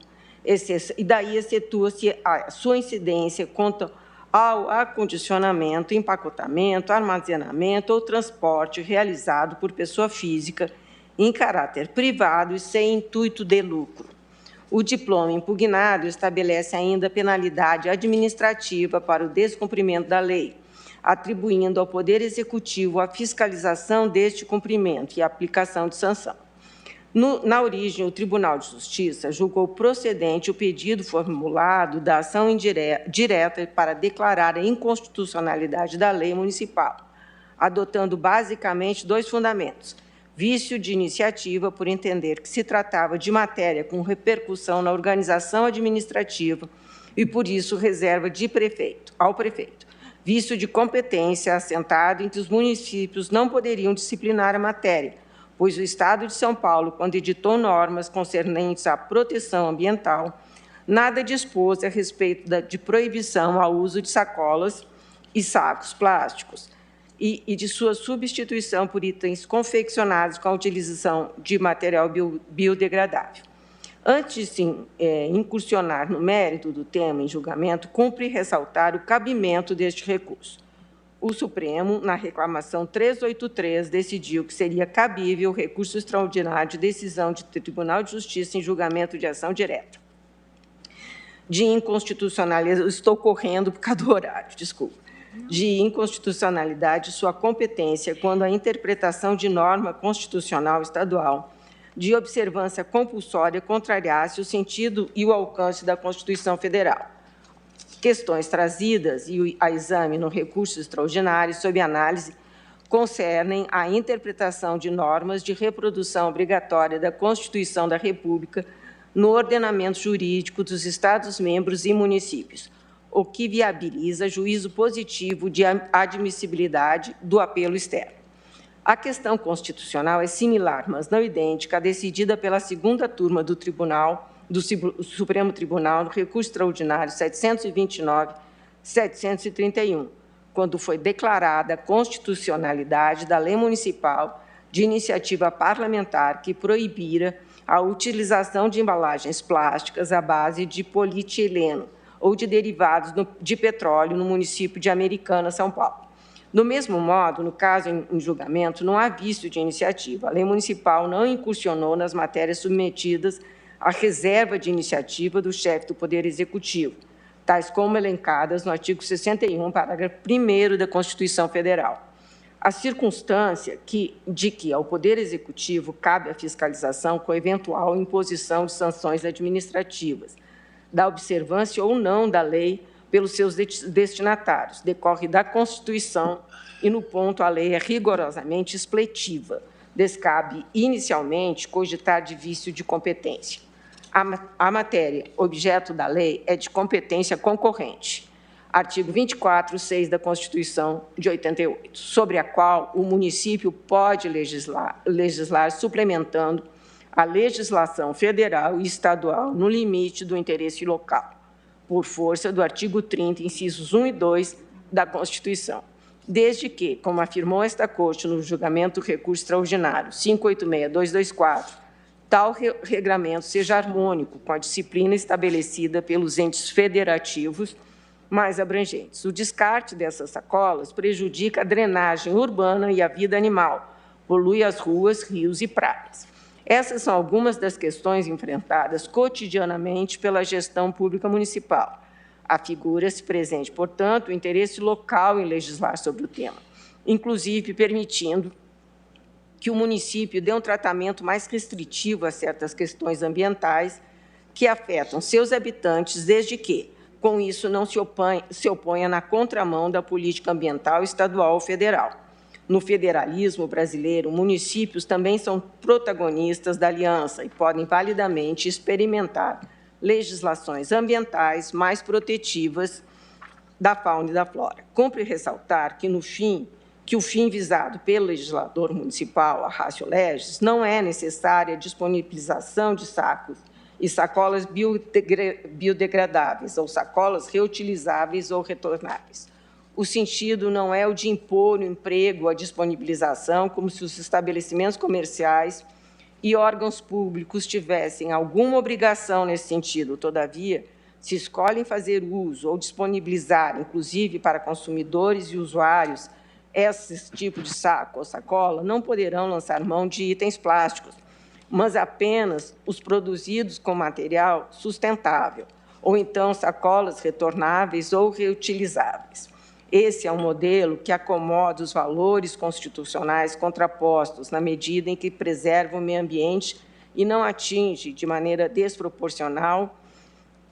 e daí excetua-se a sua incidência quanto ao acondicionamento, empacotamento, armazenamento ou transporte realizado por pessoa física em caráter privado e sem intuito de lucro. O diploma impugnado estabelece ainda penalidade administrativa para o descumprimento da lei, atribuindo ao Poder Executivo a fiscalização deste cumprimento e a aplicação de sanção. Na origem, o Tribunal de Justiça julgou procedente o pedido formulado da ação direta para declarar a inconstitucionalidade da lei municipal, adotando basicamente dois fundamentos: vício de iniciativa, por entender que se tratava de matéria com repercussão na organização administrativa e, por isso, reserva ao prefeito; vício de competência, assentado em que os municípios não poderiam disciplinar a matéria, pois o Estado de São Paulo, quando editou normas concernentes à proteção ambiental, nada dispôs a respeito de proibição ao uso de sacolas e sacos plásticos e de sua substituição por itens confeccionados com a utilização de material biodegradável. Antes de se incursionar no mérito do tema em julgamento, cumpre ressaltar o cabimento deste recurso. O Supremo, na reclamação 383, decidiu que seria cabível o recurso extraordinário de decisão de Tribunal de Justiça em julgamento de ação direta. De inconstitucionalidade, estou correndo por causa do horário, desculpa. De inconstitucionalidade, sua competência quando a interpretação de norma constitucional estadual de observância compulsória contrariasse o sentido e o alcance da Constituição Federal. Questões trazidas a exame no recurso extraordinário sob análise concernem a interpretação de normas de reprodução obrigatória da Constituição da República no ordenamento jurídico dos Estados-membros e municípios, o que viabiliza juízo positivo de admissibilidade do apelo externo. A questão constitucional é similar, mas não idêntica, à decidida pela segunda turma do Tribunal do Supremo Tribunal no recurso extraordinário 729-731, quando foi declarada a constitucionalidade da lei municipal de iniciativa parlamentar que proibira a utilização de embalagens plásticas à base de polietileno ou de derivados de petróleo no município de Americana, São Paulo. Do mesmo modo, no caso em julgamento, não há vício de iniciativa. A lei municipal não incursionou nas matérias submetidas à reserva de iniciativa do chefe do Poder Executivo, tais como elencadas no artigo 61, parágrafo 1º da Constituição Federal. A circunstância de que ao Poder Executivo cabe a fiscalização com eventual imposição de sanções administrativas, da observância ou não da lei pelos seus destinatários, decorre da Constituição e, no ponto, a lei é rigorosamente expletiva. Descabe, inicialmente, cogitar de vício de competência. A matéria objeto da lei é de competência concorrente. Artigo 24, 6 da Constituição de 88, sobre a qual o município pode legislar suplementando a legislação federal e estadual no limite do interesse local, por força do artigo 30, incisos 1 e 2 da Constituição, desde que, como afirmou esta Corte no julgamento do recurso extraordinário 586-224, tal regramento seja harmônico com a disciplina estabelecida pelos entes federativos mais abrangentes. O descarte dessas sacolas prejudica a drenagem urbana e a vida animal, polui as ruas, rios e praias. Essas são algumas das questões enfrentadas cotidianamente pela gestão pública municipal. Afigura-se presente, portanto, o interesse local em legislar sobre o tema, inclusive permitindo que o município dê um tratamento mais restritivo a certas questões ambientais que afetam seus habitantes, desde que, com isso, não se oponha na contramão da política ambiental estadual ou federal. No federalismo brasileiro, municípios também são protagonistas da aliança e podem validamente experimentar legislações ambientais mais protetivas da fauna e da flora. Cumpre ressaltar que, o fim visado pelo legislador municipal, a ratio legis, não é necessária a disponibilização de sacos e sacolas biodegradáveis ou sacolas reutilizáveis ou retornáveis. O sentido não é o de impor o emprego, a disponibilização, como se os estabelecimentos comerciais e órgãos públicos tivessem alguma obrigação nesse sentido. Todavia, se escolhem fazer uso ou disponibilizar, inclusive para consumidores e usuários, esse tipo de saco ou sacola, não poderão lançar mão de itens plásticos, mas apenas os produzidos com material sustentável, ou então sacolas retornáveis ou reutilizáveis. Esse é um modelo que acomoda os valores constitucionais contrapostos na medida em que preserva o meio ambiente e não atinge de maneira desproporcional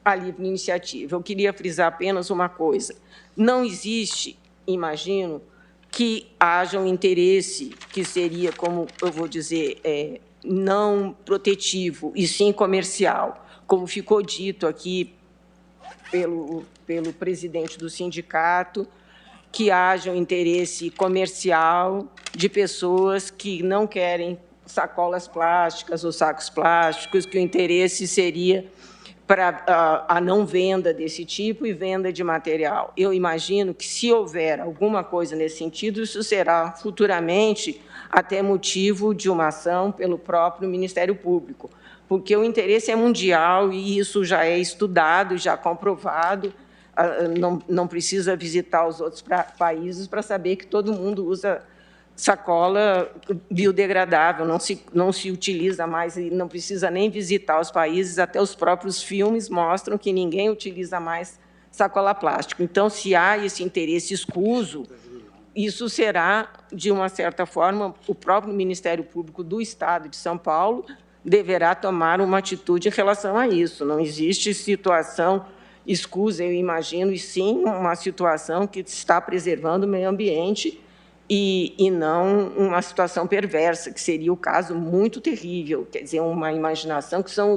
a livre iniciativa. Eu queria frisar apenas uma coisa. Não existe, imagino, que haja um interesse que seria, como eu vou dizer, não protetivo, e sim comercial, como ficou dito aqui pelo presidente do sindicato, que haja um interesse comercial de pessoas que não querem sacolas plásticas ou sacos plásticos, que o interesse seria para a não venda desse tipo e venda de material. Eu imagino que, se houver alguma coisa nesse sentido, isso será futuramente até motivo de uma ação pelo próprio Ministério Público, porque o interesse é mundial e isso já é estudado, já comprovado. Não precisa visitar os outros países para saber que todo mundo usa sacola biodegradável, não se utiliza mais, e não precisa nem visitar os países, até os próprios filmes mostram que ninguém utiliza mais sacola plástica. Então, se há esse interesse escuso, isso será, de uma certa forma, o próprio Ministério Público do Estado de São Paulo deverá tomar uma atitude em relação a isso. Não existe situação escusa, eu imagino, e sim uma situação que está preservando o meio ambiente e não uma situação perversa, que seria o caso muito terrível, quer dizer, uma imaginação que são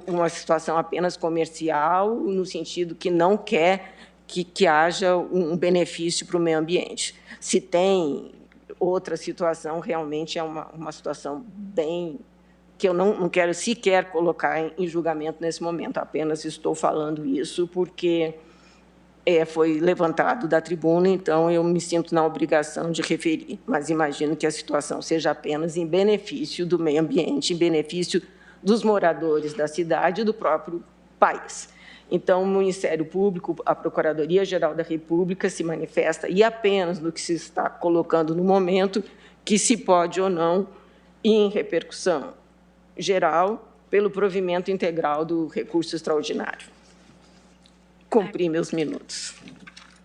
uma situação apenas comercial, no sentido que não quer que haja um benefício para o meio ambiente. Se tem outra situação, realmente é uma situação bem que eu não quero sequer colocar em julgamento nesse momento, apenas estou falando isso porque foi levantado da tribuna, então eu me sinto na obrigação de referir, mas imagino que a situação seja apenas em benefício do meio ambiente, em benefício dos moradores da cidade e do próprio país. Então, o Ministério Público, a Procuradoria-Geral da República se manifesta, e apenas no que se está colocando no momento, que se pode ou não ir em repercussão geral pelo provimento integral do recurso extraordinário. Cumpri meus minutos.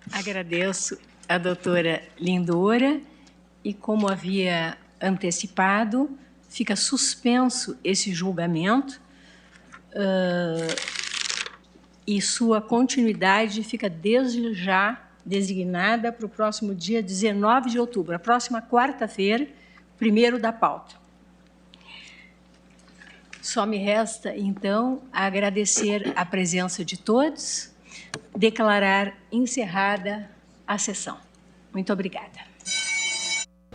Agradeço a doutora Lindora e, como havia antecipado, fica suspenso esse julgamento e sua continuidade fica desde já designada para o próximo dia 19 de outubro, a próxima quarta-feira, primeiro da pauta. Só me resta, então, agradecer a presença de todos, declarar encerrada a sessão. Muito obrigada.